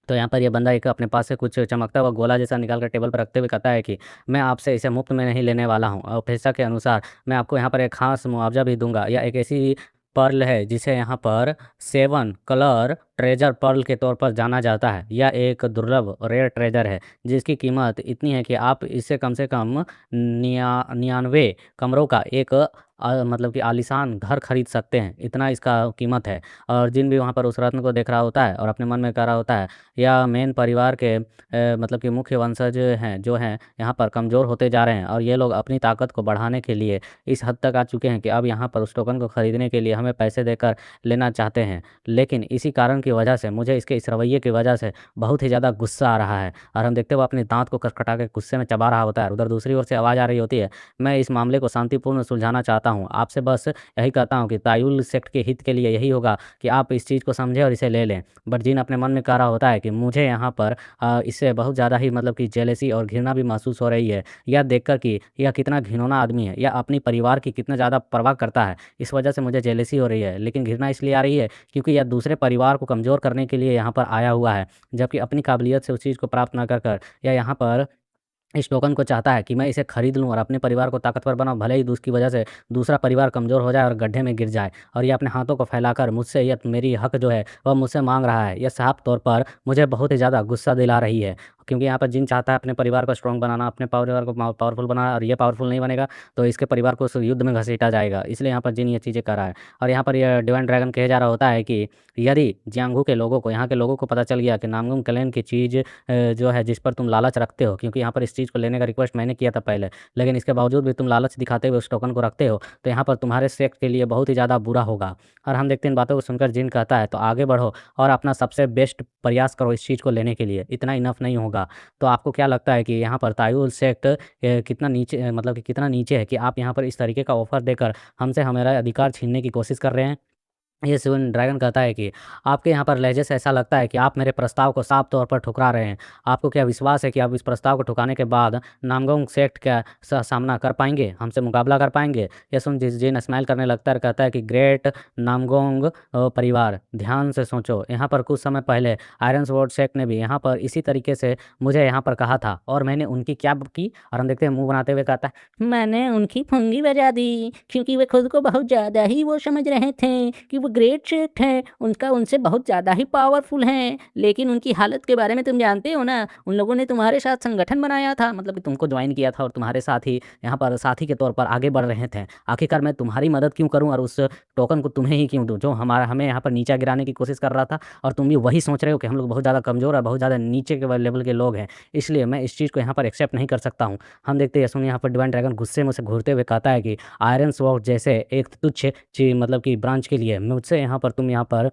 तो यहाँ पर ये बंदा एक अपने पास से कुछ चमकता हुआ गोला जैसा निकाल कर टेबल पर रखते हुए कहता है कि मैं आपसे इसे मुफ्त में नहीं लेने वाला हूँ, और पैसा के अनुसार मैं आपको यहाँ पर एक खास मुआवजा भी दूंगा। या एक ऐसी पर्ल है जिसे यहाँ पर 7 कलर ट्रेजर पर्ल के तौर पर जाना जाता है। यह एक दुर्लभ रेयर ट्रेजर है जिसकी कीमत इतनी है कि आप इससे कम से कम 99 कमरों का एक मतलब कि आलीशान घर खरीद सकते हैं, इतना इसका कीमत है। और जिन भी वहाँ पर उस रत्न को देख रहा होता है और अपने मन में कह रहा होता है, या मेन परिवार के मतलब कि मुख्य वंशज हैं जो हैं यहाँ पर कमज़ोर होते जा रहे हैं, और ये लोग अपनी ताकत को बढ़ाने के लिए इस हद तक आ चुके हैं कि अब यहाँ पर उस टोकन को ख़रीदने के लिए हमें पैसे देकर लेना चाहते हैं। लेकिन इसी कारण की वजह से मुझे इसके इस रवैये की वजह से बहुत ही ज़्यादा गुस्सा आ रहा है, और हम देखते हुए अपने दांत को खटखटा के गुस्से में चबा रहा होता है। उधर दूसरी ओर से आवाज़ आ रही होती है, मैं इस मामले को शांतिपूर्ण सुलझाना चाहता हूँ, आपसे बस यही कहता हूँ कि तायुल सेक्ट के हित के लिए यही होगा कि आप इस चीज़ को समझें और इसे ले लें। बट जिन अपने मन में कह रहा होता है कि मुझे यहाँ पर इससे बहुत ज़्यादा ही मतलब कि जेलेसी और घृणा भी महसूस हो रही है, यह देखकर कि यह कितना घिनौना आदमी है, यह अपनी परिवार की कितना ज़्यादा परवाह करता है, इस वजह से मुझे जेलेसी हो रही है। लेकिन घृणा इसलिए आ रही है क्योंकि यह दूसरे परिवार को कमज़ोर करने के लिए यहाँ पर आया हुआ है, जबकि अपनी काबिलियत से उस चीज़ को प्राप्त ना कर कर यह यहाँ पर इस टोकन को चाहता है कि मैं इसे खरीद लूँ और अपने परिवार को ताकतवर बनाऊँ, भले ही उसकी वजह से दूसरा परिवार कमज़ोर हो जाए और गड्ढे में गिर जाए। और ये अपने हाथों को फैलाकर मुझसे यह मेरी हक जो है वह मुझसे मांग रहा है। यह साफ तौर पर मुझे बहुत ही ज़्यादा गुस्सा दिला रही है, क्योंकि यहाँ पर जिन चाहता है अपने परिवार को स्ट्रॉन्ग बनाना, अपने परिवार को पावरफुल बनाना, और ये पावरफुल नहीं बनेगा तो इसके परिवार को उस युद्ध में घसीटा जाएगा। इसलिए यहाँ पर जिन ये चीज़ें कर रहा है। और यहाँ पर यह डिवाइन ड्रैगन कहे जा रहा होता है कि यदि जियांगू के लोगों को, यहाँ के लोगों को पता चल गया कि नामगुम क्लैन की चीज़ जो है जिस पर तुम लालच रखते हो, क्योंकि यहाँ पर इस चीज़ को लेने का रिक्वेस्ट मैंने किया था पहले, लेकिन इसके बावजूद भी तुम लालच दिखाते हुए उस टोकन को रखते हो, तो यहाँ पर तुम्हारे सेक्ट के लिए बहुत ही ज़्यादा बुरा होगा। और हम देखते हैं इन बातों को सुनकर जिन कहता है, तो आगे बढ़ो और अपना सबसे बेस्ट प्रयास करो इस चीज़ को लेने के लिए, इतना इनफ नहीं होगा। तो आपको क्या लगता है कि यहाँ पर तायुल सेक्ट कितना नीचे मतलब कि कितना नीचे है कि आप यहाँ पर इस तरीके का ऑफर देकर हमसे हमारा अधिकार छीनने की कोशिश कर रहे हैं? ये सिवन ड्रैगन कहता है कि आपके यहाँ पर लहजे से ऐसा लगता है कि आप मेरे प्रस्ताव को साफ तौर पर ठुकरा रहे हैं। आपको क्या विश्वास है कि आप इस प्रस्ताव को ठुकाने के बाद नामगोंग सेक्ट का सामना कर पाएंगे, हमसे मुकाबला कर पाएंगे? यह सुन जिन स्माइल करने लगता है, कहता है कि ग्रेट नामगोंग परिवार, ध्यान से सोचो, यहाँ पर कुछ समय पहले आयरन स्वॉर्ड सेक्ट ने भी यहाँ पर इसी तरीके से मुझे यहाँ पर कहा था, और मैंने उनकी क्या की? और हम देखते हैं मुंह बनाते हुए कहता है, मैंने उनकी फुंगी बजा दी, क्योंकि वे खुद को बहुत ज़्यादा ही वो समझ रहे थे कि वो ग्रेट सेक्ट है, उनका उनसे बहुत ज़्यादा ही पावरफुल हैं। लेकिन उनकी हालत के बारे में तुम जानते हो ना, उन लोगों ने तुम्हारे साथ संगठन बनाया था, मतलब कि तुमको ज्वाइन किया था और तुम्हारे साथ ही यहाँ पर साथी के तौर पर आगे बढ़ रहे थे। आखिरकार मैं तुम्हारी मदद क्यों करूँ और उस टोकन को तुम्हें ही क्यों दूँ जो हमें यहाँ पर नीचा गिराने की कोशिश कर रहा था? और तुम भी वही सोच रहे हो कि हम लोग बहुत ज़्यादा कमज़ोर और बहुत ज़्यादा नीचे के लेवल के लोग हैं, इसलिए मैं इस चीज़ को यहाँ पर एक्सेप्ट नहीं कर सकता हूँ। हम देखते हैं सुन यहाँ पर डिवाइन ड्रैगन गुस्से में से घूरते हुए कहता है कि आयरन स्वॉर्ड जैसे एक तुच्छ चीज मतलब कि ब्रांच के लिए मुझसे यहाँ पर तुम यहाँ पर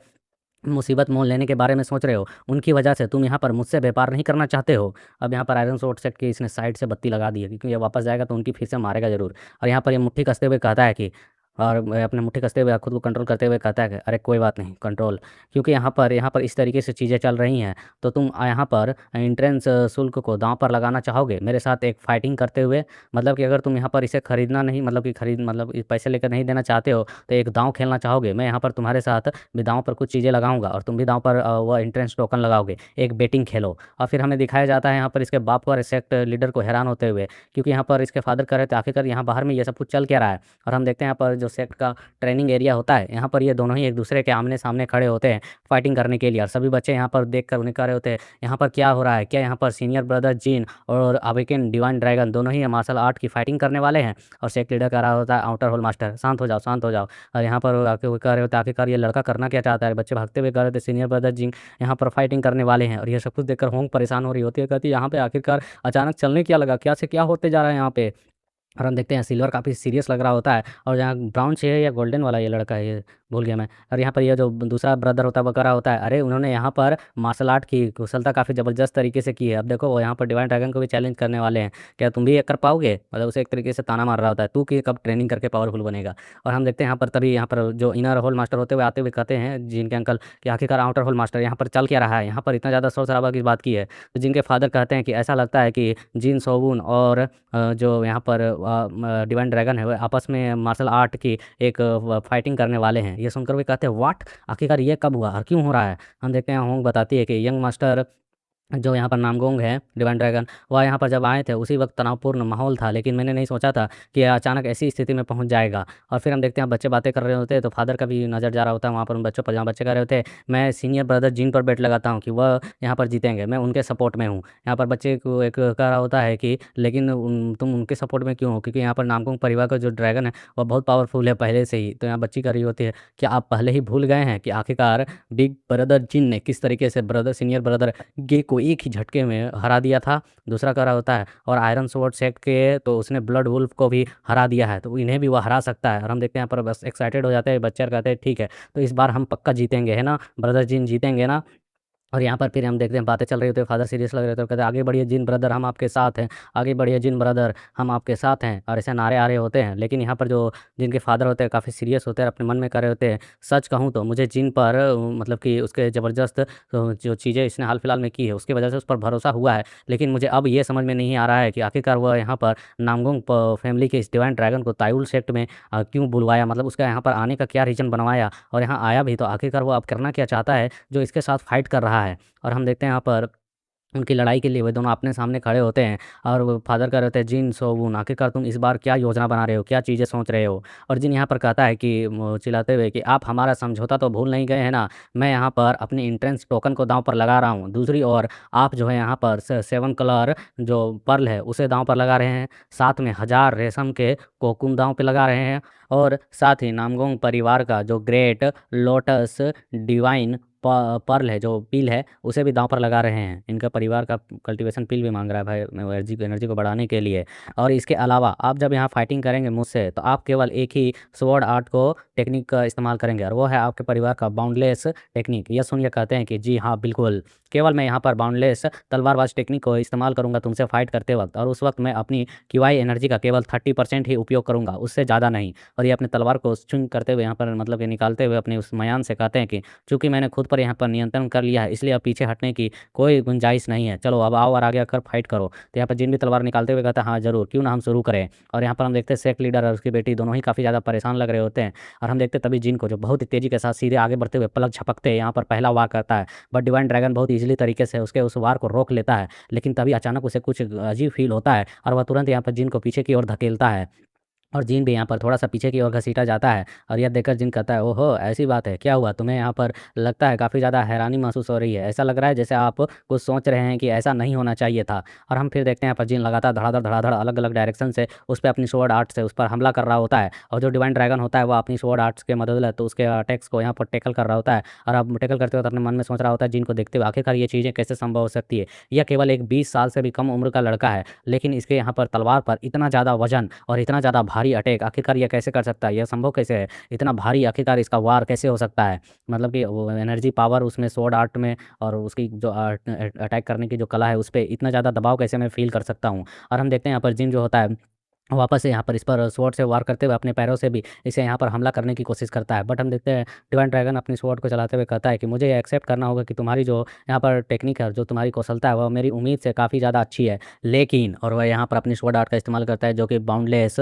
मुसीबत मोल लेने के बारे में सोच रहे हो, उनकी वजह से तुम यहाँ पर मुझसे व्यापार नहीं करना चाहते हो। अब यहाँ पर आयरन स्वॉर्ड सेट की इसने साइड से बत्ती लगा दी है, क्योंकि ये वापस जाएगा तो उनकी फिर से मारेगा जरूर। और यहाँ पर ये मुट्ठी कसते हुए कहता है कि और अपने मुट्ठी कसते हुए खुद को कंट्रोल करते हुए कहता है कि अरे कोई बात नहीं, कंट्रोल, क्योंकि यहाँ पर इस तरीके से चीज़ें चल रही हैं, तो तुम यहाँ पर एंट्रेंस शुल्क को दांव पर लगाना चाहोगे मेरे साथ एक फाइटिंग करते हुए। मतलब कि अगर तुम यहाँ पर इसे खरीदना नहीं, मतलब कि खरीद मतलब पैसे लेकर नहीं देना चाहते हो, तो एक दांव खेलना चाहोगे, मैं यहाँ पर तुम्हारे साथ भी दांव पर कुछ चीज़ें लगाऊंगा और तुम भी दांव पर वह एंट्रेंस टोकन लगाओगे, एक बेटिंग खेलो। और फिर हमें दिखाया जाता है यहाँ पर इसके बाप और सेक्ट लीडर को हैरान होते हुए, क्योंकि यहाँ पर इसके फादर कह रहे थे आखिरकार यहाँ बाहर में ये सब कुछ चल क्या रहा है। और हम देखते हैं यहाँ पर जो सेक्ट का ट्रेनिंग एरिया होता है, यहाँ पर ये दोनों ही एक दूसरे के आमने सामने खड़े होते हैं फाइटिंग करने के लिए, और सभी बच्चे यहाँ पर देख कर उन्हें कह रहे होते हैं यहाँ पर क्या हो रहा है, क्या यहाँ पर सीनियर ब्रदर जीन और अवेकन डिवाइन ड्रैगन दोनों ही मार्शल आर्ट की फाइटिंग करने वाले हैं। और सेक्ट लीडर कह रहा होता है आउटर होल मास्टर शांत हो जाओ, शांत हो जाओ। और यहाँ पर आके वो कह रहे होते हैं आखिरकार ये लड़का करना क्या चाहता है, बच्चे भागते हुए कह रहे थे सीनियर ब्रदर जीन यहाँ पर फाइटिंग करने वाले हैं। और ये सब कुछ देखकर होंग परेशान हो रही होती है, कहती है यहाँ पे आखिरकार अचानक चलने क्या लगा, क्या से क्या होते जा रहा है यहाँ पे। और हम देखते हैं सिल्वर काफ़ी सीरियस लग रहा होता है, और जहाँ ब्राउन से है या गोल्डन वाला ये लड़का है, ये भूल गया मैं। और यहाँ पर ये जो दूसरा ब्रदर होता है वो कर रहा होता है अरे उन्होंने यहाँ पर मार्शल आर्ट की कुशलता काफ़ी ज़बरदस्त तरीके से की है, अब देखो वो यहाँ पर डिवाइन ड्रैगन को भी चैलेंज करने वाले हैं, क्या तुम भी ये कर पाओगे। मतलब उसे एक तरीके से ताना मार रहा होता है तू कि कब ट्रेनिंग करके पावरफुल बनेगा। और हम देखते हैं यहाँ पर तभी यहाँ पर जो इनर होल मास्टर होते हुए आते हुए कहते हैं जिनके अंकल कि आखिरकार आउटर होल मास्टर यहाँ पर चल क्या रहा है, यहाँ पर इतना ज़्यादा शोर शराबा किस बात की है। तो जिनके फादर कहते हैं कि ऐसा लगता है कि जिन सोबून और जो यहाँ पर डिवाइन ड्रैगन है वो आपस में मार्शल आर्ट की एक फाइटिंग करने वाले हैं। ये सुनकर वे कहते हैं व्हाट, आखिरकार ये कब हुआ और क्यों हो रहा है। हम देखते हैं होंग बताती है कि यंग मास्टर जो यहाँ पर नामगोंग है डिवाइन ड्रैगन, वह यहाँ पर जब आए थे उसी वक्त तनावपूर्ण माहौल था, लेकिन मैंने नहीं सोचा था कि यह अचानक ऐसी स्थिति में पहुँच जाएगा। और फिर हम देखते हैं बच्चे बातें कर रहे होते हैं, तो फादर का भी नज़र जा रहा होता है वहाँ पर उन बच्चों पर, जहाँ बच्चे कह रहे होते हैं मैं सीनियर ब्रदर जिन पर बेट लगाता हूँ कि वह यहाँ पर जीतेंगे, मैं उनके सपोर्ट में हूँ। यहाँ पर बच्चे को एक कह रहा होता है कि लेकिन तुम उनके सपोर्ट में क्यों हो, क्योंकि यहाँ पर नामगोंग परिवार का जो ड्रैगन है वह बहुत पावरफुल है पहले से ही। तो यहाँ बच्ची कर रही होती है क्या आप पहले ही भूल गए हैं कि आखिरकार बिग ब्रदर जिन ने किस तरीके से ब्रदर सीनियर ब्रदर गे को एक ही झटके में हरा दिया था। दूसरा कह रहा होता है और आयरन स्वॉर्ड सेक्ट के तो उसने ब्लड वुल्फ को भी हरा दिया है, तो इन्हें भी वह हरा सकता है। और हम देखते हैं यहाँ पर बस एक्साइटेड हो जाते हैं बच्चे और कहते हैं ठीक है तो इस बार हम पक्का जीतेंगे, है ना ब्रदर जिन, जीतेंगे ना। और यहाँ पर फिर हम देखते हैं बातें चल रही होती है, फादर सीरियस लग रहे थे और कहते हैं आगे बढ़िए जिन ब्रदर हम आपके साथ हैं, आगे बढ़िए जिन ब्रदर हम आपके साथ हैं, और ऐसे नारे आ रहे होते हैं। लेकिन यहाँ पर जो जिनके फादर होते हैं काफ़ी सीरियस होते हैं, अपने मन में कर रहे होते हैं सच कहूँ तो मुझे जिन पर मतलब कि उसके ज़बरदस्त जो चीज़ें इसने हाल फिलहाल में की है उसकी वजह से उस पर भरोसा हुआ है, लेकिन मुझे अब ये समझ में नहीं आ रहा है कि आखिरकार वह यहाँ पर नामगोंग फैमिली के इस डिवाइन ड्रैगन को तायुल सेक्ट में क्यों बुलवाया, मतलब उसका यहाँ पर आने का क्या रीज़न बनवाया, और यहाँ आया भी तो आखिरकार वो अब करना क्या चाहता है जो इसके साथ फाइट कर रहा है। और हम देखते हैं यहाँ पर उनकी लड़ाई के लिए वे दोनों अपने सामने खड़े होते हैं, और वो फादर कह रहे होते हैं जिन सोवून आखिरकार तुम इस बार क्या योजना बना रहे हो, क्या चीज़ें सोच रहे हो। और जिन यहाँ पर कहता है कि चिल्लाते हुए कि आप हमारा समझौता तो भूल नहीं गए हैं ना, मैं यहाँ पर अपनी एंट्रेंस टोकन को दांव पर लगा रहा हूँ, दूसरी ओर आप जो है यहाँ पर 7 कलर जो पर्ल है उसे दांव पर लगा रहे हैं, साथ में 1000 रेशम के कोकुन दांव पे लगा रहे हैं, और साथ ही नामगोंग परिवार का जो ग्रेट लोटस डिवाइन पर्ल है जो पील है उसे भी दांव पर लगा रहे हैं। इनका परिवार का कल्टीवेशन पील भी मांग रहा है भाई एनर्जी एनर्जी को बढ़ाने के लिए। और इसके अलावा आप जब यहाँ फाइटिंग करेंगे मुझसे तो आप केवल एक ही स्वॉर्ड आर्ट को टेक्निक का इस्तेमाल करेंगे, और वो है आपके परिवार का बाउंडलेस टेक्निक। यह सुन के कहते हैं कि जी हाँ बिल्कुल, केवल मैं यहाँ पर बाउंडलेस तलवारबाज टेक्निक को इस्तेमाल करूंगा तुमसे फाइट करते वक्त, और उस वक्त मैं अपनी क्यूआई एनर्जी का केवल 30% ही उपयोग करूंगा, उससे ज़्यादा नहीं। और ये अपने तलवार को स्विंग करते हुए यहाँ पर मतलब कि निकालते हुए अपने उस मयान से कहते हैं कि चूंकि मैंने खुद पर यहाँ पर नियंत्रण कर लिया है इसलिए अब पीछे हटने की कोई गुंजाइश नहीं है, चलो अब आओ और आगे आकर फाइट करो। तो यहाँ पर जिन भी तलवार निकालते हुए कहता है हाँ जरूर, क्यों ना हम शुरू करें। और यहाँ पर हम देखते हैं सेक्ट लीडर और उसकी बेटी दोनों ही काफ़ी ज़्यादा परेशान लग रहे होते हैं, और हम देखते हैं तभी जिन को जो बहुत ही तेज़ी के साथ सीधे आगे बढ़ते हुए पलक झपकते यहाँ पर पहला वार करता है, बट डिवाइन ड्रैगन बहुत ईजिली तरीके से उसके उस वार को रोक लेता है। लेकिन तभी अचानक उसे कुछ अजीब फील होता है और वह तुरंत यहाँ पर जिन को पीछे की ओर धकेलता है, और जिन भी यहाँ पर थोड़ा सा पीछे की ओर घसीटा जाता है। और यह देखकर जिन कहता है ओहो ऐसी बात है, क्या हुआ तुम्हें, यहाँ पर लगता है काफ़ी ज़्यादा हैरानी महसूस हो रही है, ऐसा लग रहा है जैसे आप कुछ सोच रहे हैं कि ऐसा नहीं होना चाहिए था। और हम फिर देखते हैं यहाँ पर जिन लगातार धड़ाधड़ धड़ाधड़ अलग अलग डायरेक्शन से उस पर अपनी स्वॉर्ड आर्ट से उस पर हमला कर रहा होता है, और जो डिवाइन ड्रैगन होता है वो अपनी स्वॉर्ड आर्ट्स के मदद तो उसके अटैक्स को यहाँ पर टैकल कर रहा होता है। और अब टैकल करते वक्त अपने मन में सोच रहा होता है जिनको देखते हुए आखिरकार ये चीज़ें कैसे संभव हो सकती है, यह केवल एक 20 साल से भी कम उम्र का लड़का है, लेकिन इसके यहाँ पर तलवार पर इतना ज़्यादा वजन और इतना ज़्यादा भारी अटैक आखिरकार यह कैसे कर सकता है, यह संभव कैसे है, इतना भारी आखिरकार इसका वार कैसे हो सकता है। मतलब कि वो एनर्जी पावर उसमें स्वॉर्ड आर्ट में और उसकी जो अटैक करने की जो कला है उस पर इतना ज़्यादा दबाव कैसे मैं फील कर सकता हूँ। और हम देखते हैं यहाँ पर जिन जो होता है वापस से यहाँ पर इस पर स्वॉर्ड से वार करते हुए अपने पैरों से भी इसे यहाँ पर हमला करने की कोशिश करता है। बट हम देखते हैं डिवाइन ड्रैगन अपनी स्वॉर्ड को चलाते हुए कहता है कि मुझे ये एक्सेप्ट करना होगा कि तुम्हारी जो यहाँ पर टेक्निक है, जो तुम्हारी कौशलता है, वह मेरी उम्मीद से काफ़ी ज़्यादा अच्छी है। लेकिन और वह यहाँ पर अपनी स्वॉर्ड आर्ट का इस्तेमाल करता है जो कि बाउंडलेस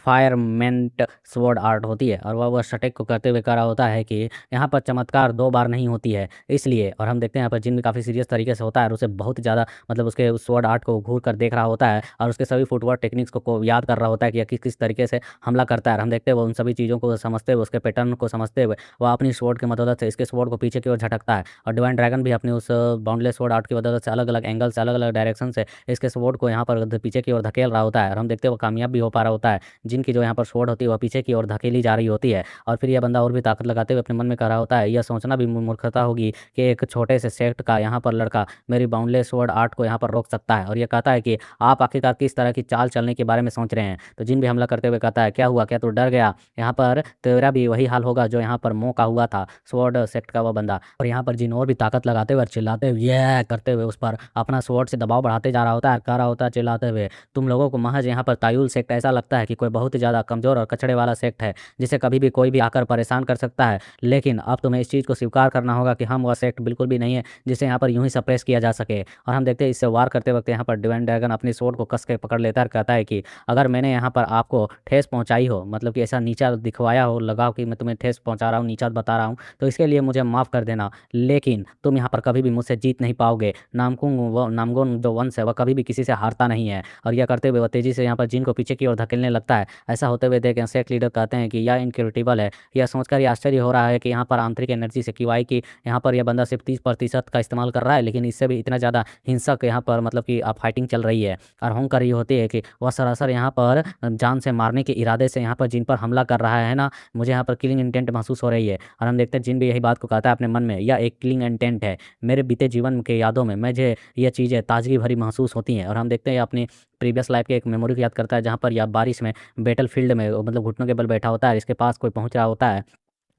फायरमेंट स्वॉर्ड आर्ट होती है। और वह शटेक को करते हुए कह रहा होता है कि यहाँ पर चमत्कार 2 बार नहीं होती है, इसलिए। और हम देखते हैं यहाँ पर जिन भी काफ़ी सीरियस तरीके से होता है और उसे बहुत ज़्यादा मतलब उसके उस स्वॉर्ड आर्ट को घूर कर देख रहा होता है और उसके सभी फुटवर्क टेक्निक्स को याद कर रहा होता है कि किस किस तरीके से हमला करता है। और हम देखते हैं वो उन सभी चीज़ों को समझते हुए, उसके पैटर्न को समझते हुए वह अपनी स्वॉर्ड की मदद से इसके स्वॉर्ड को पीछे की ओर झटकता है। और डिवाइन ड्रैगन भी अपनी उस बाउंडलेस स्वॉर्ड आर्ट की मदद से अलग अलग एंगल से, अलग अलग डायरेक्शन से इसके स्वॉर्ड को यहाँ पर पीछे की ओर धकेल रहा होता है। और हम देखते हैं वो कामयाब भी हो पा रहा होता है। जिनकी जो यहाँ पर स्वॉर्ड होती है वह पीछे की ओर धकेली जा रही होती है। और फिर यह बंदा और भी ताकत लगाते हुए अपने मन में कह रहा होता है, यह सोचना भी मूर्खता होगी कि एक छोटे से सेक्ट का यहाँ पर लड़का मेरी बाउंडलेस स्वॉर्ड आर्ट को यहाँ पर रोक सकता है। और यह कहता है कि आप आखिरकार किस तरह की चाल चलने के बारे में सोच रहे हैं। तो जिन भी हमला करते हुए कहता है, क्या हुआ, क्या तू डर गया? यहाँ पर तेरा भी वही हाल होगा जो यहाँ पर मौका हुआ था, स्वॉर्ड सेक्ट का वह बंदा। और यहाँ पर जिन और भी ताकत लगाते हुए और चिल्लाते हुए ये करते हुए उस पर अपना स्वॉर्ड से दबाव बढ़ाते जा रहा होता है, कह रहा होता है चिल्लाते हुए, तुम लोगों को महज यहाँ पर तायुल सेक्ट ऐसा लगता है कि कोई बहुत ही ज़्यादा कमज़ोर और कचड़े वाला सेक्ट है जिसे कभी भी कोई भी आकर परेशान कर सकता है। लेकिन अब तुम्हें इस चीज़ को स्वीकार करना होगा कि हम वह सेक्ट बिल्कुल भी नहीं है जिसे यहाँ पर यूं ही सप्रेस किया जा सके। और हम देखते हैं इससे वार करते वक्त यहाँ पर डिवाइन ड्रैगन अपनी स्वॉर्ड को कस के पकड़ लेता है और कहता है कि अगर मैंने यहाँ पर आपको ठेस पहुँचाई हो, मतलब कि ऐसा नीचा दिखवाया हो, लगाओ कि मैं तुम्हें ठेस पहुँचा रहा हूँ, नीचा बता रहा हूँ, तो इसके लिए मुझे माफ़ कर देना। लेकिन तुम यहाँ पर कभी भी मुझसे जीत नहीं पाओगे। नामगुन जो वंश है वह कभी भी किसी से हारता नहीं है। और यह करते हुए वह तेजी से यहाँ पर जिन को पीछे की ओर धकेलने लगता है। ऐसा होते हुए देख सेक्ट लीडर कहते हैं कि यह इनक्रेडिबल है। यह सोचकर ये आश्चर्य हो रहा है कि यहाँ पर आंतरिक एनर्जी से किवाई की यहाँ पर यह बंदा सिर्फ 30% का इस्तेमाल कर रहा है, लेकिन इससे भी इतना ज़्यादा हिंसक यहाँ पर मतलब कि फाइटिंग चल रही है। और होंकर ये होती है कि वह सरासर यहाँ पर जान से मारने के इरादे से यहाँ पर जिन पर हमला कर रहा है ना, मुझे यहाँ पर किलिंग इंटेंट महसूस हो रही है। और हम देखते हैं जिन भी यही बात को कहता है अपने मन में, यह एक किलिंग इंटेंट है। मेरे बीते जीवन के यादों में मुझे ये चीज़ें ताजगी भरी महसूस होती हैं। और हम देखते हैं अपनी प्रीवियस लाइफ के एक मेमोरी को याद करता है जहाँ पर यह बारिश में बैटल फील्ड में मतलब घुटनों के बल बैठा होता है, इसके पास कोई पहुंच रहा होता है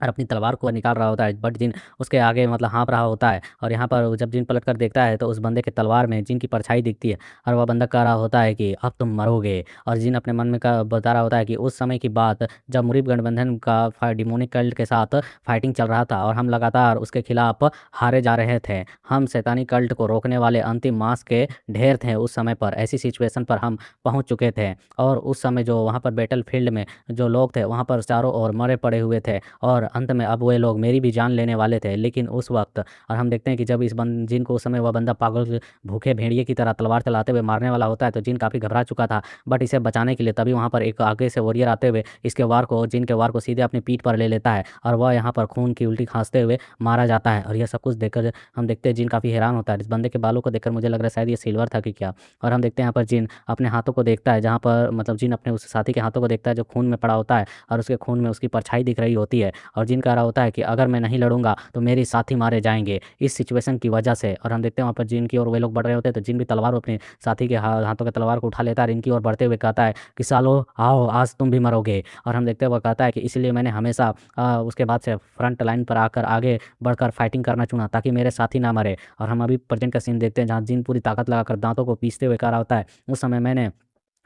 और अपनी तलवार को निकाल रहा होता है, बट जिन उसके आगे मतलब हाँप रहा होता है। और यहाँ पर जब जिन पलट कर देखता है तो उस बंदे के तलवार में जिन की परछाई दिखती है और वह बंदा कह रहा होता है कि अब तुम मरोगे। और जिन अपने मन में का बता रहा होता है कि उस समय की बात जब मुरीब गठबंधन का डिमोनिक कल्ट के साथ फाइटिंग चल रहा था और हम लगातार उसके खिलाफ हारे जा रहे थे। हम शैतानी कल्ट को रोकने वाले अंतिम मास के ढेर थे उस समय पर, ऐसी सिचुएशन पर हम पहुँच चुके थे। और उस समय जो वहाँ पर बैटल फील्ड में जो लोग थे वहाँ पर चारों ओर मरे पड़े हुए थे और अंत में अब वे लोग मेरी भी जान लेने वाले थे। लेकिन उस वक्त और हम देखते हैं कि जब इस जिन को उस समय वह बंदा पागल भूखे भेड़िए की तरह तलवार चलाते हुए मारने वाला होता है तो जिन काफ़ी घबरा चुका था। बट इसे बचाने के लिए तभी वहाँ पर एक आगे से वॉरियर आते हुए इसके वार को जिन के वार को सीधे अपनी पीठ पर ले लेता है और वह यहाँ पर खून की उल्टी खांसते हुए मारा जाता है। और यह सब कुछ देखकर हम देखते हैं जिन काफ़ी हैरान होता है। इस बंदे के बालों को देखकर मुझे लग रहा है शायद ये सिल्वर था कि क्या। और हम देखते हैं यहाँ पर जिन अपने हाथों को देखता है, जहाँ पर मतलब जिन अपने उस साथी के हाथों को देखता है जो खून में पड़ा होता है और उसके खून में उसकी परछाई दिख रही होती है। और जिन कह रहा होता है कि अगर मैं नहीं लड़ूंगा तो मेरे साथी मारे जाएंगे इस सिचुएशन की वजह से। और हम देखते हैं वहाँ पर जिन की ओर वे लोग बढ़ रहे होते हैं तो जिन भी तलवार अपने साथी के हाथों के तलवार को उठा लेता है और इनकी ओर बढ़ते हुए कहता है कि सालो आओ आज तुम भी मरोगे। और हम देखते हैं वह कहता है कि इसलिए मैंने हमेशा उसके बाद से फ्रंट लाइन पर आकर आगे बढ़कर फाइटिंग करना चुना ताकि मेरे साथी ना मरे। और हम अभी प्रेजेंट का सीन देखते हैं जहाँ जिन पूरी ताकत लगाकर दांतों को पीसते हुए कह रहा होता है, उस समय मैंने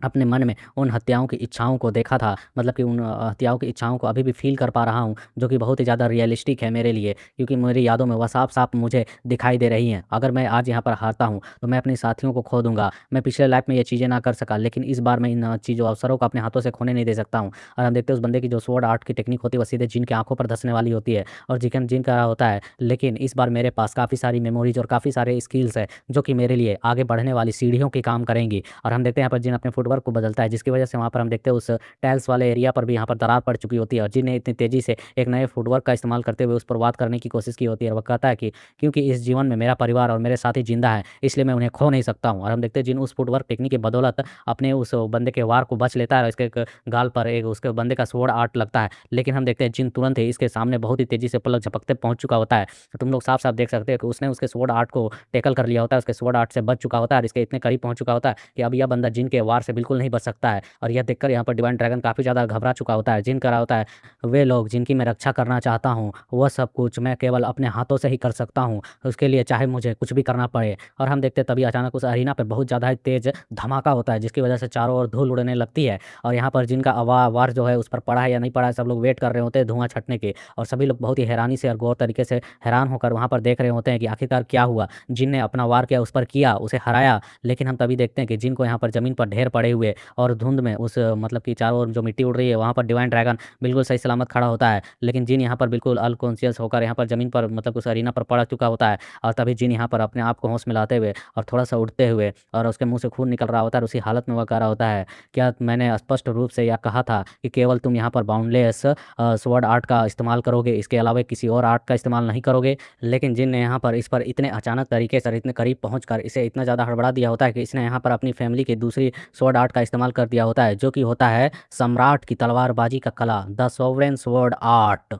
अपने मन में उन हत्याओं की इच्छाओं को देखा था, मतलब कि उन हत्याओं की इच्छाओं को अभी भी फील कर पा रहा हूँ जो कि बहुत ही ज़्यादा रियलिस्टिक है मेरे लिए, क्योंकि मेरी यादों में वह साफ साफ मुझे दिखाई दे रही हैं। अगर मैं आज यहाँ पर हारता हूँ तो मैं अपने साथियों को खो दूंगा। मैं पिछले लाइफ में ये चीज़ें ना कर सका, लेकिन इस बार मैं इन चीज़ों अवसरों को अपने हाथों से खोने नहीं दे सकता हूँ। और हम देखते हैं उस बंदे की जो स्वॉर्ड आर्ट की टेक्निक होती है वह सीधे जिन की आंखों पर धंसने वाली होती है और जिन जिन का होता है। लेकिन इस बार मेरे पास काफ़ी सारी मेमोरीज और काफ़ी सारे स्किल्स है जो कि मेरे लिए आगे बढ़ने वाली सीढ़ियों की काम करेंगी। और हम देखते हैं यहाँ पर जिन अपने फुटवर्क को बदलता है जिसकी वजह से वहाँ पर हम देखते हैं उस टाइल्स वाले एरिया पर भी यहाँ पर दरार पड़ चुकी होती है और जिन ने इतनी तेजी से एक नए फुटवर्क का इस्तेमाल करते हुए उस पर वार करने की कोशिश की होती है। और वह कहता है कि क्योंकि इस जीवन में मेरा परिवार और मेरे साथी जिंदा है इसलिए मैं उन्हें खो नहीं सकता हूँ। और हम देखते हैं जिन उस फुटवर्क टेक्निक की बदौलत अपने उस बंदे के वार को बच लेता है और इसके एक गाल पर एक उसके बंदे का स्वॉर्ड आर्ट लगता है। लेकिन हम देखते हैं जिन तुरंत ही इसके सामने बहुत ही तेजी से पलक झपकते पहुंच चुका होता है। तो तुम लोग साफ साफ देख सकते हैं कि उसने उसके स्वॉर्ड आर्ट को टेकल कर लिया होता है, उसके स्वॉर्ड आर्ट से बच चुका होता है और इसके इतने करीब पहुंच चुका होता है कि अब यह बंदा जिन के वार से बिल्कुल नहीं बच सकता है। और यह देखकर यहाँ पर डिवाइन ड्रैगन काफ़ी ज़्यादा घबरा चुका होता है। जिन कह रहा होता है, वे लोग जिनकी मैं रक्षा करना चाहता हूँ, वह सब कुछ मैं केवल अपने हाथों से ही कर सकता हूँ। उसके लिए चाहे मुझे कुछ भी करना पड़े। और हम देखते हैं तभी अचानक उस अरीना पे बहुत ज़्यादा ही तेज़ धमाका होता है, जिसकी वजह से चारों ओर धूल उड़ने लगती है। और यहाँ पर जिनका वार जो है उस पर पड़ा है या नहीं पड़ा है, सब लोग वेट कर रहे होते हैं धुआँ छँटने के। और सभी लोग बहुत ही हैरानी से और गौर तरीके से हैरान होकर वहाँ पर देख रहे होते हैं कि आखिरकार क्या हुआ। जिन ने अपना वार किया, उस पर किया, उसे हराया, लेकिन हम तभी देखते हैं कि जिन को यहाँ पर ज़मीन पर ढेर पड़े हुए और धुंध में उस मतलब कि चारों ओर जो मिट्टी उड़ रही है, वहाँ पर डिवाइन ड्रैगन बिल्कुल सही सलामत खड़ा होता है। लेकिन जिन यहाँ पर बिल्कुल अनकॉन्शियस होकर यहाँ पर ज़मीन पर मतलब उस अरीना पर पड़ चुका होता है। और तभी जिन यहाँ पर अपने आप को होश मिलाते हुए और थोड़ा-सा उठते हुए और उसके मुँह से खून निकल रहा होता है और उसी हालत में वह कह रहा होता है, क्या मैंने स्पष्ट रूप से यह कहा था कि केवल तुम यहाँ पर बाउंडलेस स्वॉर्ड आर्ट का इस्तेमाल करोगे, इसके अलावा किसी और आर्ट का इस्तेमाल नहीं करोगे। लेकिन जिन ने यहाँ पर इस पर इतने अचानक तरीके से और इतने करीब पहुँचकर इसे इतना ज़्यादा हड़बड़ा दिया होता है कि इसने यहाँ पर अपनी फैमिली की दूसरी स्वॉर्ड आर्ट का इस्तेमाल कर दिया होता है, जो कि होता है सम्राट की तलवारबाजी का कला, द सोवरेन स्वॉर्ड आर्ट।